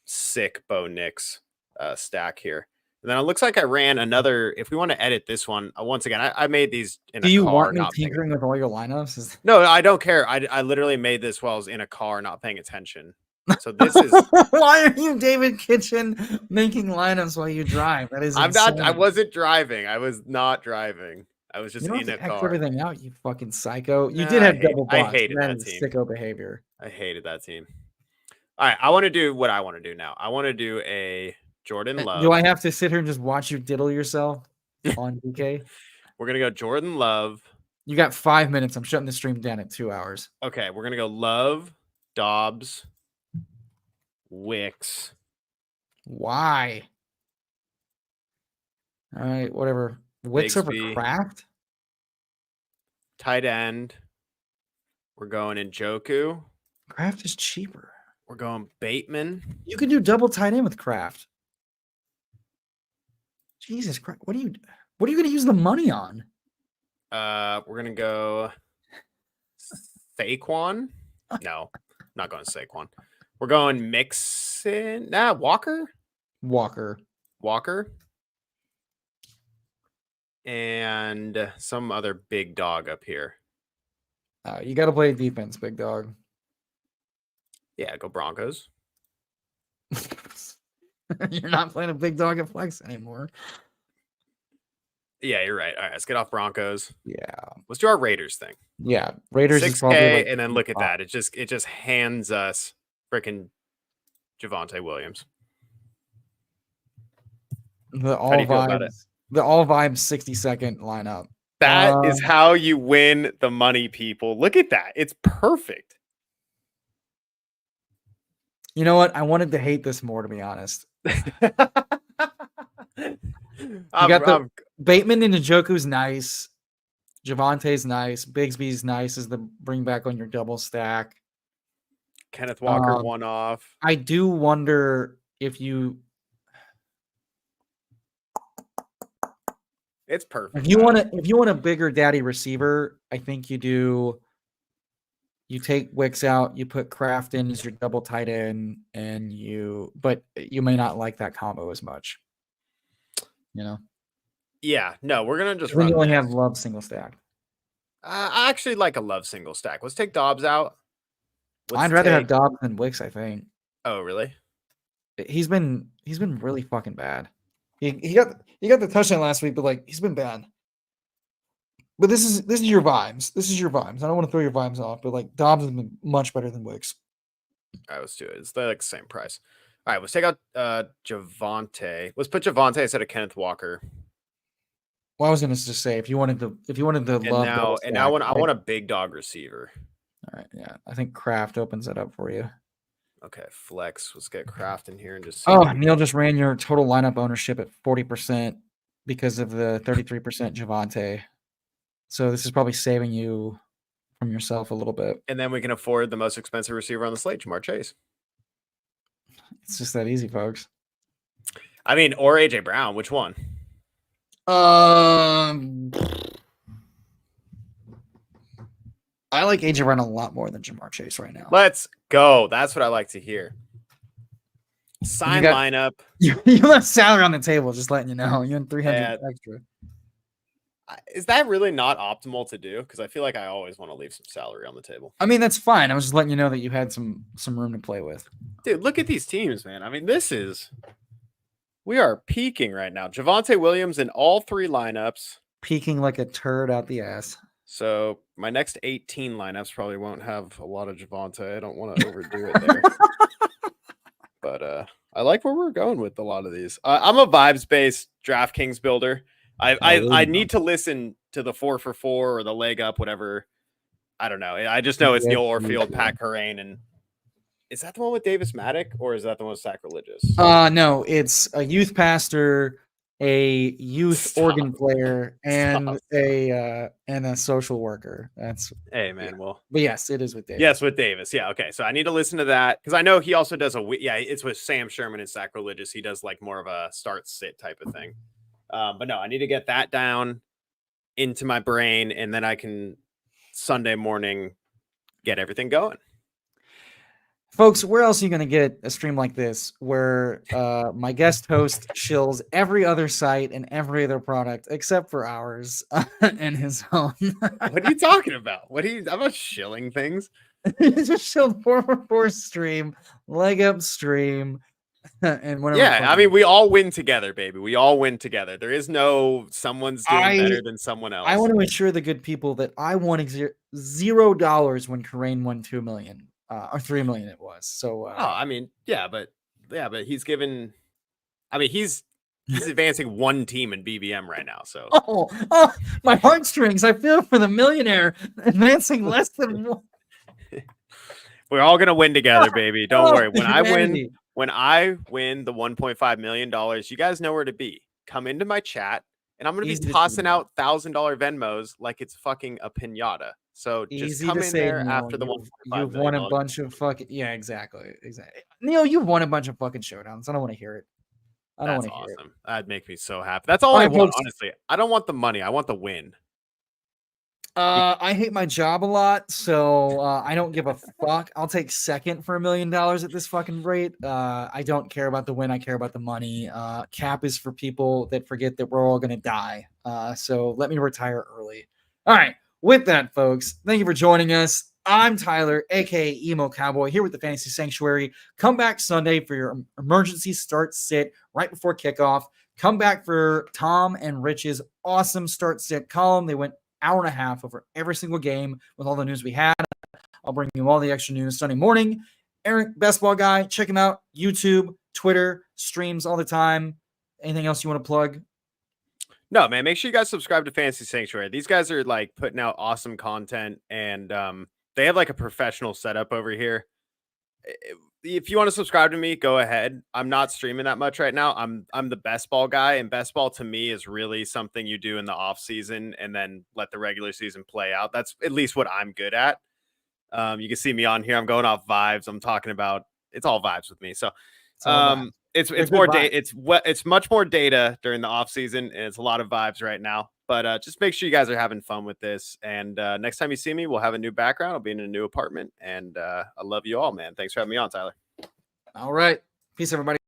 sick Bo Nix stack here. And then it looks like I ran another. If we want to edit this one, once again, I made these in Do a you car. want me Not paying tinkering with all your lineups? No, I don't care. I literally made this while I was in a car, not paying attention. So this is Why are you David Kitchen making lineups while you drive? That is I'm not. I insane. wasn't driving. I was not driving. I was You just don't in have a to X car. everything out, you fucking psycho. You Nah, did have double I blocks. hated That that is team. sicko behavior. I hated that team. All right, I want to do what I want to do now. I want to do a Jordan Love. Do I have to sit here and just watch you diddle yourself on DK? We're gonna go Jordan Love. You got 5 minutes. I'm shutting the stream down at 2 hours. Okay, we're gonna go Love, Dobbs, Wicks. Why? All right, whatever. Wicks over Bigsby. Kraft? Tight end. We're going Njoku. Kraft is cheaper. We're going Bateman. You can do double tight end with Kraft. Jesus Christ. What are you going to use the money on? We're gonna go Saquon. No, I'm not going Saquon. We're going Mixon. Walker. Walker. And some other big dog up here. You got to play defense, big dog. Yeah, go Broncos. You're not playing a big dog at flex anymore. Yeah, you're right. All right, let's get off Broncos. Yeah. Let's do our Raiders thing. Yeah, Raiders 6K, is probably like and then look at that. It just hands us freaking Javonte Williams. The How do you feel about it? The all vibes 60-second lineup. That is how you win the money, people. Look at that. It's perfect. You know what? I wanted to hate this more, to be honest. Bateman and Njoku's nice. Javonte's nice. Bigsby's nice as the bring back on your double stack. Kenneth Walker one off. I do wonder if you. It's perfect. If you want a bigger daddy receiver, I think you do. You take Wicks out, you put Kraft in as your double tight end, but you may not like that combo as much. You know? Yeah, no, we're gonna just run. You only have Love single stack. I actually like a Love single stack. Let's take Dobbs out. I'd rather have Dobbs than Wicks, I think. Oh, really? He's been really fucking bad. He got the touchdown last week, but like he's been bad. But this is your vibes. This is your vibes. I don't want to throw your vibes off, but like Dobbs has been much better than Wicks. All right, let's do it. It's like the same price. All right, let's take out Javonte. Let's put Javonte instead of Kenneth Walker. Well, I was gonna just say if you wanted to love I want a big dog receiver. All right, yeah. I think Kraft opens that up for you. Okay, flex. Let's get Kraft in here and just. Neil just ran your total lineup ownership at 40% because of the 33% Javonte. So this is probably saving you from yourself a little bit. And then we can afford the most expensive receiver on the slate, Jamar Chase. It's just that easy, folks. I mean, or AJ Brown. Which one? I like AJ Brown a lot more than Jamar Chase right now. Let's go. That's what I like to hear. Sign lineup. You left salary on the table, just letting you know. You had 300 extra. Is that really not optimal to do? Because I feel like I always want to leave some salary on the table. I mean, that's fine. I was just letting you know that you had some room to play with. Dude, look at these teams, man. I mean, we are peaking right now. Javonte Williams in all 3 lineups. Peaking like a turd out the ass. So my next 18 lineups probably won't have a lot of Javonte. I don't want to overdo it there. But I like where we're going with a lot of these. I'm a vibes-based DraftKings builder. I need to listen to the 4 for 4 or the leg up, whatever. I don't know. I just know it's Neil Orfield, Pat Kerrane, and is that the one with Davis Maddock or is that the one with Sacrilegious? No, it's a youth pastor a youth Stop. organ player, and Stop. a social worker. That's Hey, yeah. man. Well, But yes, it is with Davis. yes, with Davis. Yeah. Okay. So I need to listen to that because I know he also does yeah, it's with Sam Sherman and Sacrilegious. He does like more of a start sit type of thing. But no, I need to get that down into my brain, and then I can Sunday morning get everything going. Folks, where else are you going to get a stream like this where my guest host shills every other site and every other product except for ours and his own? What are you talking about? I'm about shilling things. Just shilled 444 stream, leg up stream, and whatever. Yeah, I mean, we all win together, baby. We all win together. There is no someone's doing better than someone else. I want to assure the good people that I won $0 when Karain won 2 million. Or 3 million it was. So I mean, but he's given. I mean, he's advancing one team in BBM right now. So my heartstrings. I feel for the millionaire advancing less than one. We're all gonna win together, baby. Don't worry. When I win the $1.5 million, you guys know where to be. Come into my chat, and I'm gonna be tossing out $1,000 Venmos like it's fucking a pinata. So just come in there after the you've won a bunch of fucking exactly. Neil, you've won a bunch of fucking showdowns. I don't want to hear it. I don't want to hear it. That'd make me so happy. That's all I want, honestly. I don't want the money. I want the win. I hate my job a lot, so I don't give a fuck. I'll take second for $1 million at this fucking rate. I don't care about the win. I care about the money. Cap is for people that forget that we're all gonna die. So let me retire early. All right. With that, folks, thank you for joining us. I'm Tyler, aka Emo Cowboy, here with the Fantasy Sanctuary. Come back Sunday for your emergency start sit right before kickoff. Come back for Tom and Rich's awesome start sit column. They went hour and a half over every single game with all the news we had. I'll bring you all the extra news Sunday morning. Eric, Best Ball Guy, check him out. YouTube, Twitter, streams all the time. Anything else you want to plug? No, man, make sure you guys subscribe to Fantasy Sanctuary. These guys are like putting out awesome content, and they have like a professional setup over here. If you want to subscribe to me, go ahead. I'm not streaming that much right now. I'm the best ball guy, and best ball to me is really something you do in the off season and then let the regular season play out. That's at least what I'm good at. You can see me on here. I'm going off vibes. I'm talking about it's all vibes with me. So it's more data. It's much more data during the off season, and it's a lot of vibes right now. But just make sure you guys are having fun with this. And next time you see me, we'll have a new background. I'll be in a new apartment. And I love you all, man. Thanks for having me on, Tyler. All right. Peace, everybody.